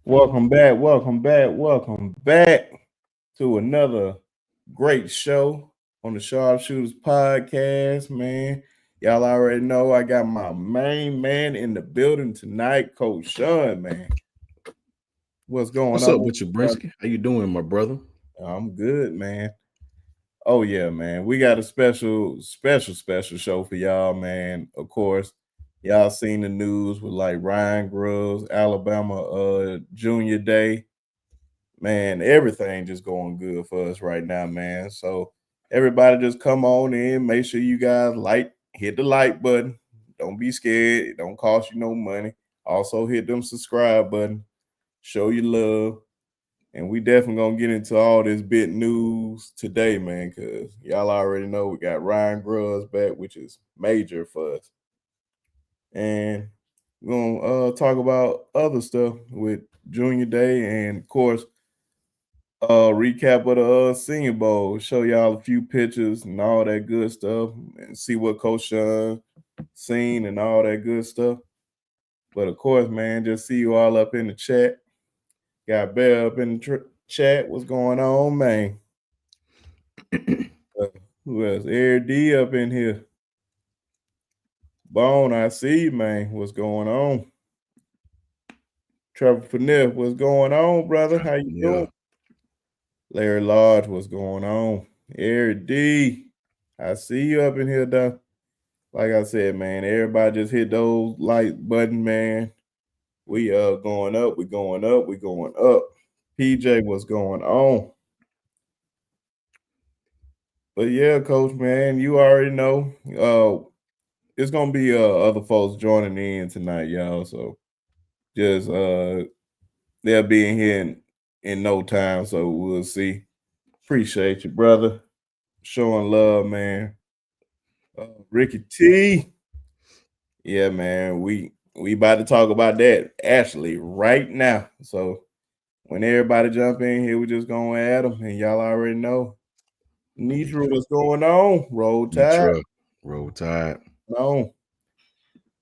Welcome back to another great show on the Sharpshooters podcast, man. Y'all already know I got my main man in the building tonight, Coach Sean, man. What's going What's up on, with you, brother? Brinsky? How you doing, my brother? I'm good, man. Oh yeah, man. We got a special show for y'all, man. Of course, y'all seen the news with like Ryan Grubbs, Alabama Junior Day. Man, everything just going good for us right now, man. So everybody just come on in. Make sure you guys hit the like button. Don't be scared. It don't cost you no money. Also hit them subscribe button. Show your love. And we definitely gonna get into all this bit news today, man, because y'all already know we got Ryan Grubbs back, which is major for us. And we're gonna talk about other stuff with Junior Day and of course recap of the Senior Bowl, show y'all a few pictures and all that good stuff, and see what Coach Sean seen and all that good stuff. But of course, man, just see you all up in the chat. Got Bear up in the chat. What's going on, man? Uh, who else? Eric D up in here. Bone, I see you, man. What's going on? Trevor Finesse, what's going on, brother? How you Yeah, doing? Larry Lodge, what's going on? Eric D, I see you up in here, though. Like I said, man, everybody just hit those like button, man. We going up, we going up, we going up. PJ, what's going on? But yeah, coach, man, you already know. It's gonna be other folks joining in tonight, y'all. So just they'll be in here in no time. So we'll see. Appreciate you, brother. Showing love, man. Ricky T. Yeah, man. We about to talk about that actually right now. So when everybody jump in here, we just gonna add them, and y'all already know. Nitro, Nitra, what's going on? Roll Tide, Nitra, Roll Tide. no.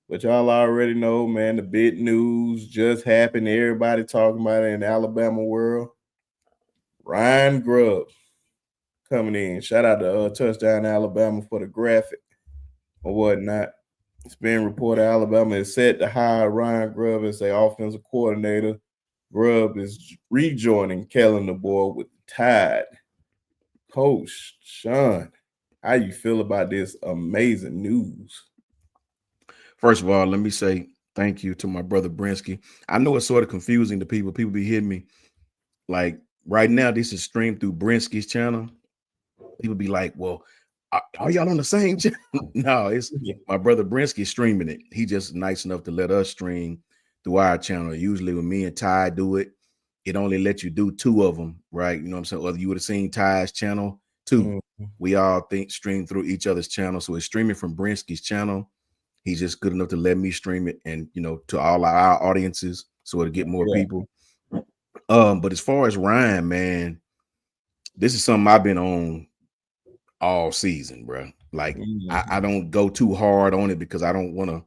But y'all already know, man. The big news just happened. Everybody talking about it in the Alabama world. Ryan Grubbs coming in. Shout out to Touchdown Alabama for the graphic or whatnot. It's been reported Alabama is set to hire Ryan Grubb as their offensive coordinator. Grubb is rejoining Kellen DeBoer with the Tide. Coach Sean, how you feel about this amazing news? First of all, let me say thank you to my brother Brinsky. I know it's sort of confusing to people. People be hitting me like right now. This is streamed through Brinsky's channel. People be like, "Well, are y'all on the same channel?" No, it's Yeah. my brother Brinsky streaming it. He just nice enough to let us stream through our channel. Usually, when me and Ty do it, it only lets you do two of them, right? You know what I'm saying? Or you would have seen Ty's channel too. Mhm. We all think stream through each other's channel, so it's streaming from Brinsky's channel. He's just good enough to let me stream it, and to all our audiences, so it'll get more Yeah. people. But as far as Ryan, man, this is something I've been on all season, bro. Like I Mhm. don't go too hard on it because I don't want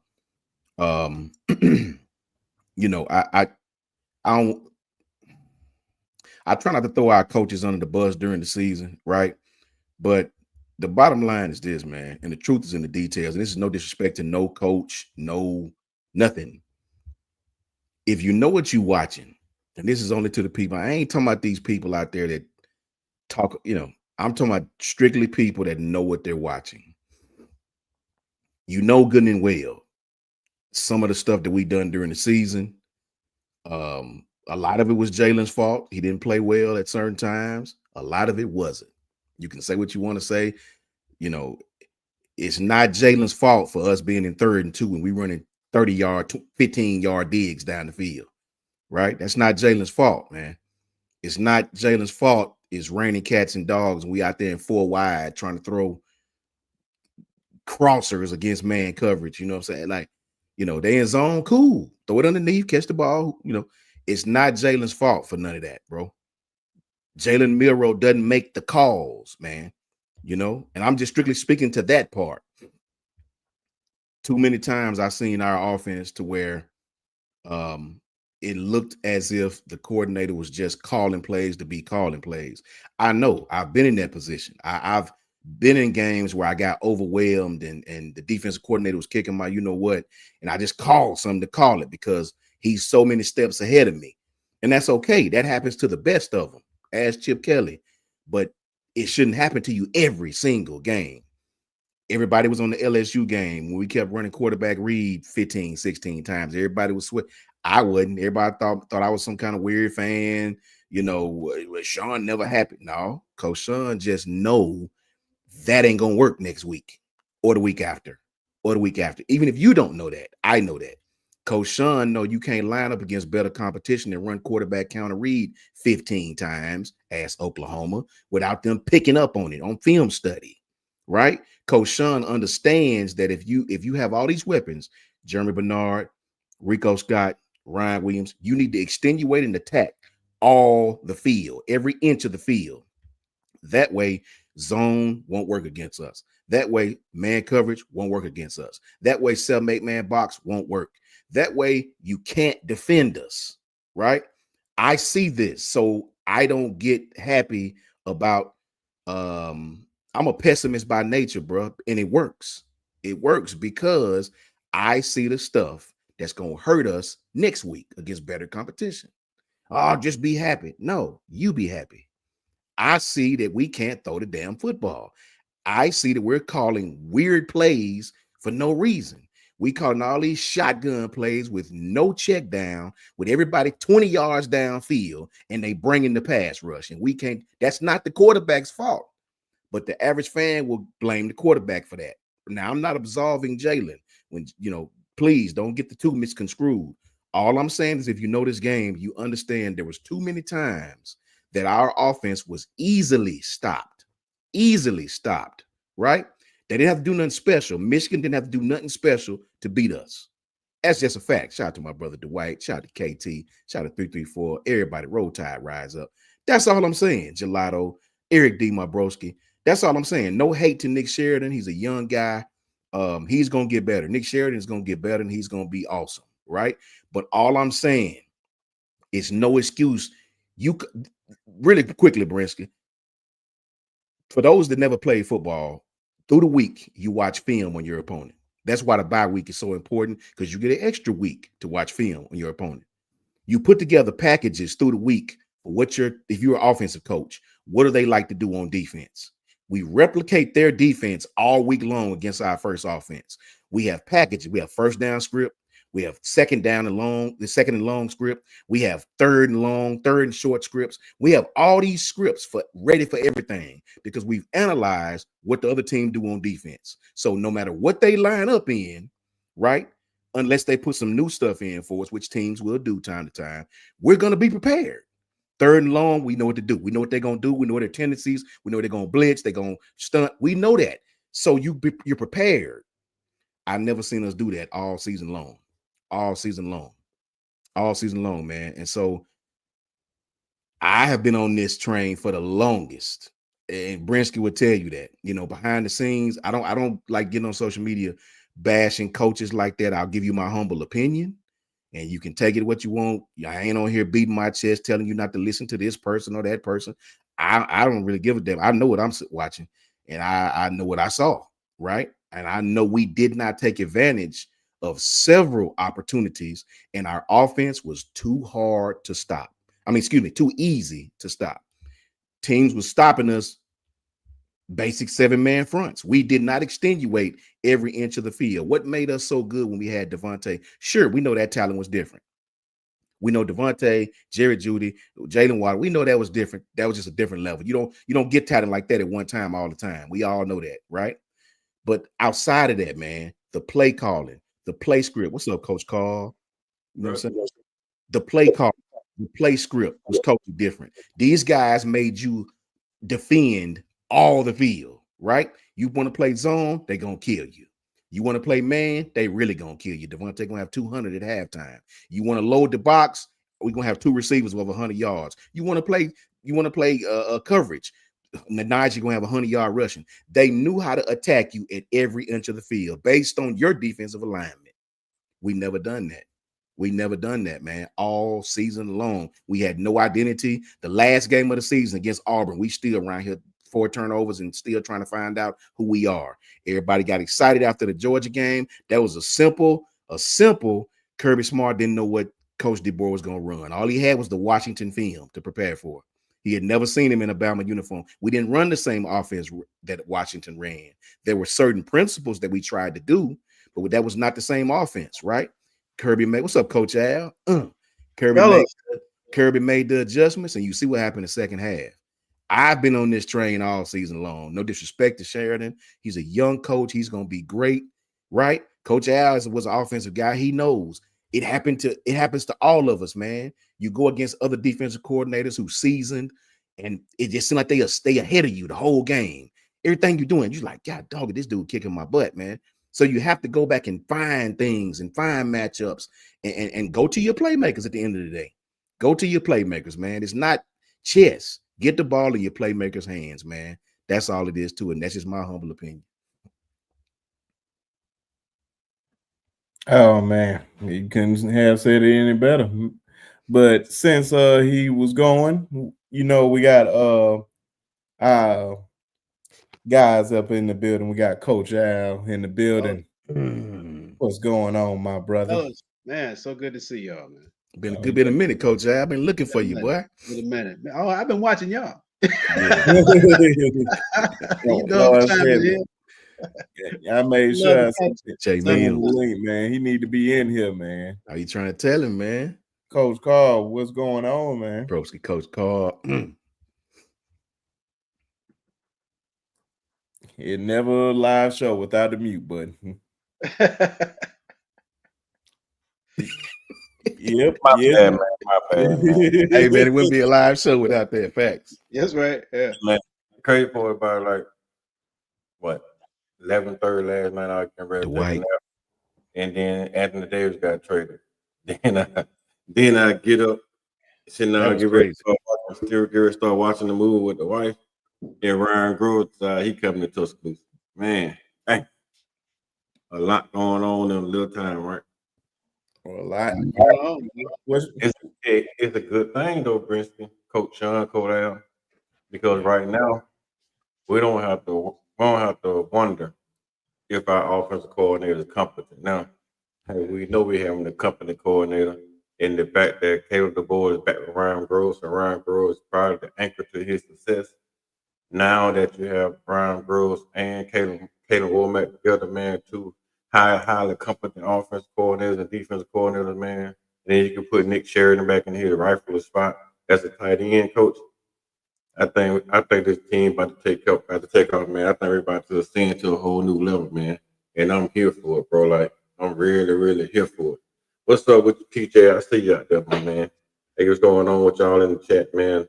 to you know, I don't I try not to throw our coaches under the bus during the season, right? But the bottom line is this, man, and the truth is in the details. And this is no disrespect to no coach, no nothing. If you know what you're watching, and this is only to the people, I ain't talking about these people out there that talk, I'm talking about strictly people that know what they're watching. You know good and well some of the stuff that we done during the season. A lot of it was Jalen's fault. He didn't play well at certain times. A lot of it wasn't. You can say what you want to say. You know, it's not Jalen's fault for us being in 3rd and 2 and we running 30-yard, 15-yard digs down the field, right? That's not Jalen's fault, man. It's not Jalen's fault. It's raining cats and dogs, and we out there in 4 wide trying to throw crossers against man coverage. You know what I'm saying? Like, they in zone, cool. Throw it underneath, catch the ball. It's not Jalen's fault for none of that, bro. Jalen Milroe doesn't make the calls, man. And I'm just strictly speaking to that part. Too many times I've seen our offense to where it looked as if the coordinator was just calling plays to be calling plays. I know I've been in that position. I've been in games where I got overwhelmed and the defensive coordinator was kicking my you know what, and I just called something to call it because he's so many steps ahead of me. And that's okay. That happens to the best of them, as Chip Kelly. But it shouldn't happen to you every single game. Everybody was on the LSU game when we kept running quarterback read 15, 16 times. Everybody was sweat. I wasn't. Everybody thought I was some kind of weird fan. You know, Sean never happened. No, Coach Sean just know that ain't gonna work next week or the week after or the week after. Even if you don't know that, I know that. Coach Sean know you can't line up against better competition and run quarterback counter read 15 times as Oklahoma without them picking up on it on film study, right? Coach Sean understands that if you have all these weapons, Jeremy Bernard, Rico Scott, Ryan Williams, you need to extenuate and attack all the field, every inch of the field. That way, zone won't work against us. That way, man coverage won't work against us. That way, 7-8 man box won't work. That way, you can't defend us, right? I see this, so I don't get happy about I'm a pessimist by nature, bro, and it works. It works because I see the stuff that's gonna hurt us next week against better competition. Oh, just be happy. No, you be happy. I see that we can't throw the damn football. I see that we're calling weird plays for no reason. We calling all these shotgun plays with no check down, with everybody 20 yards downfield, and they bring in the pass rush. And we can't, that's not the quarterback's fault. But the average fan will blame the quarterback for that. Now, I'm not absolving Jalen. When, please don't get the two misconstrued. All I'm saying is if you know this game, you understand there was too many times that our offense was easily stopped, right? They didn't have to do nothing special. Michigan didn't have to do nothing special to beat us. That's just a fact. Shout out to my brother Dwight. Shout out to KT. Shout out to 334. Everybody, roll tide, rise up. That's all I'm saying. Gelato, Eric D, my broski. That's all I'm saying. No hate to Nick Sheridan. He's a young guy. He's gonna get better. Nick Sheridan is gonna get better, and he's gonna be awesome, right? But all I'm saying is no excuse. You really quickly, Brinsky. For those that never played football, through the week you watch film on your opponent. That's why the bye week is so important because you get an extra week to watch film on your opponent. You put together packages through the week for if you're an offensive coach, what do they like to do on defense? We replicate their defense all week long against our first offense. We have packages. We have first down script. We have second down and long, the second and long script. We have third and long, third and short scripts. We have all these scripts ready for everything because we've analyzed what the other team do on defense. So no matter what they line up in, right? Unless they put some new stuff in for us, which teams will do time to time, we're going to be prepared. Third and long, we know what to do. We know what they're going to do. We know their tendencies. We know they're going to blitz. They're going to stunt. We know that. So you're prepared. I've never seen us do that all season long. All season long, man. And so I have been on this train for the longest. And Brinsky would tell you that, behind the scenes, I don't like getting on social media bashing coaches like that. I'll give you my humble opinion and you can take it what you want. I ain't on here beating my chest, telling you not to listen to this person or that person. I don't really give a damn. I know what I'm watching and I know what I saw, right? And I know we did not take advantage of several opportunities and our offense was too hard to stop. Too easy to stop. Teams was stopping us basic 7-man fronts. We did not extenuate every inch of the field. What made us so good when we had Devontae? Sure, we know that talent was different. We know Devontae, Jerry Jeudy, Jalen Waddle. We know that was different. That was just a different level. You don't get talent like that at one time all the time. We all know that, right? But outside of that, man, the play calling, the play script. What's up, Coach Carl? You know what I'm saying? The play call, the play script was totally different. These guys made you defend all the field, right? You want to play zone, they're going to kill you. You want to play man, they really going to kill you. Devontae going to have 200 at halftime. You want to load the box, we're going to have two receivers with over 100 yards. You want to play coverage. Najee going to have 100-yard rushing. They knew how to attack you at every inch of the field based on your defensive alignment. We never done that. We never done that, man. All season long, we had no identity. The last game of the season against Auburn, we still around here 4 turnovers and still trying to find out who we are. Everybody got excited after the Georgia game. That was a simple. Kirby Smart didn't know what Coach DeBoer was going to run. All he had was the Washington film to prepare for. He had never seen him in a Bama uniform. We didn't run the same offense that Washington ran. There were certain principles that we tried to do, but that was not the same offense, right? Kirby made, what's up, Coach Al? Kirby made Kirby made the adjustments, and you see what happened in the second half. I've been on this train all season long. No disrespect to Sheridan. He's a young coach. He's going to be great, right? Coach Al was an offensive guy. He knows it happens to all of us, man. You go against other defensive coordinators who seasoned, and it just seems like they'll stay ahead of you the whole game. Everything you're doing, you're like, God, dog, this dude kicking my butt, man. So you have to go back and find things and find matchups and go to your playmakers at the end of the day. Go to your playmakers, man. It's not chess. Get the ball in your playmakers' hands, man. That's all it is to it. And that's just my humble opinion. Oh man, you couldn't have said it any better. But since he was going, we got uh guys up in the building. We got Coach Al in the building. What's going on, my brother? Man, so good to see y'all, man. Been a minute, Coach Al. I've been looking for you, boy. Been a minute. Oh, I've been watching y'all. Yeah. I made sure I said, Mills. man, he need to be in here, man. Are you trying to tell him, man? Coach Carl, what's going on, man? Broski, Coach Carl. It never a live show without the mute button. Yep. My bad, man. Hey, man, it wouldn't be a live show without that. Facts. That's right. Yeah. Man, crazy part about like what 11:30 last night. I can read that, and then Anthony Davis got traded. Then I get up, sit down, get ready to start watching the movie with the wife. And Ryan Groves, he coming to Tuscaloosa. Man, a lot going on in a little time, right? A lot. It's a good thing though, Brinsky, Coach Sean Cordell, because right now we don't have to wonder if our offensive coordinator is competent. Now, we know we're having a competent coordinator, and the fact that Caleb DeBoer is back with Ryan Groves, and Ryan Groves is probably the anchor to his success. Now that you have Ryan Groves and Caleb Womack together, man, two highly competent offensive coordinators and defensive coordinators, man. And then you can put Nick Sheridan back in here, the rightful spot as a tight end coach. I think this team about to take off, man. I think we're about to ascend to a whole new level, man. And I'm here for it, bro. Like I'm really, really here for it. What's up with you, TJ? I see you out there, my man. Hey, what's going on with y'all in the chat, man?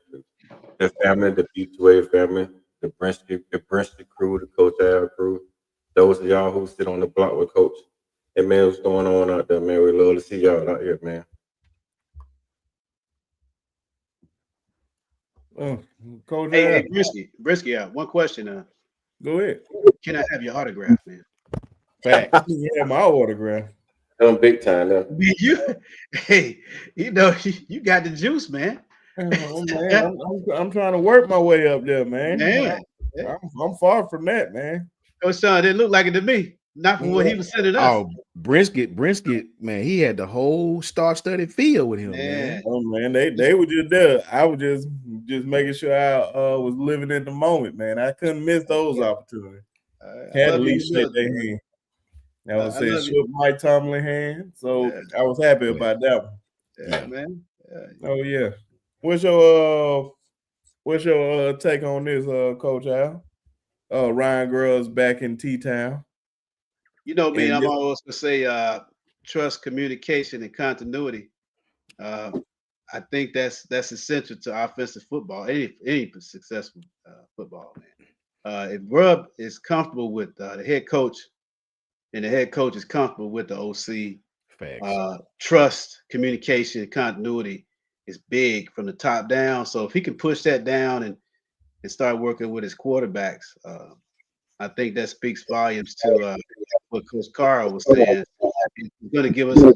The family, the B2A family, the Brinsky crew, the Coach Al crew. Those of y'all who sit on the block with Coach. Hey, man, what's going on out there, man? We love to see y'all out here, man. Coach Hey, Brisky, one question. Go ahead. Can I have your autograph, man? Fact. Yeah, my autograph. I'm big time now. Hey, you got the juice, man. Oh, man, I'm trying to work my way up there, man. I'm far from that, man. Oh, son, it looked like it to me. Not from what he was sending us. Oh, Brisket, man, he had the whole star-studded field with him, man. Oh man, they were just there. I was just making sure I was living in the moment, man. I couldn't miss those opportunities. Had at least shake their hand. I was saying shook Mike Tomlin hand, so I was happy about that one. Yeah, man. Oh yeah. What's your take on this, Coach Al? Ryan Grubbs back in T-Town. You know me, I'm always gonna say trust, communication, and continuity. I think that's essential to offensive football, any successful football, man. If Grubb is comfortable with the head coach, and the head coach is comfortable with the OC, trust, communication, continuity is big from the top down. So if he can push that down and start working with his quarterbacks, I think that speaks volumes to what Coach Carl was saying. He's going to give us a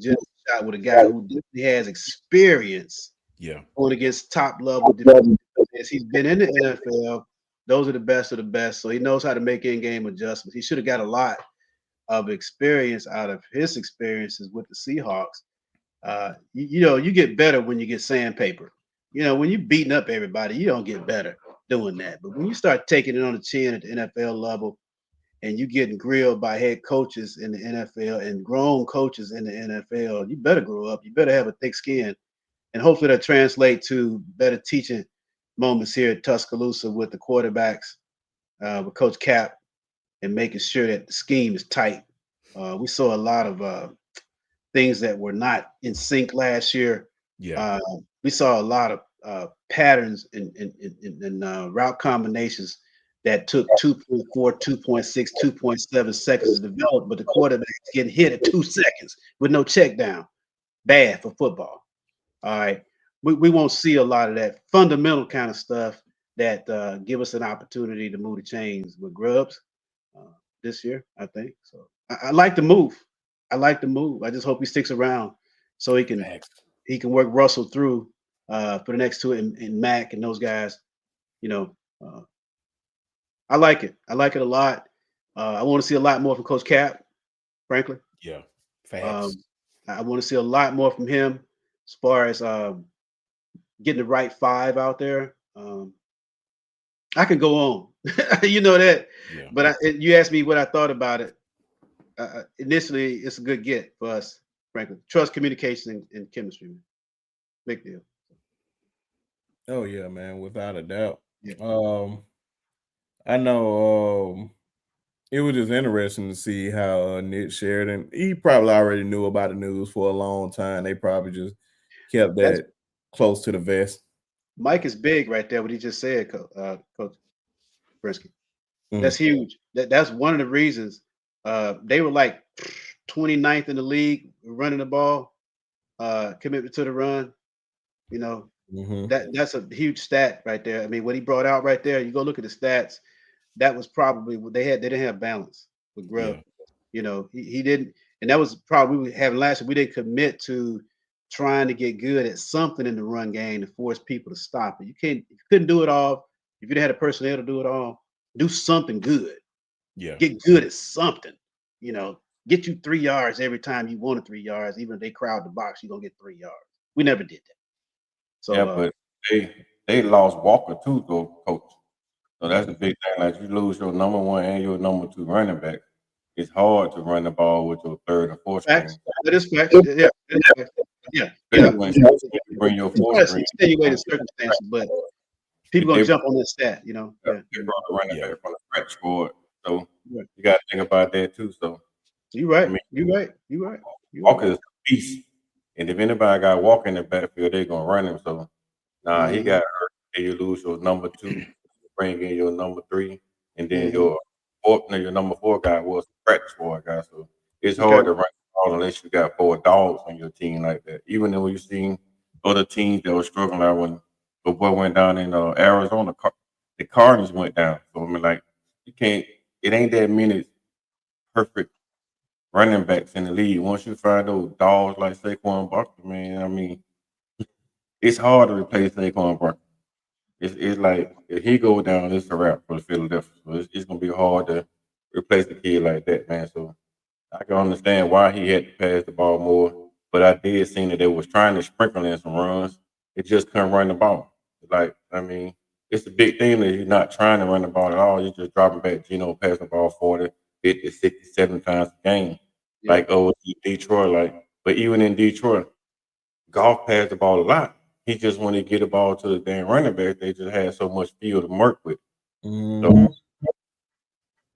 shot with a guy who definitely has experience Yeah. going against top level defense. He's been in the NFL. Those are the best of the best. So he knows how to make in-game adjustments. He should have got a lot of experience out of his experiences with the Seahawks. You get better when you get sandpaper. When you're beating up everybody, you don't get better doing that. But when you start taking it on the chin at the NFL level and you getting grilled by head coaches in the NFL and grown coaches in the NFL, you better grow up. You better have a thick skin. And hopefully that translate to better teaching moments here at Tuscaloosa with the quarterbacks, with Coach Cap, and making sure that the scheme is tight. We saw a lot of things that were not in sync last year. Yeah. We saw a lot of patterns in route combinations that took 2.4, 2.6, 2.7 seconds to develop, but the quarterback's getting hit at 2 seconds with no check down. Bad for football. All right. We won't see a lot of that fundamental kind of stuff that give us an opportunity to move the chains with Grubbs this year, I think. So I like the move. I like the move. I just hope he sticks around so he can work Russell through for the next two and Mac and those guys. I like it. I like it a lot. I want to see a lot more from Coach Cap, frankly. Yeah. Facts. I want to see a lot more from him as far as getting the right five out there. I can go on, you know that. Yeah. But you asked me what I thought about it. Initially, it's a good get for us, frankly. Trust, communication, and chemistry. Man. Big deal. Oh yeah, man, without a doubt. Yeah. I know. It was just interesting to see how Nick Sheridan. He probably already knew about the news for a long time. They probably just kept That's that close to the vest. Mike is big right there. What he just said, Coach Brinsky. That's Mm. huge. That's one of the reasons they were like 29th in the league running the ball, commitment to the run. You know, hmm that's a huge stat right there. I mean, what he brought out right there, you go look at the stats, that was probably what they had. They didn't have balance with Grubb. Yeah. He didn't, and that was probably we having last year. We didn't commit to trying to get good at something in the run game to force people to stop it. You couldn't do it all. If you didn't have the personnel to do it all, do something good. Yeah. Get good at something. Get you 3 yards every time you wanted 3 yards. Even if they crowd the box, you're gonna get 3 yards. We never did that. So Yeah, but they lost Walker too, though, coach. So that's the big thing. Like you lose your number one and your number two running back. It's hard to run the ball with your third and fourth facts. string. That is facts. Yeah, that is facts. Yeah. Especially when you bring your It's fourth probably some string. extenuating circumstances, but people They gonna jump on that stat. they Yeah. brought the running Yeah. back from the scratch squad. So Right. you got to think about that too. So You're I right. mean, You're right. You're right. You're Walker right. is a beast, and if anybody got Walker in the backfield, they're gonna run him. So he Mhm. got hurt. And you lose your number two, bring in your number three, and then Mhm. your number four guy was the practice squad guy. So it's Okay. hard to run the ball unless you got four dogs on your team like that. Even though you've seen other teams that were struggling, like when the boy went down in Arizona, the Cardinals went down. So I mean, like you can't. It ain't that many perfect running backs in the league. Once you find those dogs like Saquon Barkley, man, I mean, it's hard to replace Saquon Barkley. It's like if he go down, it's a wrap for the Philadelphia. So it's gonna be hard to replace the kid like that, man. So I can understand why he had to pass the ball more, but I did see that they was trying to sprinkle in some runs. It just couldn't run the ball. Like I mean, it's a big thing that you're not trying to run the ball at all. You're just dropping back, passing the ball 40, 50, 60, 70 times a game. Yeah. Like Detroit, like but even in Detroit, Golf passed the ball a lot. He just when he get the ball to the damn running back, they just had so much field to work with. So hmm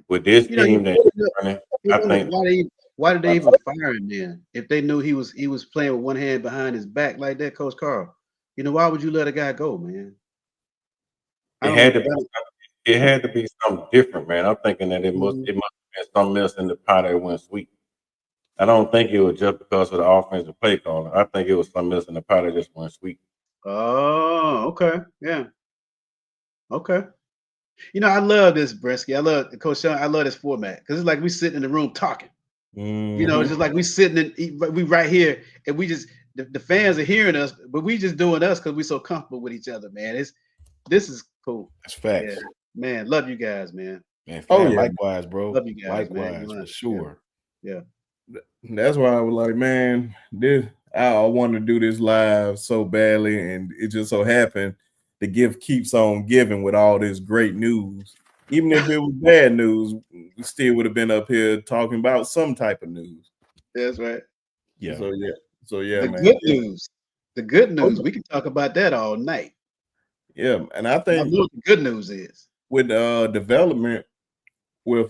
with this You team that he's running, I wonder think why did they even fire him then? If they knew he was playing with one hand behind his back like that, Coach Carl. Why would you let a guy go, man? I it don't. had to be it had to be something different, man. I'm thinking that Mhm. it must have been something else in the pot that went sweet. I don't think it was just because of the offensive play caller. I think it was something else in the pot that just went sweet. Oh, okay. Yeah. Okay. I love this Brisky. I love Coach Sean. I love this format because it's like we sitting in the room talking. You know, it's just like we sitting in, we right here, and we just the fans are hearing us, but we just doing us because we're so comfortable with each other, man. This is cool. That's facts. Yeah, man. Love you guys, man. Man, Oh, yeah. likewise, bro. Love you guys, man. Likewise, You for know, sure. Yeah. That's why I was like, man, this I want to do this live so badly, and it just so happened the gift keeps on giving with all this great news. Even if it was bad news, we still would have been up here talking about some type of news. That's right. Yeah. So yeah, The man. good news. The good Oh, news. We can talk about that all night. yeah, and I I think know what the good news is. with development with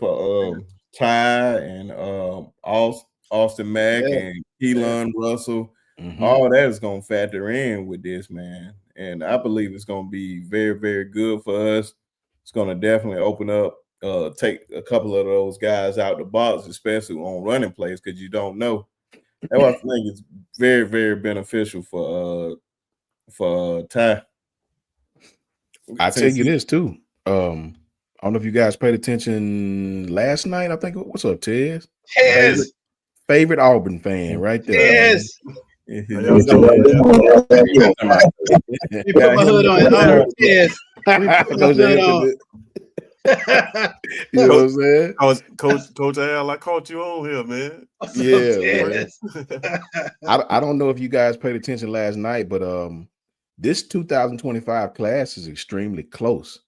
Ty and Austin Mack Yeah. and Elon Russell, Mhm. all that is going to factor in with this, man. And I believe it's going to be very, very good for us. It's going to definitely open up, take a couple of those guys out the box, especially on running plays, because you don't know. That's why I think it's very, very beneficial for Ty. I tell you this too. I don't know if you guys paid attention last night. I think what's up, Tez? Yes. Favorite Auburn fan right there. Yes. You Let me put my hood on. Yes. Let me put my hood on. You know what I'm saying? Coach Al, I caught you on here, man. Yeah, man. I don't know if you guys paid attention last night, but this 2025 class is extremely close.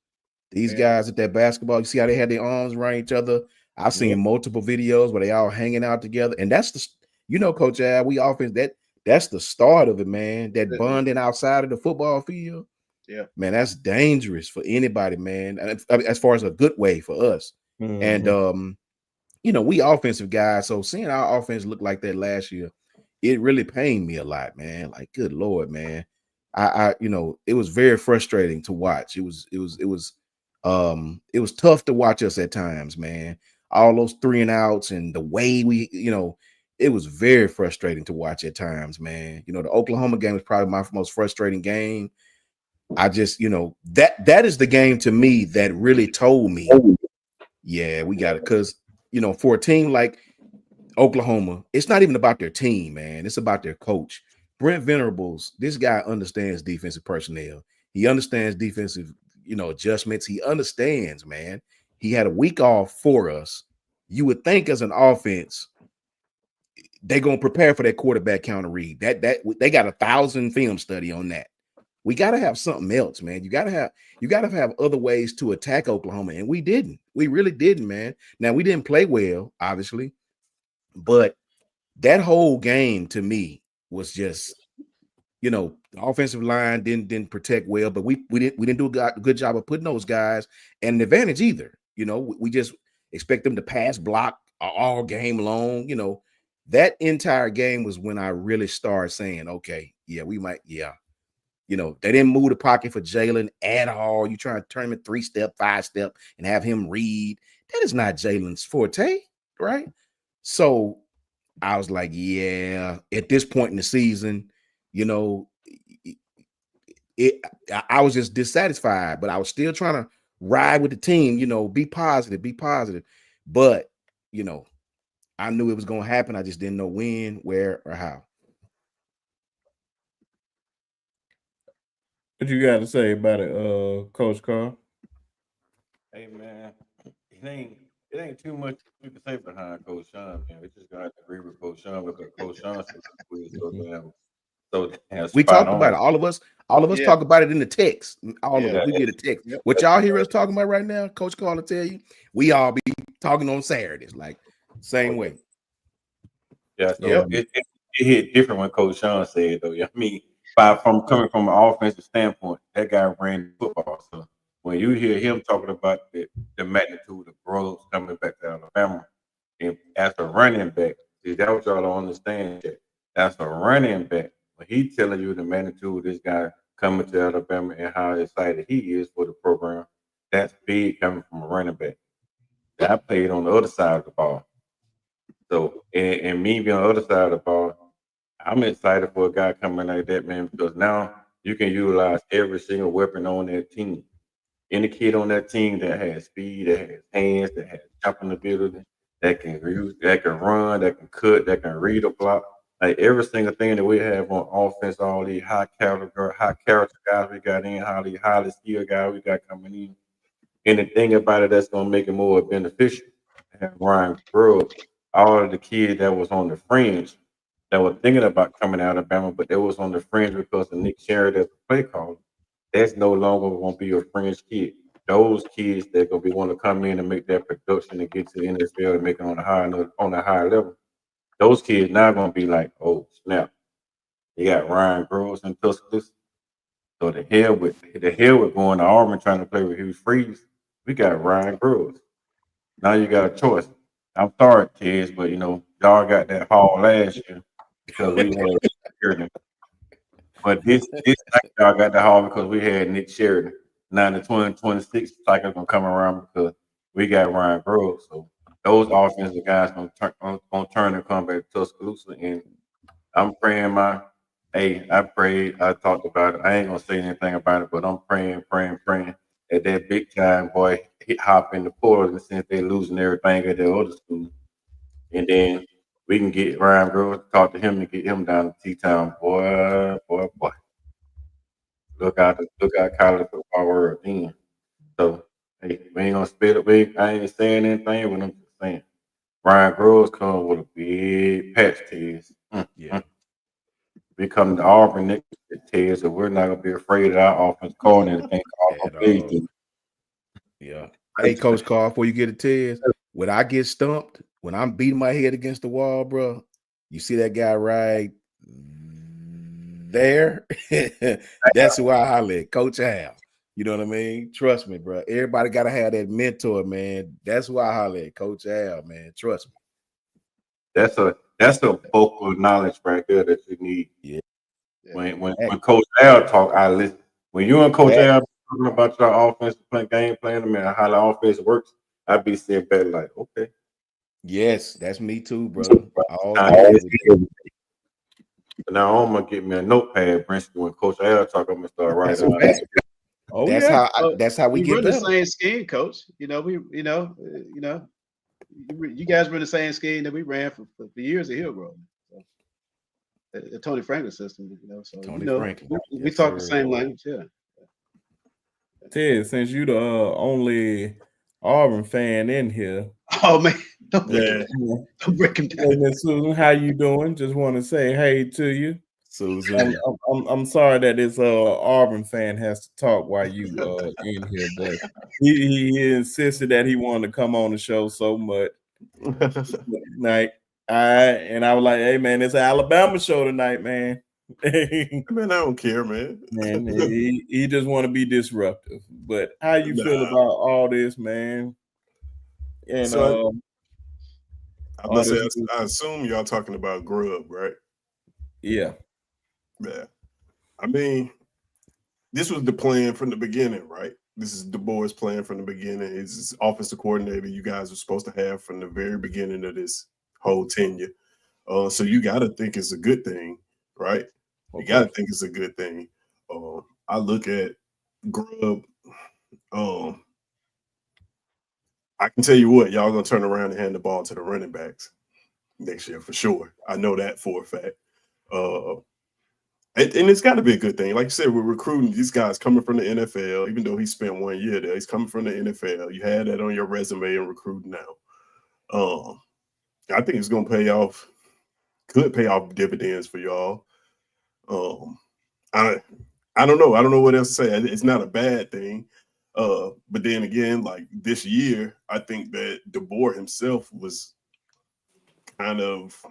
These guys at that basketball, you see how they had their arms around each other. I've seen multiple videos where they all hanging out together, and that's the, you know, Coach Al, we offense that's the start of it, man. That bonding outside of the football field. Yeah, man, that's dangerous for anybody, man. As far as a good way for us. And you know, we offensive guys, so seeing our offense look like that last year, it really pained me a lot, man. Like, good Lord, man. I you know, it was very frustrating to watch. It was tough to watch us at times, man. All those 3 and outs and the way we, you know, it was very frustrating to watch at times, man. You know, the Oklahoma game was probably my most frustrating game. I just, you know, that is the game to me that really told me, yeah, we got it. Because, you know, for a team like Oklahoma, it's not even about their team, man. It's about their coach. Brent Venables, this guy understands defensive personnel. He understands defensive, you know, adjustments. He understands, man. He had a week off for us. You would think as an offense, they're gonna prepare for that quarterback counter read. That they got 1,000 film study on that. We got to have something else, man. You got to have other ways to attack Oklahoma, and we didn't. We really didn't, man. Now we didn't play well, obviously, but that whole game to me was just, you know, the offensive line didn't protect well, but we didn't do a good job of putting those guys at an advantage either. You know, we just expect them to pass block all game long. You know, that entire game was when I really started saying, okay, yeah, we might, yeah. You know, they didn't move the pocket for Jalen at all. You trying to turn him in 3-step, 5-step, and have him read. That is not Jalen's forte, right? So I was like, yeah, at this point in the season, you know, I was just dissatisfied, but I was still trying to ride with the team, you know, be positive. But, you know, I knew it was going to happen. I just didn't know when, where, or how. What you got to say about it, Coach Carl? Hey man, it ain't too much you can say behind Coach Sean, man. We just gotta agree with Coach Sean because Coach Sean said we so damn We spot talked about it. on. All of us talk about it in the text. All of us, we get a text. Yep. What y'all hear us talking about right now, Coach Carl will tell you, we all be talking on Saturdays, like same way. Yeah, so it hit different when Coach Sean said though. I mean, from coming from an offensive standpoint, that guy ran football. So when you hear him talking about the magnitude of growth coming back to Alabama, and as a running back, see that what y'all don't understand yet. That's a running back. When he telling you the magnitude of this guy coming to Alabama and how excited he is for the program, that's big coming from a running back. I played on the other side of the ball. So, and me being on the other side of the ball, I'm excited for a guy coming like that, man, because now you can utilize every single weapon on that team. Any kid on that team that has speed, that has hands, that has jumping ability, that can run, that can cut, that can read a block. Like every single thing that we have on offense, all these high character guys we got in, highly skilled guys we got coming in. And the thing about it that's gonna make it more beneficial. Have Ryan Grubb, all of the kids that was on the fringe that were thinking about coming out of Alabama, but they was on the fringe because of Nick Sheridan as a play caller. That's no longer gonna be a fringe kid. Those kids that gonna be want to come in and make that production and get to the NFL and make it on a higher level. Those kids now gonna be like, oh snap, you got Ryan Groves and Tuscaloosa. So the hell with going to Auburn trying to play with Hugh Freeze. We got Ryan Groves. Now you got a choice. I'm sorry, kids, but y'all got that haul last year because we had Sheridan. But this cycle y'all got the haul because we had Nick Sheridan. Now the 2026 cycle gonna come around because we got Ryan Groves. So those offensive guys gonna turn and come back to Tuscaloosa. And I'm praying I prayed, I talked about it. I ain't gonna say anything about it, but I'm praying that big time boy hop in the portal and since they losing everything at their other school. And then we can get Ryan Groves to talk to him and get him down to T-Town. Boy. Look out college football world then. So hey, we ain't gonna spit it. I ain't saying anything, but I'm just saying. Ryan Groves come with a big patch test. Yeah. We come to Auburn next year, so we're not gonna be afraid of our offense coordinator can't call no At plays. all. Yeah. Hey, Coach Carr, before you get a test, when I get stumped, when I'm beating my head against the wall, bro, you see that guy right there? That's who I holler at, Coach Al. You know what I mean? Trust me, bro. Everybody got to have that mentor, man. That's who I holler at, Coach Al, man. Trust me. That's a vocal knowledge right there that you need. Yeah. When Coach Al talk, I listen. When you and Coach That- Al talking about your offensive game plan, I mean how the offense works, I be sitting back like, okay. Yes, that's me too, brother. All Now, day, every day. now I'm gonna get me a notepad, Princeton. When Coach Al talk, I'm gonna start writing. Oh That's yeah. how we get run the better. same scheme, Coach. You guys run the same scheme that we ran for years at Hillgrove. So, the Tony Franklin system, So Tony Franklin. we Yes, talk the sir. same language, yeah. Ted, since you the only Auburn fan in here, Oh man, don't Yeah. break him down. hey, Miss Susan, how you doing? Just want to say hey to you. Susan. I'm sorry that this Auburn fan has to talk while you in here, but he insisted that he wanted to come on the show so much. Night, I was like, hey man, it's an Alabama show tonight, man. Man, I don't care, man. Man, he just want to be disruptive. But how you feel Nah. about all this, man? And So I'm gonna all say, this, I assume y'all talking about Grub, right? yeah. Yeah. I mean, this was the plan from the beginning, right? This is Du Bois' plan from the beginning. It's his offensive coordinator you guys were supposed to have from the very beginning of this whole tenure. So you got to think it's a good thing, right? You got to think it's a good thing. I look at Grub. I can tell you what, y'all gonna turn around and hand the ball to the running backs next year for sure. I know that for a fact. And it's got to be a good thing. Like you said, we're recruiting these guys coming from the NFL, even though he spent 1 year there. He's coming from the NFL. You had that on your resume and recruiting now. I think it's going to pay off, could pay off dividends for y'all. I don't know. I don't know what else to say. It's not a bad thing. But then again, like this year, I think that Du Bois himself was kind of,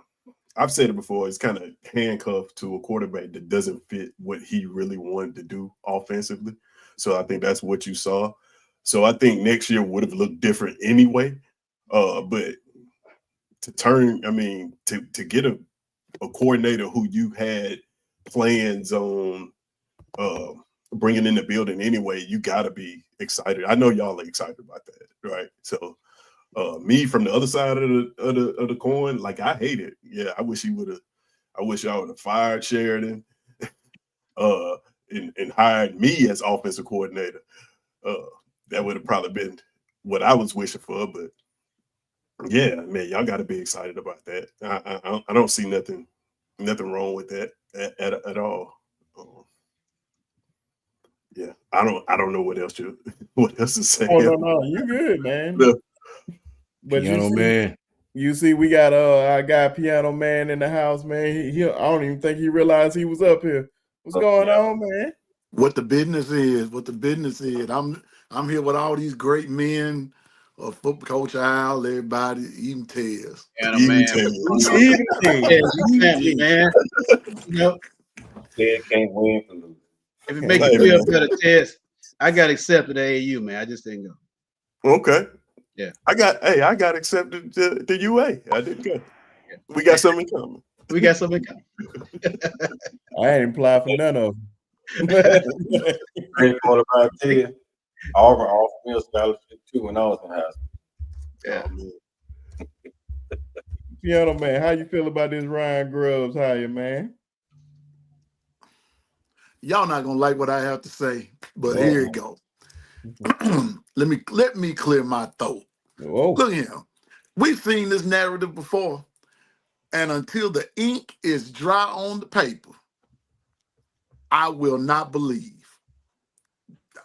I've said it before, it's kind of handcuffed to a quarterback that doesn't fit what he really wanted to do offensively. So I think that's what you saw. So I think next year would have looked different anyway. But to get a coordinator who you had plans on bringing in the building anyway, you got to be excited. I know y'all are excited about that, right? So me from the other side of the coin, like I hate it. Yeah, I wish y'all would have fired Sheridan and hired me as offensive coordinator. That would have probably been what I was wishing for, but Yeah, man, y'all got to be excited about that. I don't see nothing wrong with that at all. Yeah, I don't know what else to say. Oh no, you good, man. The But Piano Man. you see, we got our guy Piano Man in the house, man. He I don't even think he realized he was up here. What's going on, man? What the business is, I'm here with all these great men, football coach Al, everybody, even Tez. And a even man, Tez. Even thing. Tez family, man. You know, Ted can't win for losing. if it make Hey, you feel man. better, Tez, I got accepted to AAU, man. I just didn't go. Okay. Yeah. I got accepted to UA. I didn't go. Yeah. We got something in common. We got something coming. I ain't applied for none of them. Great part about Ted, Auburn offered me a scholarship too when I was in high school. Yeah. Oh, man. Piano Man, how you feel about this Ryan Grubbs hire, man? Y'all not gonna like what I have to say, but Whoa. here you go. let me clear my throat. Whoa. Look here. We've seen this narrative before, and until the ink is dry on the paper, I will not believe.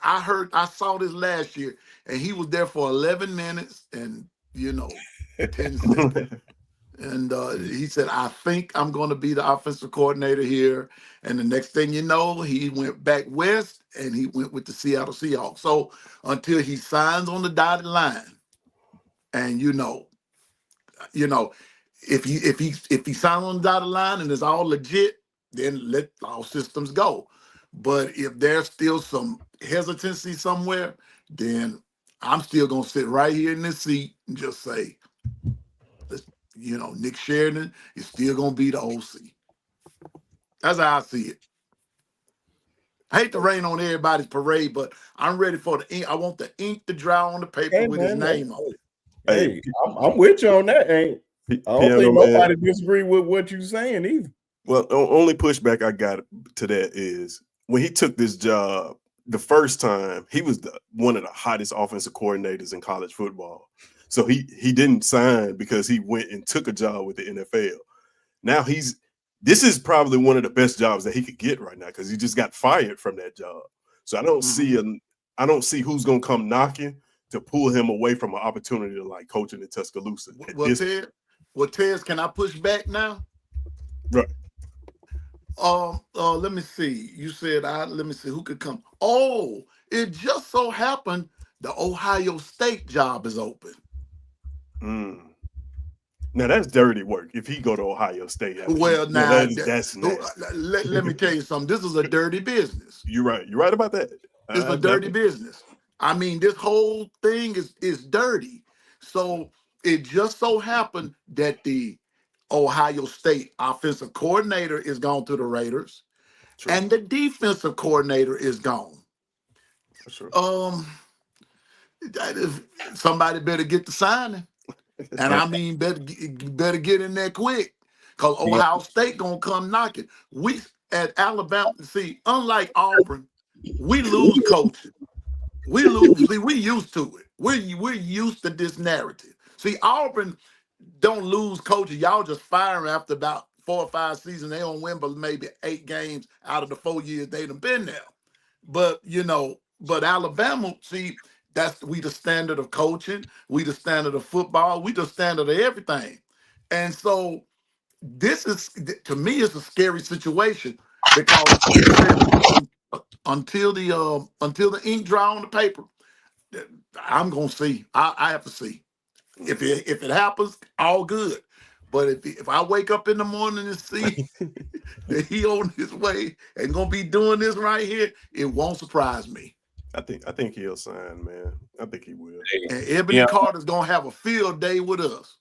I saw this last year, and he was there for 11 minutes and 10 seconds. And he said, I think I'm going to be the offensive coordinator here. And the next thing you know, he went back west and he went with the Seattle Seahawks. So until he signs on the dotted line, and if he signs on the dotted line and it's all legit, then let all systems go. But if there's still some hesitancy somewhere, then I'm still gonna sit right here in this seat and just say, Nick Sheridan is still gonna be the OC. That's how I see it. I hate to rain on everybody's parade, but I'm ready for the ink. I want the ink to dry on the paper with his name on it. Hey, I'm with you on that. I don't think nobody disagree with what you're saying either. Well, the only pushback I got to that is when he took this job the first time, he was one of the hottest offensive coordinators in college football. So he didn't sign because he went and took a job with the NFL. Now this is probably one of the best jobs that he could get right now because he just got fired from that job. So I don't see who's gonna come knocking to pull him away from an opportunity to like coaching in Tuscaloosa. Tez, can I push back now? Right. Let me see. You said let me see who could come. Oh, it just so happened the Ohio State job is open. Now that's dirty work. If he go to Ohio State, that's nasty. Let me tell you something. This is a dirty business. You're right. You're right about that. It's a dirty business. I mean, this whole thing is dirty. So it just so happened that the Ohio State offensive coordinator is gone to the Raiders, and the defensive coordinator is gone. Somebody better get the signing, and I mean better get in there quick, because Ohio State gonna come knocking. We at Alabama, see, unlike Auburn, we lose coaching. We lose. See, we used to it. We're used to this narrative. See, Auburn don't lose coaches. Y'all just fire them after about 4 or 5 seasons. They don't win but maybe 8 games out of the 4 years they done been there. But Alabama, see, we the standard of coaching. We the standard of football. We the standard of everything. And so this is, to me, it's a scary situation because until the ink dry on the paper, I'm gonna see. I have to see. If it happens, all good. But if I wake up in the morning and see that he on his way and gonna be doing this right here, it won't surprise me. I think he'll sign, man. I think he will. And Ebony Carter's gonna have a field day with us.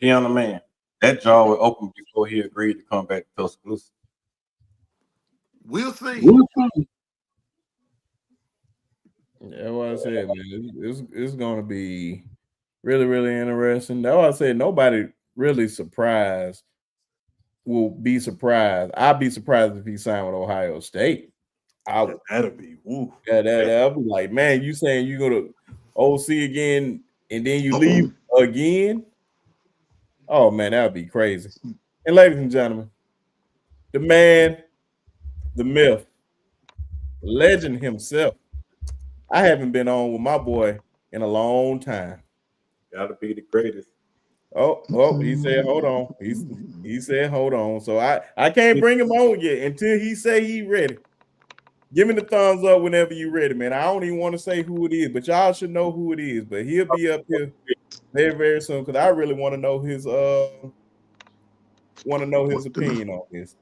Piano Man, that jaw was open before he agreed to come back to Tuscaloosa. We'll see. Yeah, what I said, man. It's gonna be really, really interesting. That's why I said nobody really will be surprised. I'd be surprised if he signed with Ohio State. That'd be woo. That'd be like, man, you saying you go to OC again and then you leave again? Oh man, that would be crazy. And ladies and gentlemen, the man, the myth, legend himself. I haven't been on with my boy in a long time. Gotta be the greatest. Oh, he said, hold on. He said, hold on. So I can't bring him on yet until he say he ready. Give me the thumbs up whenever you ready, man. I don't even want to say who it is, but y'all should know who it is. But he'll be up here very, very soon because I really want to know his opinion on this.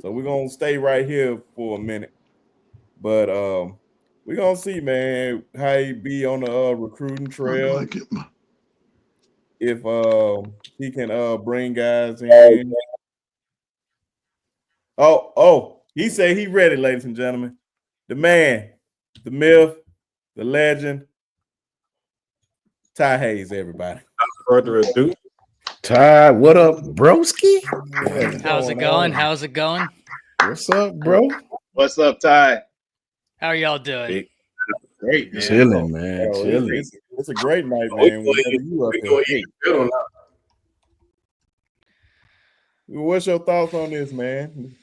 So we're gonna stay right here for a minute. But we're gonna see, man, how he be on the recruiting trail. If he can bring guys in. Oh, he said he ready, ladies and gentlemen. The man, the myth, the legend, Ty Hayes, everybody. Further ado, Ty, what up, broski? How's it going? How's it going? What's up, bro? What's up, Ty? How are y'all doing? Great, man. Chilling, man. Oh, Chilling. it's a great night, man. Whenever you up there. What's your thoughts on this, man?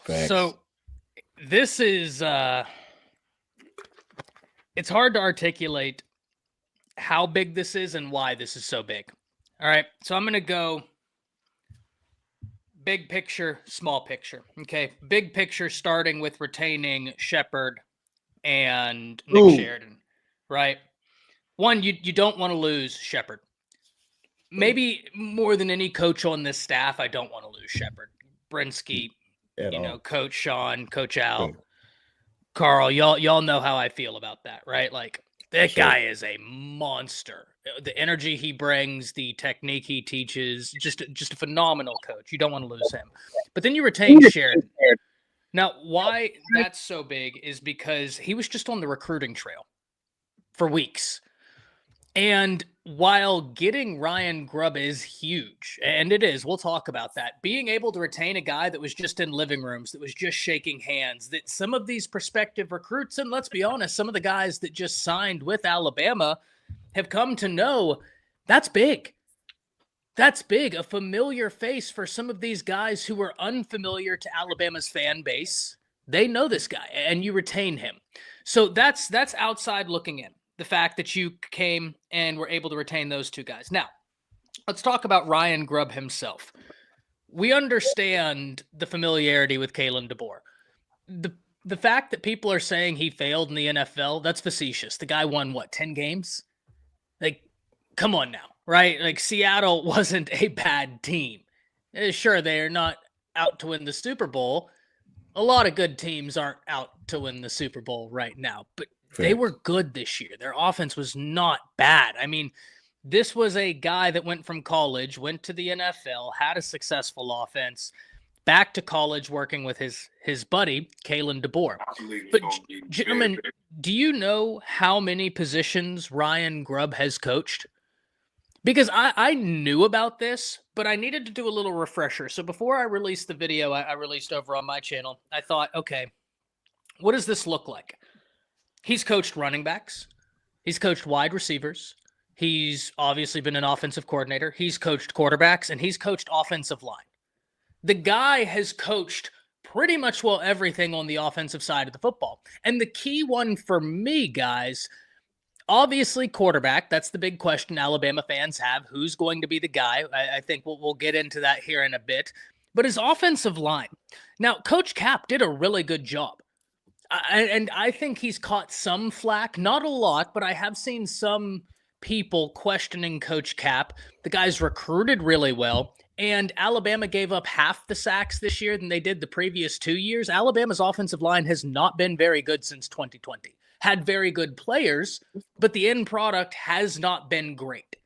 Facts. So this is it's hard to articulate how big this is and why this is so big. All right. So I'm going to go big picture, small picture. Okay. Big picture starting with retaining Shepard and Nick Sheridan, right? One, you don't want to lose Shepard. Maybe more than any coach on this staff, I don't want to lose Shepard. Brinsky, Coach Sean, Coach Al, Carl, y'all know how I feel about that, right? Like that guy is a monster. The energy he brings, the technique he teaches, just a phenomenal coach. You don't want to lose him. But then you retain Sheridan. Now, why that's so big is because he was just on the recruiting trail for weeks. And while getting Ryan Grubb is huge, and it is, we'll talk about that, being able to retain a guy that was just in living rooms, that was just shaking hands, that some of these prospective recruits, and let's be honest, some of the guys that just signed with Alabama have come to know, that's big. That's big. A familiar face for some of these guys who are unfamiliar to Alabama's fan base. They know this guy, and you retain him. So that's outside looking in. The fact that you came and were able to retain those two guys. Now, let's talk about Ryan Grubb himself. We understand the familiarity with Kalen DeBoer. The fact that people are saying he failed in the NFL, that's facetious. The guy won, 10 games? Like, come on now, right? Like, Seattle wasn't a bad team. Sure, they're not out to win the Super Bowl. A lot of good teams aren't out to win the Super Bowl right now, but they were good this year. Their offense was not bad. I mean, this was a guy that went from college, went to the NFL, had a successful offense, back to college working with his buddy, Kalen DeBoer. But gentlemen, do you know how many positions Ryan Grubb has coached? Because I knew about this, but I needed to do a little refresher. So before I released the video I released over on my channel, I thought, okay, what does this look like? He's coached running backs. He's coached wide receivers. He's obviously been an offensive coordinator. He's coached quarterbacks, and he's coached offensive line. The guy has coached pretty much everything on the offensive side of the football. And the key one for me, guys, obviously quarterback. That's the big question Alabama fans have. Who's going to be the guy? I think we'll get into that here in a bit. But his offensive line. Now, Coach Cap did a really good job. And I think he's caught some flack, not a lot, but I have seen some people questioning Coach Cap. The guy's recruited really well, and Alabama gave up half the sacks this year than they did the previous 2 years. Alabama's offensive line has not been very good since 2020. Had very good players, but the end product has not been great.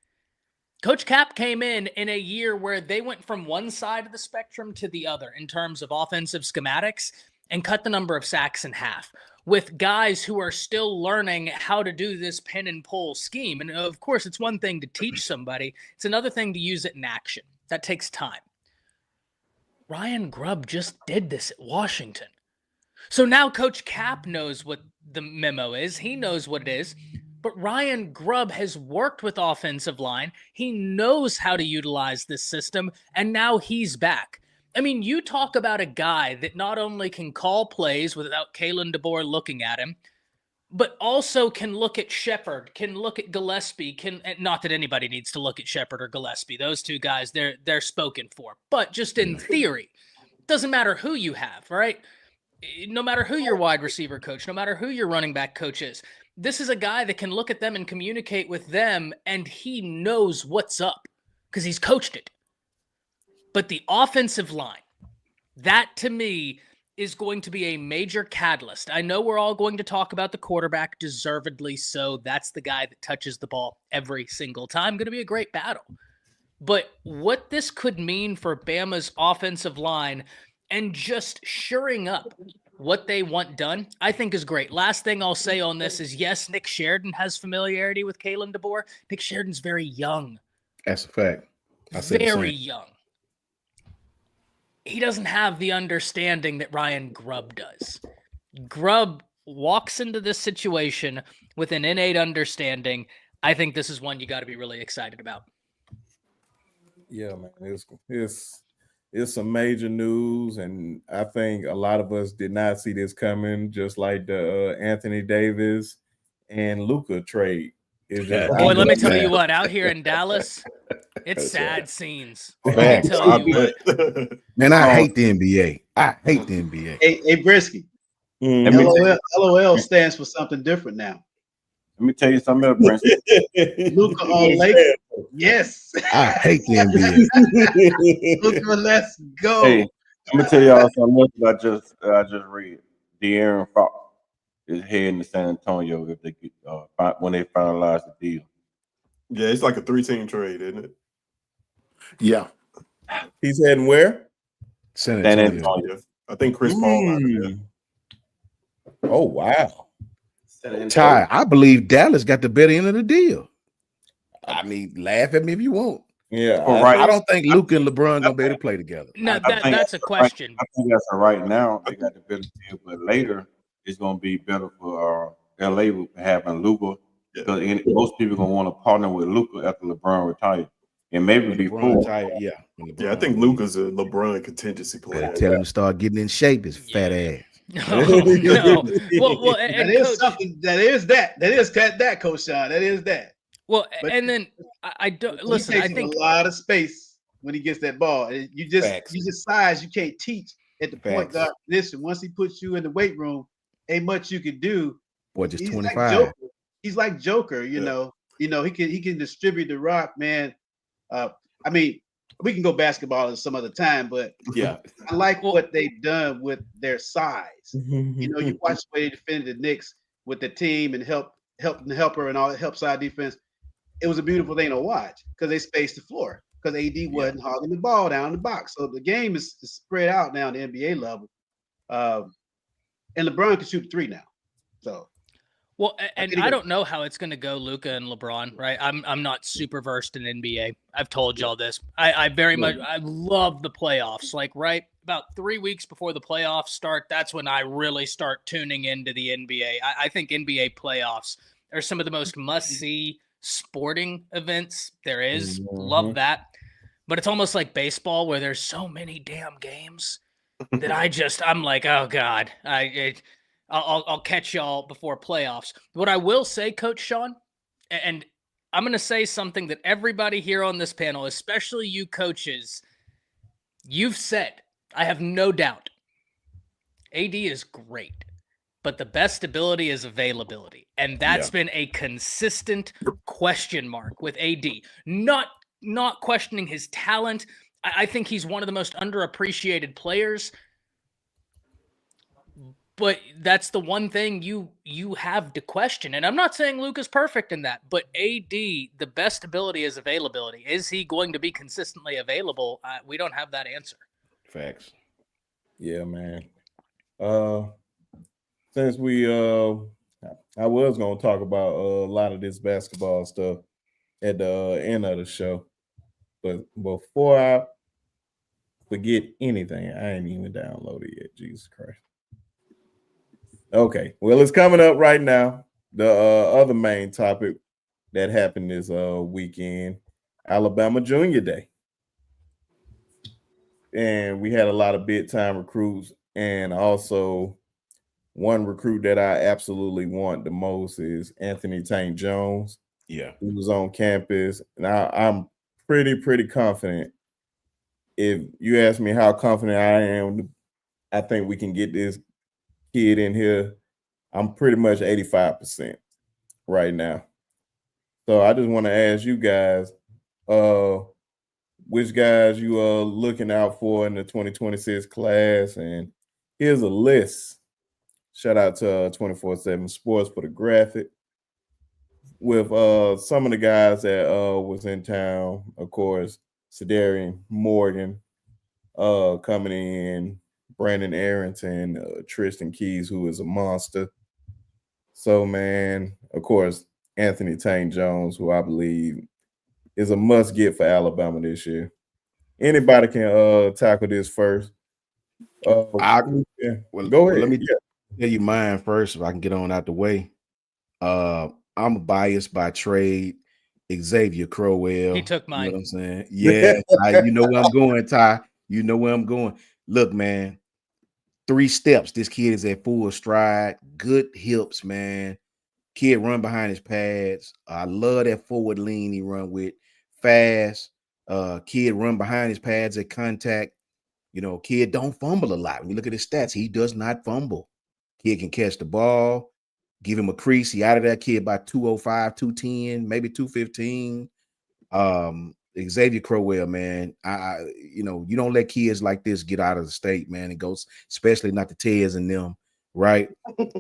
Coach Cap came in a year where they went from one side of the spectrum to the other in terms of offensive schematics, and cut the number of sacks in half with guys who are still learning how to do this pin and pull scheme. And of course, it's one thing to teach somebody. It's another thing to use it in action. That takes time. Ryan Grubb just did this at Washington. So now Coach Cap knows what the memo is. He knows what it is. But Ryan Grubb has worked with offensive line. He knows how to utilize this system, and now he's back. I mean, you talk about a guy that not only can call plays without Kalen DeBoer looking at him, but also can look at Shepard, can look at Gillespie, not that anybody needs to look at Shepard or Gillespie. Those two guys, they're spoken for. But just in theory, doesn't matter who you have, right? No matter who your wide receiver coach, no matter who your running back coach is, this is a guy that can look at them and communicate with them, and he knows what's up because he's coached it. But the offensive line, that to me is going to be a major catalyst. I know we're all going to talk about the quarterback, deservedly so. That's the guy that touches the ball every single time. Going to be a great battle. But what this could mean for Bama's offensive line and just shoring up what they want done, I think is great. Last thing I'll say on this is, yes, Nick Sheridan has familiarity with Kalen DeBoer. Nick Sheridan's very young. That's a fact. Very young. He doesn't have the understanding that Ryan Grubb does. Grubb walks into this situation with an innate understanding. I think this is one you got to be really excited about. Yeah, man, it's some major news, and I think a lot of us did not see this coming. Just like the Anthony Davis and Luka trade. Boy, let me tell you what, out here in Dallas, it's sad scenes. Let me tell you what. Man, I hate the NBA. I hate the NBA. Hey Brisky. LOL stands for something different now. Let me tell you something else, Prince. Luka on Lakers. Yes. I hate the NBA. Luka, let's go. Hey, let me tell y'all something else that I just read. De'Aaron Fox is heading to San Antonio if they get when they finalize the deal. Yeah, it's like a 3-team trade, isn't it? Yeah. He's heading where? San Antonio. I think Chris Paul out there. Oh, wow. Ty, I believe Dallas got the better end of the deal. I mean, laugh at me if you want. Yeah. I don't think Luka and LeBron gonna be able to play together. No, that's a question. I think that's right now. They got the better deal, but later it's gonna be better for LA having Luka because most people are gonna want to partner with Luka after LeBron retired, and maybe before. Yeah, I think Luka's a LeBron contingency player. Tell him to start getting in shape. His fat ass. Oh, no. Well, and that is Coach, something. That is that, Coach Sean. That is that. Well, But and then I don't listen. He I takes think a lot of space when he gets that ball. You just size you can't teach at the point guard position. Once he puts you in the weight room, ain't much you can do. Boy, just He's 25. Like he's like Joker. You know. He can distribute the rock, man. I mean, we can go basketball at some other time, but yeah, I like what they've done with their size. You watch the way they defended the Knicks with the team and help the helper and all that help side defense. It was a beautiful thing to watch because they spaced the floor because AD wasn't hogging the ball down the box. So the game is spread out now at the NBA level. And LeBron can shoot 3 now. So well, and I don't know how it's going to go, Luka and LeBron, right? I'm not super versed in NBA. I've told y'all this. I very much I love the playoffs. Like right about 3 weeks before the playoffs start, that's when I really start tuning into the NBA. I think NBA playoffs are some of the most must-see sporting events there is. Love that. But it's almost like baseball where there's so many damn games that I'm like, oh God, I'll catch y'all before playoffs. What I will say, Coach Sean, and I'm going to say something that everybody here on this panel, especially you coaches, you've said, I have no doubt, AD is great, but the best ability is availability. And that's been a consistent question mark with AD. Not questioning his talent. I think he's one of the most underappreciated players. But that's the one thing you have to question. And I'm not saying Luka's perfect in that, but AD, the best ability is availability. Is he going to be consistently available? We don't have that answer. Facts. Yeah, man. Since we I was gonna talk about a lot of this basketball stuff at the end of the show, but before I forget anything, I ain't even downloaded yet. Jesus Christ. Okay, well, it's coming up right now. the other main topic that happened this weekend, Alabama Junior Day. And we had a lot of big time recruits, and also one recruit that I absolutely want the most is Anthony Tank Jones. Yeah. He was on campus, and I'm pretty confident. If you ask me how confident I am, I think we can get this kid in here. I'm pretty much 85% right now. So I just want to ask you guys, which guys you are looking out for in the 2026 class, and here's a list. Shout out to 24/7 Sports for the graphic with some of the guys that was in town. Of course, Sedarian Morgan coming in, Brandon Arrington, Tristan Keys, who is a monster. So, man, of course, Anthony Tank Jones, who I believe is a must get for Alabama this year. Anybody can tackle this first. Well, Go ahead. Let me tell you mine first, if I can get on out the way. I'm biased by trade. Xavier Crowell. He took mine. You know what I'm saying? Yeah, you know where I'm going, Ty. You know where I'm going. Look, man, 3 steps. This kid is at full stride. Good hips, man. Kid run behind his pads. I love that forward lean he run with. Fast. Kid run behind his pads at contact. You know, kid don't fumble a lot. When you look at his stats, he does not fumble. Kid can catch the ball. Give him a crease. He out of that kid by 205, 210, maybe 215. Xavier Crowell, man. You know, you don't let kids like this get out of the state, man. It goes, especially not the Teds and them, right?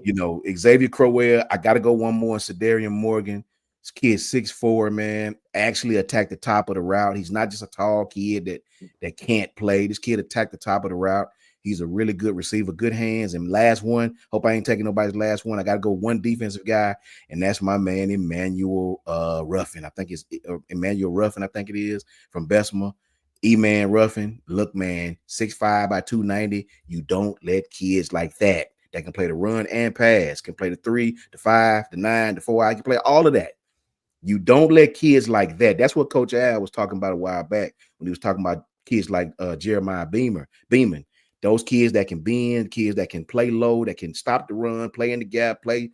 You know, Xavier Crowell. I got to go one more. Sedarian Morgan. This kid 6'4", man. Actually attacked the top of the route. He's not just a tall kid that can't play. This kid attacked the top of the route. He's a really good receiver, good hands. And last one, hope I ain't taking nobody's last one. I got to go one defensive guy, and that's my man, Emmanuel Ruffin. I think it's Emmanuel Ruffin, I think it is, from Bessemer. E-Man Ruffin. Look, man, 6'5" by 290. You don't let kids like that can play the run and pass, can play the 3, the 5, the 9, the 4. I can play all of that. You don't let kids like that. That's what Coach Al was talking about a while back when he was talking about kids like Jeremiah Beeman. Those kids that can bend, kids that can play low, that can stop the run, play in the gap, they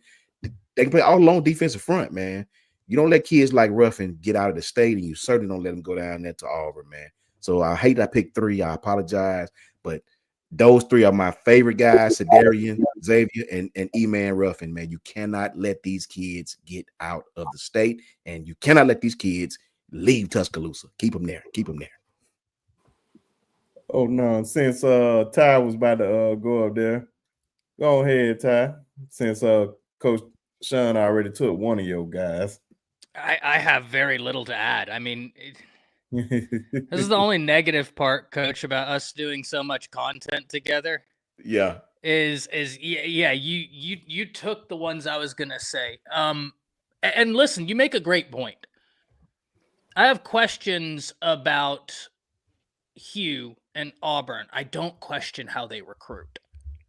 can play all along defensive front, man. You don't let kids like Ruffin get out of the state, and you certainly don't let them go down there to Auburn, man. So I hate I picked 3. I apologize, but those 3 are my favorite guys: Sedarian, Xavier, and E-Man Ruffin, man. You cannot let these kids get out of the state, and you cannot let these kids leave Tuscaloosa. Keep them there. Keep them there. Oh no! Since Ty was about to go up there, go ahead, Ty. Since Coach Sean already took one of your guys, I have very little to add. I mean, this is the only negative part, Coach, about us doing so much content together. Yeah, is you took the ones I was gonna say. And listen, you make a great point. I have questions about Hugh and Auburn. I don't question how they recruit.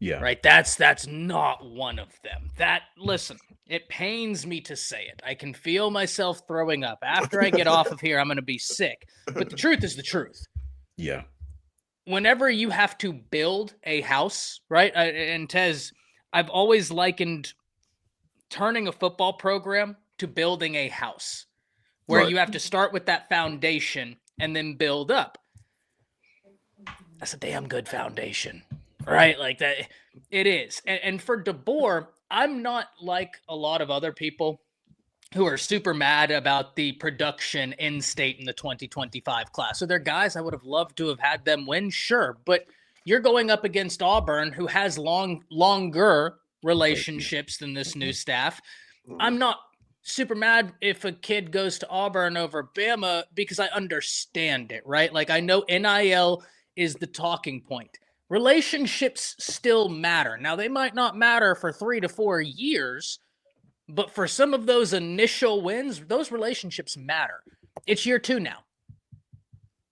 Yeah. Right. That's not one of them. Listen, it pains me to say it. I can feel myself throwing up. After I get off of here, I'm going to be sick. But the truth is the truth. Yeah. Whenever you have to build a house, right? And Tez, I've always likened turning a football program to building a house, where you have to start with that foundation and then build up. That's a damn good foundation, right? Like that, it is. And for DeBoer, I'm not like a lot of other people who are super mad about the production in state in the 2025 class. So they're guys I would have loved to have had them win, sure. But you're going up against Auburn, who has longer relationships than this new staff. I'm not super mad if a kid goes to Auburn over Bama because I understand it, right? Like I know NIL is the talking point. Relationships still matter. Now, they might not matter for 3 to 4 years, but for some of those initial wins, those relationships matter. It's year 2 now.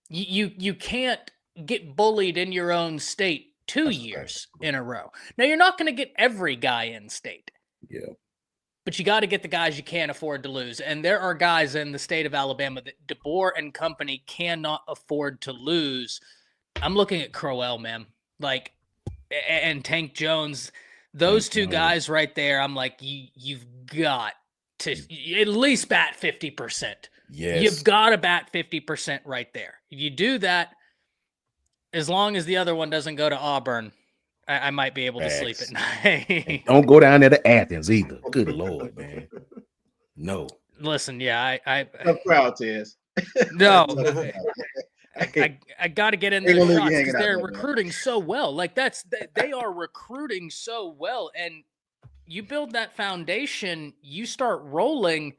You can't get bullied in your own state 2 years in a row. Now, you're not going to get every guy in state. Yeah. but you got to get the guys you can't afford to lose. And there are guys in the state of Alabama that DeBoer and company cannot afford to lose. I'm looking at Crowell, man, like, and Tank Jones. Those two guys right there, I'm like, you've got to at least bat 50%. Yes. You've got to bat 50% right there. If you do that, as long as the other one doesn't go to Auburn, I might be able to sleep at night. And don't go down there to Athens either. Good Lord, man. No. Listen, yeah, I Tough crowd, Tez. no, I got to get in those shots because they're recruiting so well. Like they are recruiting so well, and you build that foundation, you start rolling.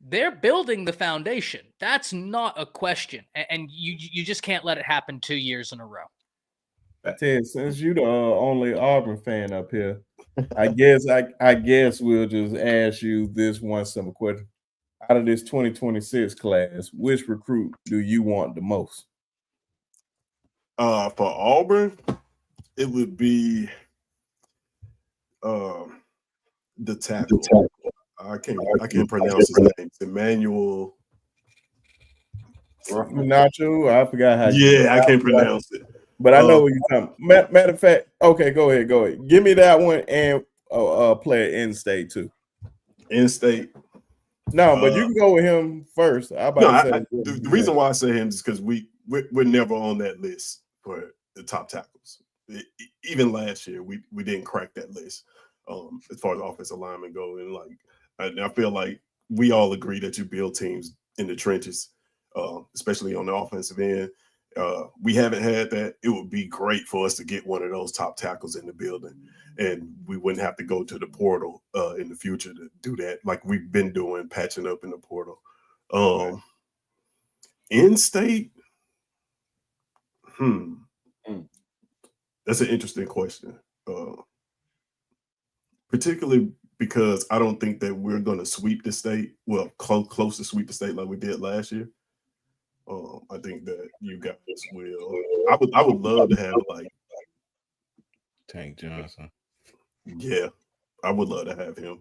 They're building the foundation. That's not a question, and you just can't let it happen 2 years in a row. Ted, since you the only Auburn fan up here, I guess we'll just ask you this one simple question. Out of this 2026 class, which recruit do you want the most? For Auburn, it would be the tackle. I can't pronounce his name. Emmanuel. Nacho. I forgot how. Yeah, I can't pronounce it. But I know what you're talking. Matter of fact, okay, go ahead. Give me that one and play an in-state too. In-state. No, but you can go with him first. The reason why I say him is because we're never on that list for the top tackles. Even last year, we didn't crack that list as far as offensive linemen go. And I feel like we all agree that you build teams in the trenches, especially on the offensive end. We haven't had that. It would be great for us to get one of those top tackles in the building, and we wouldn't have to go to the portal in the future to do that, like we've been doing, patching up in the portal. In-state, that's an interesting question, particularly because I don't think that we're going to sweep the state. Well, close to sweep the state like we did last year. I think that you guys will. I would love to have like Tank Johnson. Yeah, I would love to have him,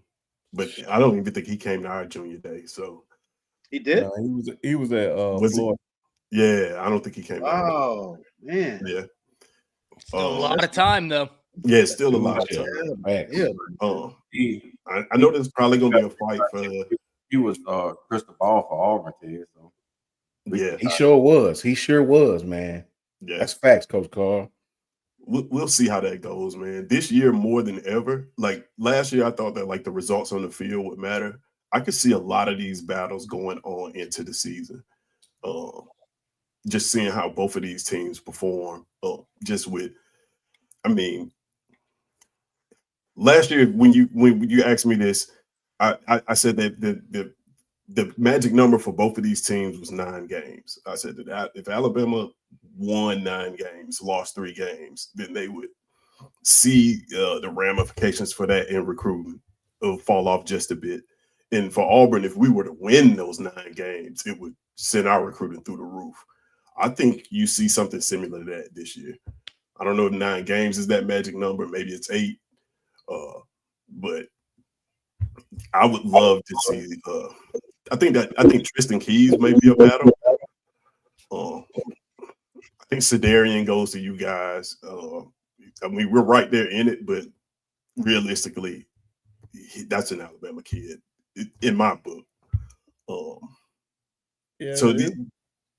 but I don't even think he came to our junior day. So he did. He was at Florida. Yeah, I don't think he came. Oh man. Yeah. Still a lot of time though. Yeah, still a lot of time. Yeah. I know there's probably gonna be a fight for. He was crystal ball for Auburn, Ted. So. Yeah, he sure was. He sure was, man. Yeah, that's facts, Coach Carl. We'll see how that goes, man. This year more than ever. Like last year, I thought that like the results on the field would matter. I could see a lot of these battles going on into the season. Just seeing how both of these teams perform. Last year when you asked me this, I said that the magic number for both of these teams was 9 games. I said that if Alabama won 9 games, lost 3 games, then they would see the ramifications for that in recruiting. It'll fall off just a bit. And for Auburn, if we were to win those 9 games, it would send our recruiting through the roof. I think you see something similar to that this year. I don't know if 9 games is that magic number. Maybe it's 8. But I would love to see I think Tristan Keys may be a battle. I think Sedarian goes to you guys. We're right there in it, but realistically, that's an Alabama kid in my book. So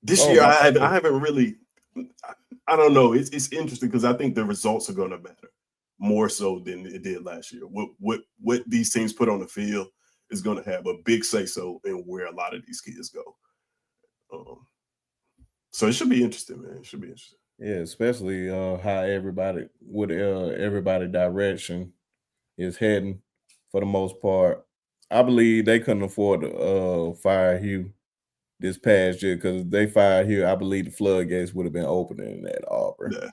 this year, I haven't really. I don't know. It's interesting because I think the results are going to matter more so than it did last year. What these teams put on the field is going to have a big say-so in where a lot of these kids go. So it should be interesting, man. It should be interesting. Yeah, especially how everybody direction is heading for the most part. I believe they couldn't afford to fire Hugh this past year because they fired Hugh. I believe the floodgates would have been opening at Auburn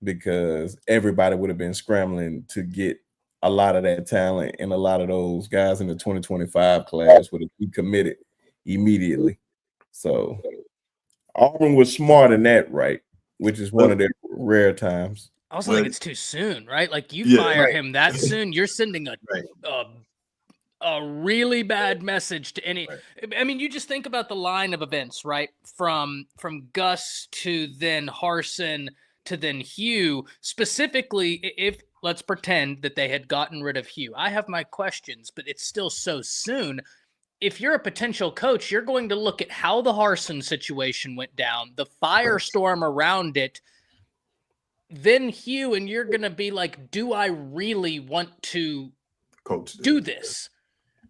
because everybody would have been scrambling to get a lot of that talent, and a lot of those guys in the 2025 class would have committed immediately. So Auburn was smart in that, right? Which is one of their rare times. I also think it's too soon, right? Like you fire him that soon, you're sending a really bad message to any. I mean, you just think about the line of events, right? From Gus to then Harsin to then Hugh. Specifically, if let's pretend that they had gotten rid of Hugh, I have my questions, but it's still so soon. If you're a potential coach, you're going to look at how the Harsin situation went down, the firestorm around it, then Hugh, and you're going to be like, do I really want to Coach do this?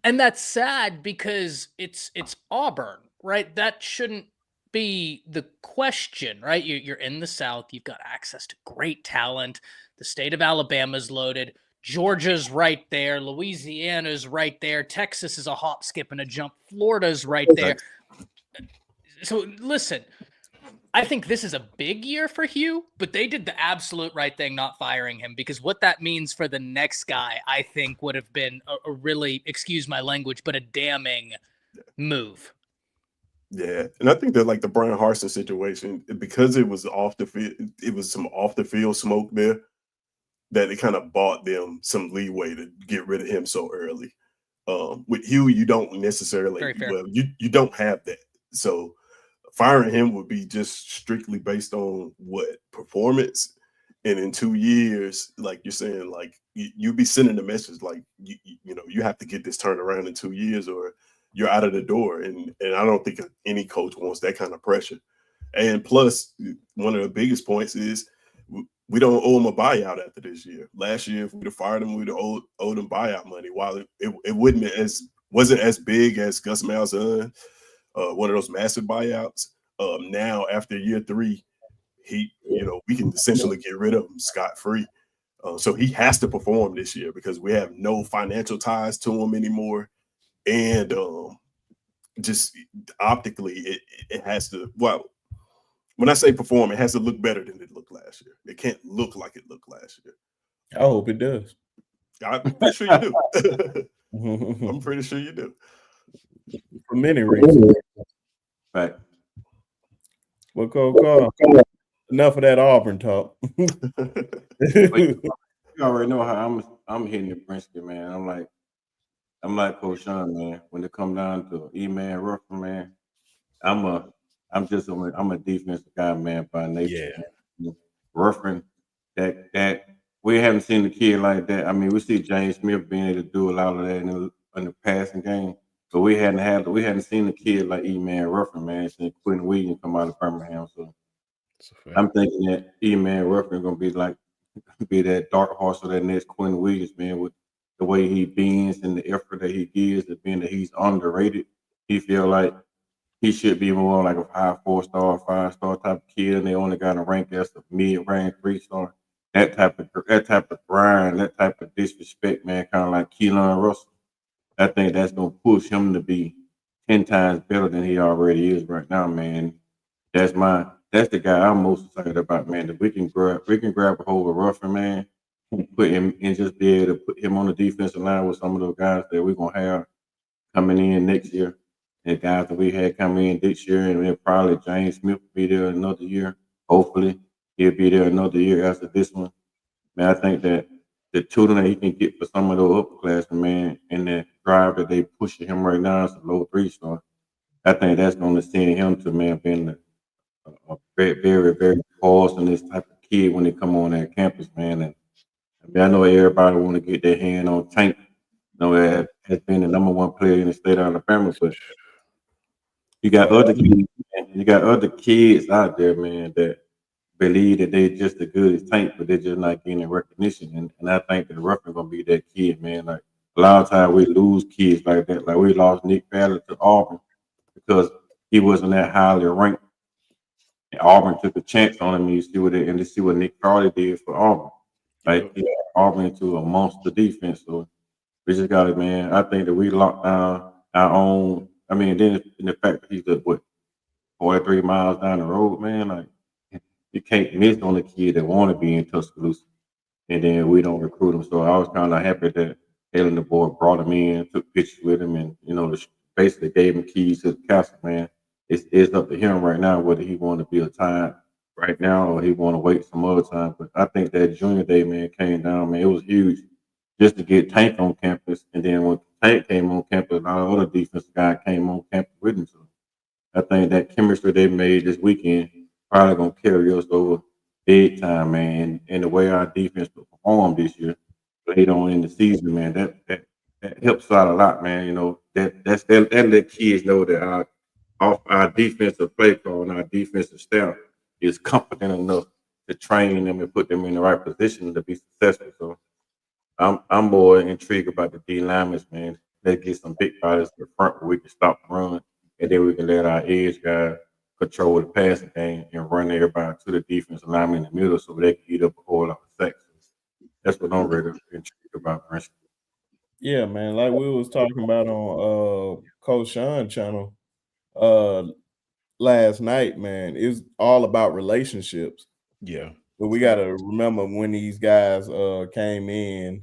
And that's sad because it's Auburn, right? That shouldn't be the question, right? You're in the South. You've got access to great talent. The state of Alabama's loaded. Georgia's right there. Louisiana's right there. Texas is a hop, skip, and a jump. Florida's right there. So listen, I think this is a big year for Hugh, but they did the absolute right thing not firing him, because what that means for the next guy, I think, would have been a really, excuse my language, but a damning move. Yeah, and I think that like the Brian Harsin situation, because it was off the field, it was some off the field smoke there, that it kind of bought them some leeway to get rid of him so early. With Hugh, you don't necessarily, well, you don't have that. So firing him would be just strictly based on what performance. And in 2 years, like you're saying, like you be sending a message like you know you have to get this turned around in 2 years or you're out of the door. And I don't think any coach wants that kind of pressure. And plus, one of the biggest points is we don't owe him a buyout after this year. Last year, if we'd have fired him, we'd have owed him buyout money. While it wasn't as big as Gus Malzahn, one of those massive buyouts. Now after year 3, we can essentially get rid of him scot-free. So he has to perform this year because we have no financial ties to him anymore. And just optically, it has to, well, when I say perform, it has to look better than it looked last year. It can't look like it looked last year. I hope it does. I'm pretty sure you do. I'm pretty sure you do. For many reasons. Right. Well, Cole, enough of that Auburn talk. You already know how I'm hitting the Brisket, man. I'm like Coach Sean, man. When it come down to E-Man Ruffin, man, I'm a defensive guy, man, by nature. Yeah. Ruffin, that we haven't seen the kid like that. I mean, we see James Smith being able to do a lot of that in the passing game, but we hadn't seen the kid like E-Man Ruffin, man, since Quentin Williams come out of Birmingham. So I'm thinking that E-Man Ruffin gonna be that dark horse of that next Quentin Williams, man, with the way he beans and the effort that he gives, and being that he's underrated. He feel like he should be more like a 4-star, 5-star type of kid, and they only got a rank as a mid-rank 3-star. That type of grind, that type of disrespect, man, kind of like Keelan Russell. I think that's gonna push him to be 10 times better than he already is right now, man. That's the guy I'm most excited about, man. That we can grab a hold of Ruffin, man, put him and just be able to put him on the defensive line with some of those guys that we're gonna have coming in next year. And guys that we had coming in this year, and then probably James Smith will be there another year. Hopefully, he'll be there another year after this one. Man, I think that the tutor that he can get for some of those upperclassmen, man, and the drive that they pushing him right now is a low 3-star. I think that's going to send him to, man, being a very, very, very pause on this type of kid when they come on that campus, man. And I mean, I know everybody want to get their hand on Tank. That has been the number 1 player in the state of Alabama, but you got other kids, man. You got other kids out there, man, that believe that they're just as good as Tank, but they're just not getting recognition. And I think that Ruffin gonna be that kid, man. Like a lot of times we lose kids like that. Like we lost Nick Ballard to Auburn because he wasn't that highly ranked. And Auburn took a chance on him. And you see what Nick Carter did for Auburn. Like he got Auburn into a monster defense. So we just got it, man. I think that we locked down our own. I mean, then in the fact that he's 43 miles down the road, man. Like you can't miss on the kid that want to be in Tuscaloosa, and then we don't recruit him. So I was kind of happy that Helen the board brought him in, took pictures with him, and basically gave him keys to the castle, man. It's up to him right now whether he want to be a time right now or he want to wait some other time. But I think that junior day, man, came down, man. It was huge just to get Tank on campus, and then when Tank came on campus, and our other defensive guy came on campus with him. So I think that chemistry they made this weekend probably gonna carry us over big time, man. And the way our defense performed this year, played on in the season, man, that helps out a lot, man. You know, that let kids know that our defensive play call and our defensive staff is competent enough to train them and put them in the right position to be successful. So I'm more intrigued about the D linemen, man. Let's get some big bodies in the front where we can stop the run, and then we can let our edge guys control the passing game and run everybody to the defensive lineman in the middle so they can eat up a whole lot of sacks. That's what I'm really intrigued about, Prince. Yeah, man. Like we was talking about on Coach Sean channel uh last night, man. It's all about relationships. Yeah. But we gotta remember when these guys came in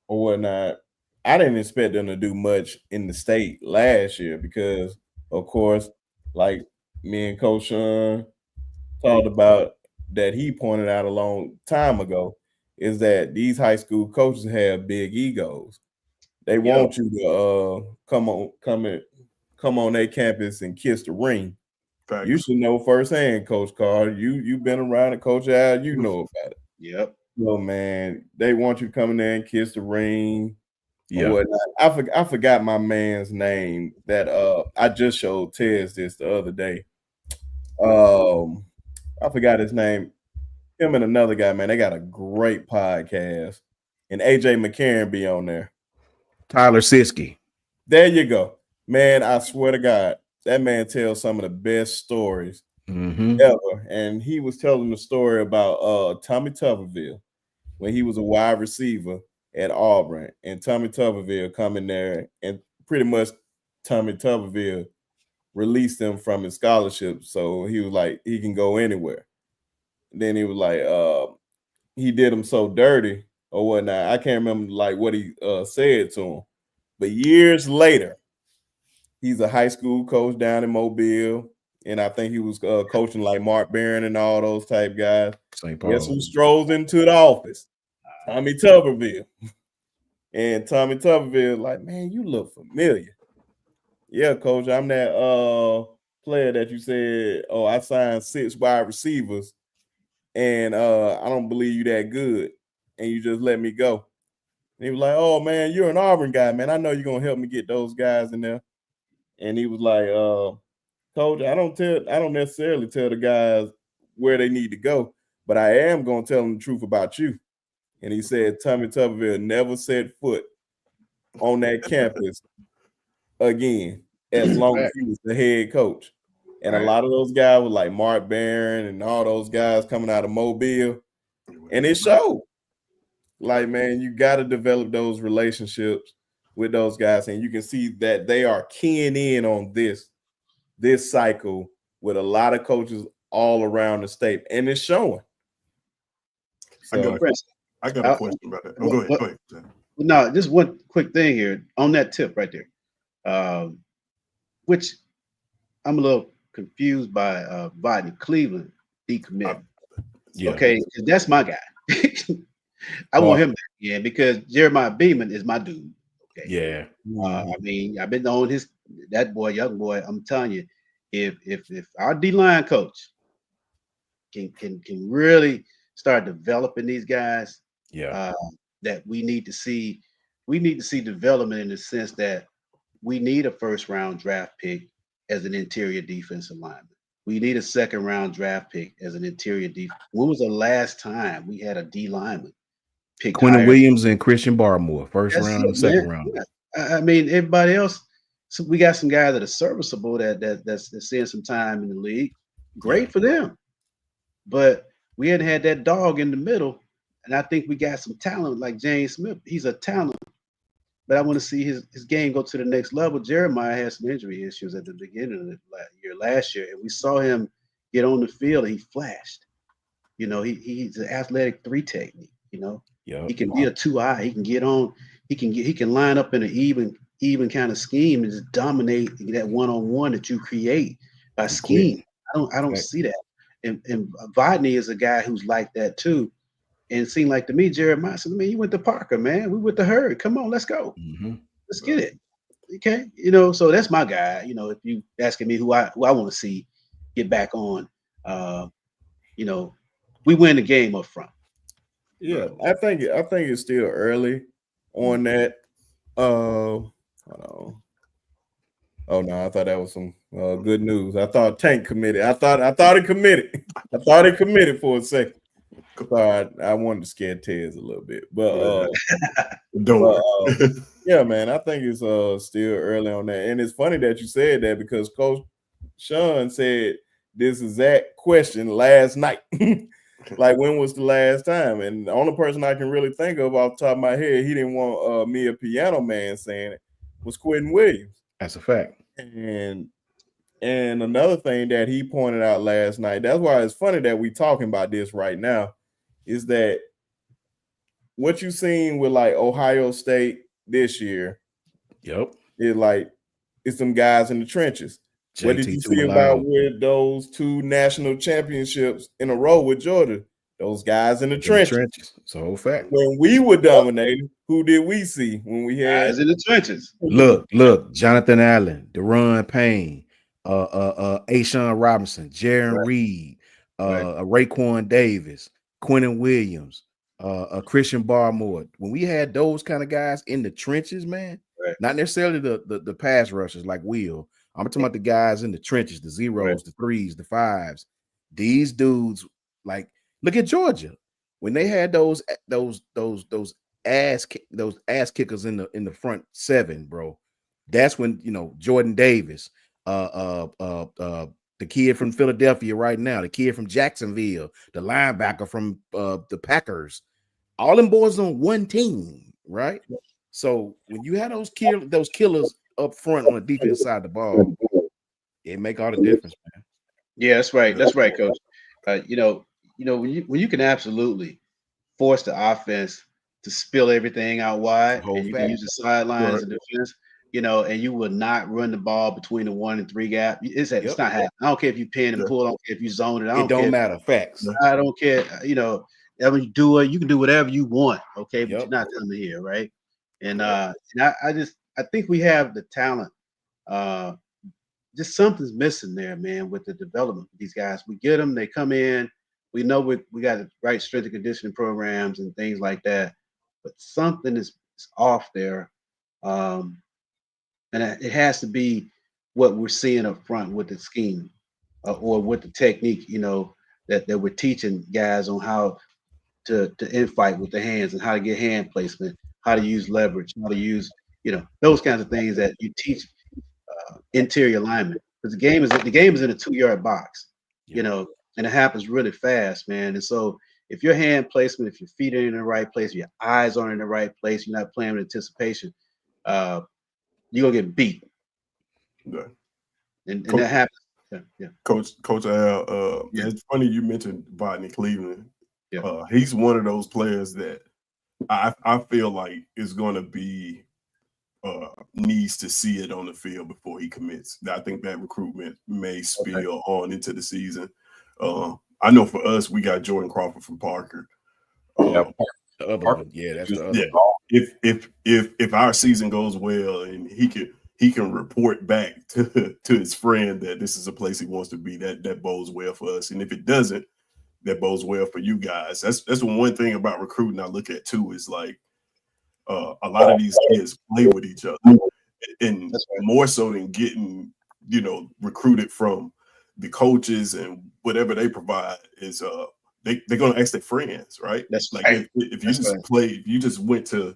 or whatnot. I didn't expect them to do much in the state last year because, of course, like me and Coach Sean talked about that he pointed out a long time ago, is that these high school coaches have big egos. They want you to come on their campus and kiss the ring. Facts. You should know firsthand, Coach Carr. You've been around and Coach Al, you know about it. Yep. So man, they want you to come in there and kiss the ring or Yeah. whatnot. I forgot my man's name that I just showed Tez this the other day. I forgot his name. Him and another guy, man, they got a great podcast. And AJ McCarron be on there. Tyler Siskey. There you go. Man, I swear to God, that man tells some of the best stories ever. And he was telling the story about Tommy Tuberville when he was a wide receiver at Auburn. And Tommy Tuberville come in there and pretty much Tommy Tuberville released him from his scholarship. So he was like, he can go anywhere. And then he was like, he did him so dirty or whatnot. I can't remember like what he said to him. But years later, he's a high school coach down in Mobile. And I think he was coaching like Mark Barron and all those type guys. St. Paul. Guess who strolls into the office? Tommy Tuberville. And Tommy Tuberville, like, man, you look familiar. Yeah, coach, I'm that player that you said, oh, I signed 6 wide receivers, and I don't believe you that good, and you just let me go. And he was like, oh man, you're an Auburn guy, man. I know you're gonna help me get those guys in there. And he was like, coach, I don't necessarily tell the guys where they need to go, but I am gonna tell them the truth about you. And he said Tommy Tuberville never set foot on that campus again as long as he was the head coach. And a lot of those guys were like Mark Barron and all those guys coming out of Mobile. And it showed. Like, man, you got to develop those relationships with those guys. And you can see that they are keying in on this cycle with a lot of coaches all around the state. And it's showing. So, I got a question about that. Oh, go ahead. No, just one quick thing here on that tip right there. Which I'm a little confused by Rodney Cleveland decommitting. Yeah. Okay, that's my guy. I want him back again because Jeremiah Beeman is my dude. Okay. Yeah. I mean, I've been on that boy, young boy. I'm telling you, if our D-line coach can really start developing these guys, that we need to see development in the sense that we need a first round draft pick as an interior defensive lineman. We need a second round draft pick as an interior defense. When was the last time we had a D lineman pick? Quentin Williams and Christian Barmore, first round and second round. Yeah. I mean, everybody else. So we got some guys that are serviceable that's seeing some time in the league. Great for them, but we hadn't had that dog in the middle. And I think we got some talent like James Smith. He's a talent, but I want to see his game go to the next level. Jeremiah had some injury issues at the beginning of the last year, and we saw him get on the field and he flashed. You know, he's an athletic 3 technique. You know, he can be a 2-eye. He can get on. He can line up in an even kind of scheme and just dominate that one-on-one that you create by scheme. I don't see that. And Vodney is a guy who's like that too. And it seemed like to me, Jeremiah said, man, you went to Parker, man. We went to Hurd. Come on, let's go. Let's get it. Okay, so that's my guy. If you asking me who I want to see get back on, we win the game up front. Yeah, I think it's still early on that. Hold on. Oh no, I thought that was some good news. I thought Tank committed. I thought he committed. I thought he committed for a second. Sorry, I wanted to scare Tez a little bit, but yeah, man, I think it's still early on that, and it's funny that you said that because Coach Sean said this exact question last night. Like, when was the last time? And the only person I can really think of off the top of my head, he didn't want me a piano man saying it, was Quentin Williams. That's a fact. And another thing that he pointed out last night, that's why it's funny that we talking about this right now, is that what you seen with like Ohio State this year, Yep, is like it's some guys in the trenches. What did you see about with those 2 national championships in a row with Georgia? Those guys in the trenches. It's a whole fact. When we were dominating, who did we see when we had guys in the trenches? Look, Jonathan Allen, Deron Payne, Ashawn Robinson, Jaron Reed, Raekwon Davis, Quentin Williams, Christian Barmore. When we had those kind of guys in the trenches, man, not necessarily the pass rushers like Will. I'm talking about the guys in the trenches, the zeros, the threes, the fives. These dudes, like, look at Georgia when they had those ass kickers in the front 7, bro. That's when Jordan Davis, the kid from Philadelphia right now, the kid from Jacksonville, the linebacker from the Packers, all them boys on one team, right? So when you have those killers up front on the defense side of the ball, it make all the difference, man. Yeah, that's right. That's right, Coach. When you can absolutely force the offense to spill everything out wide, and you can use the sidelines and defense, and you will not run the ball between the 1 and 3 gap. It's not happening. I don't care if you pin and pull. I don't care if you zone it. It don't matter. Facts. I don't care. When you do it, you can do whatever you want. Okay, but you're not coming here, right? And I think we have the talent. Just something's missing there, man, with the development of these guys. We get them, they come in. We know we got the right strength and conditioning programs and things like that, but something is off there, and it has to be what we're seeing up front with the scheme or with the technique, that we're teaching guys on how to infight with the hands and how to get hand placement, how to use leverage, how to use those kinds of things that you teach interior linemen, because the game is in a 2-yard box, and it happens really fast, man. And so if your hand placement, if your feet are in the right place, your eyes aren't in the right place, you're not playing with anticipation, you're gonna get beat. Yeah. And that happens. Yeah. Coach Al, it's funny you mentioned Rodney Cleveland. Yeah. He's one of those players that I feel like is gonna be needs to see it on the field before he commits. I think that recruitment may spill on into the season. I know for us, we got Jordan Crawford from Parker. The other one, that's the other one. If our season goes well and he can report back to his friend that this is a place he wants to be, that bodes well for us. And if it doesn't, that bodes well for you guys. That's one thing about recruiting I look at too, is like a lot of these kids play with each other, and more so than getting recruited from the coaches and whatever they provide is they're gonna ask their friends, right? That's like if you just played, if you just went to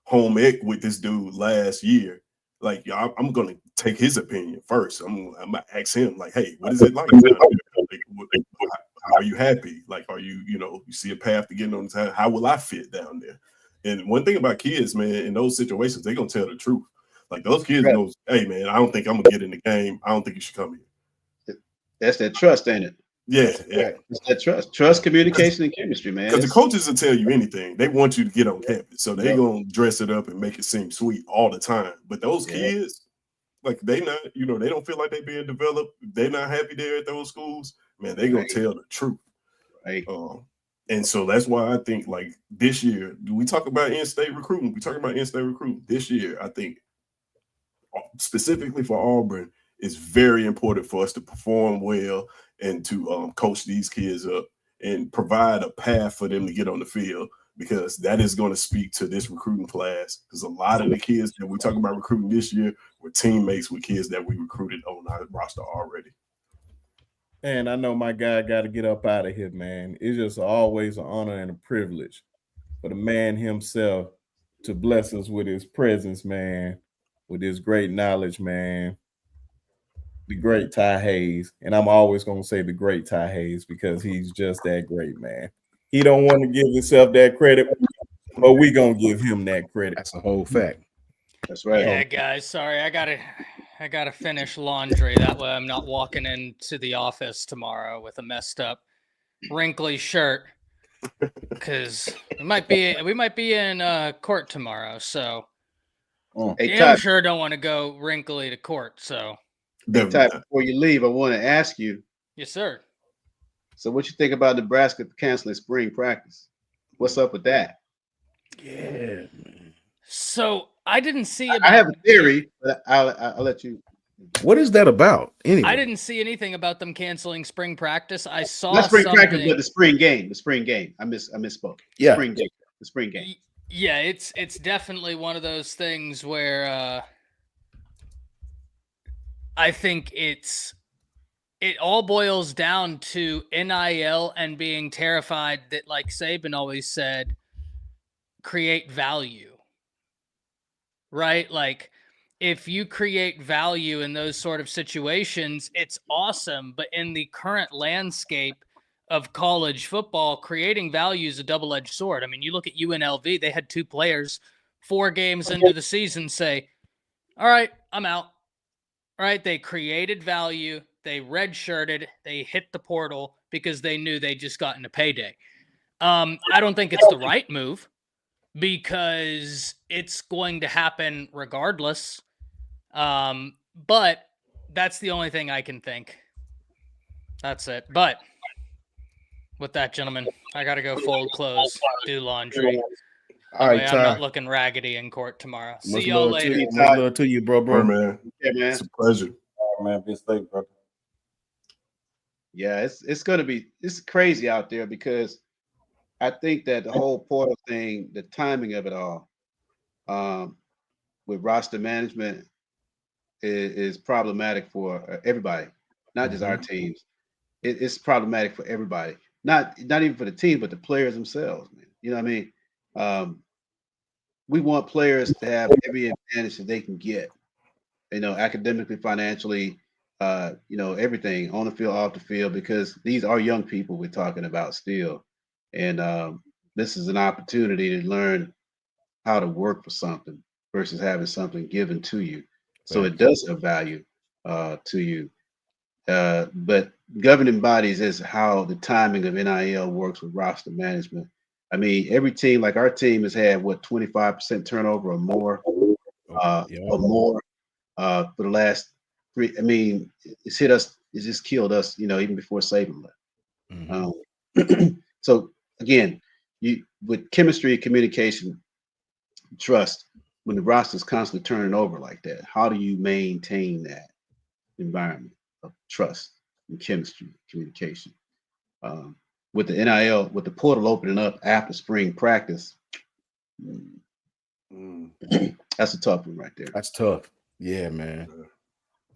home ec with this dude last year, like I'm gonna take his opinion first. I'm gonna ask him like, hey, what is it like? How are you happy? Like, are you you see a path to getting on time? How will I fit down there? And one thing about kids, man, in those situations, they're gonna tell the truth. Like those kids goes, hey man, I don't think I'm gonna get in the game. I don't think you should come here. That's that trust, ain't it? Yeah. It's that trust, communication, and chemistry, man. Because the coaches will tell you anything. They want you to get on campus. So they're gonna dress it up and make it seem sweet all the time. But those kids, like they not, they don't feel like they're being developed. They're not happy there at those schools, man. They're gonna tell the truth. Right. And so that's why I think like this year, we talk about in-state recruiting. We talk about in-state recruiting this year. I think specifically for Auburn, it's very important for us to perform well and to coach these kids up and provide a path for them to get on the field, because that is going to speak to this recruiting class. Because a lot of the kids that we talk about recruiting this year were teammates with kids that we recruited on our roster already. And I know my guy got to get up out of here, man. It's just always an honor and a privilege for the man himself to bless us with his presence, man, with his great knowledge, man. The great Ty Hayes. And I'm always going to say the great Ty Hayes because he's just that great, man. He don't want to give himself that credit, but we going to give him that credit. That's a whole fact. That's right. Yeah, guys. Sorry, I gotta finish laundry. That way, I'm not walking into the office tomorrow with a messed up, wrinkly shirt. Because we might be in court tomorrow. So, Hey, I'm Ty, sure don't want to go wrinkly to court. So, Ty, before you leave, I want to ask you. yes, sir. So, what you think about Nebraska canceling spring practice? What's up with that? Yeah, man. So I didn't see. I have a theory, but I'll let you. What is that about? Anyway, I didn't see anything about them canceling spring practice. I saw Not spring something. practice, but the spring game. The spring game. I misspoke. Yeah. Spring game. The spring game. Yeah, it's definitely one of those things where I think it all boils down to NIL and being terrified that, like Saban always said, create value. Right? Like, if you create value in those sort of situations, it's awesome. But in the current landscape of college football, creating value is a double-edged sword. I mean, you look at UNLV, they had 2 players 4 games into the season say, all right, I'm out. All right, they created value. They redshirted. They hit the portal because they knew they just gotten a payday. I don't think it's the right move, because it's going to happen regardless. But that's the only thing I can think. That's it. But with that, gentlemen, I got to go fold clothes, do laundry. All right, I'm not looking raggedy in court tomorrow. See y'all later. Much love to you, bro. Bro, man. Yeah, man. It's a pleasure. Man, be safe, brother. Yeah, it's crazy out there, because I think that the whole portal thing, the timing of it all, with roster management is problematic for everybody, not just our teams. It's problematic for everybody, not even for the team, but the players themselves, man. You know what I mean? We want players to have every advantage that they can get, academically, financially, everything on the field, off the field, because these are young people we're talking about still. And this is an opportunity to learn how to work for something versus having something given to you. So it does have value to you. But governing bodies is how the timing of NIL works with roster management. I mean, every team, like our team, has had 25% turnover or more, for the last 3. I mean, it's hit us. It's just killed us. Even before Saban left. So again, with chemistry, communication, trust, when the roster is constantly turning over like that, how do you maintain that environment of trust and chemistry, communication? With the NIL, with the portal opening up after spring practice, that's a tough one right there. That's tough. Yeah, man.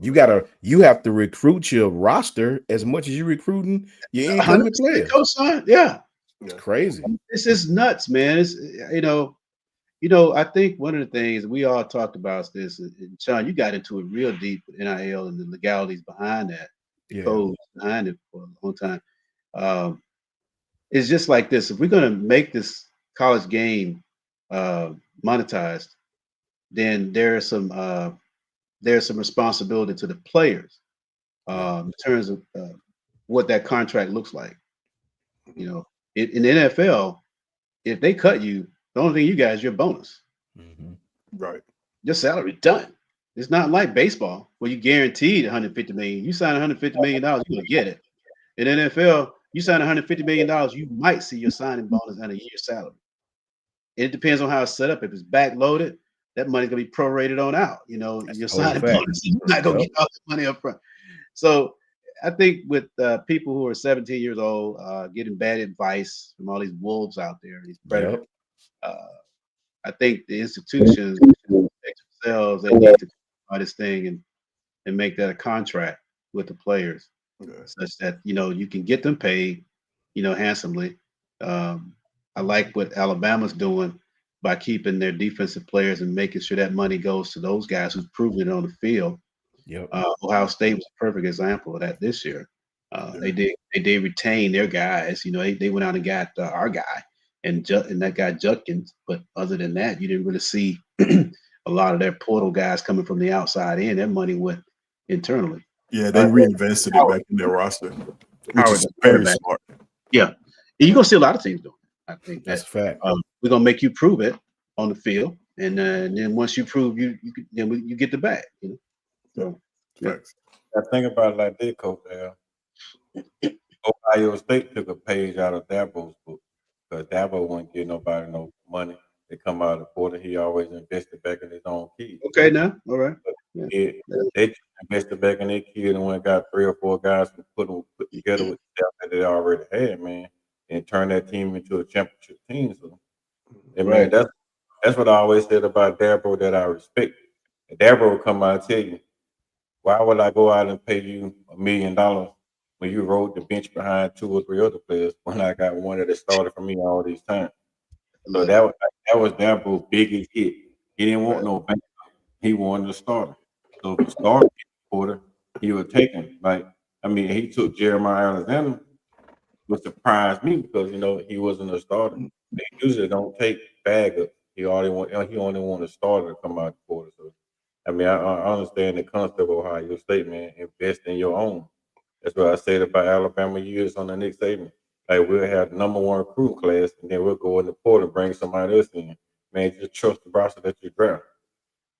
You have to recruit your roster as much as you're recruiting your incoming players. Yeah. It's crazy. It's just nuts, man. It's I think one of the things we all talked about is this, and Sean, you got into it real deep with NIL and the legalities behind that, the codes behind it for a long time. It's just like this. If we're going to make this college game monetized, then there's some responsibility to the players in terms of what that contract looks like. In the NFL, if they cut you, the only thing you got is your bonus. Right. Your salary done. It's not like baseball where you guaranteed $150 million. You sign $150 million, you're gonna get it. In NFL, You sign $150 million, you might see your signing bonus and a year's salary. It depends on how it's set up. If it's backloaded, that money's gonna be prorated on out. You know, That's your a total signing fact. bonus, you're not gonna get all the money up front. So I think with people who are 17 years old getting bad advice from all these wolves out there, these predators, Yep. I think the institutions themselves, they need to buy this thing and make that a contract with the players, such that you can get them paid, handsomely. I like what Alabama's doing by keeping their defensive players and making sure that money goes to those guys who've proven it on the field. Yep. Ohio State was a perfect example of that this year. They did retain their guys. They went out and got our guy and that guy Judkins. But other than that, you didn't really see a lot of their portal guys coming from the outside in. Their money went internally. Yeah, they reinvested it back in their roster, which is very smart. Yeah, you're gonna see a lot of teams doing it. I think That's a fact. we're gonna make you prove it on the field, and then once you prove you get the bag. So yeah. I think about it like this, Coach. Ohio State took a page out of Dabo's book because Dabo wouldn't give nobody no money. They come out of the portal. He always invested back in his own kids. Okay, now, all right. They invested back in their kid and went and got 3 or 4 guys to put together with the stuff that they already had, man, and turn that team into a championship team. So, and man, that's what I always said about Dabo that I respect. And Dabo will come out and tell you, why would I go out and pay you $1 million when you rode the bench behind 2 or 3 other players when I got one that started for me all these times? So that was Dabo's biggest hit. He didn't want no bank. He wanted a starter. So if the starter quarter, he would take him. He took Jeremiah Alexander, which surprised me because he wasn't a starter. They usually don't take bag up. He only want a starter to come out the quarter. So I understand the concept of Ohio State, man. Invest in your own. That's what I said about Alabama years on the Nick Saban. Like we'll have the #1 recruiting class, and then we'll go in the portal and bring somebody else in. Man, just trust the roster that you draft.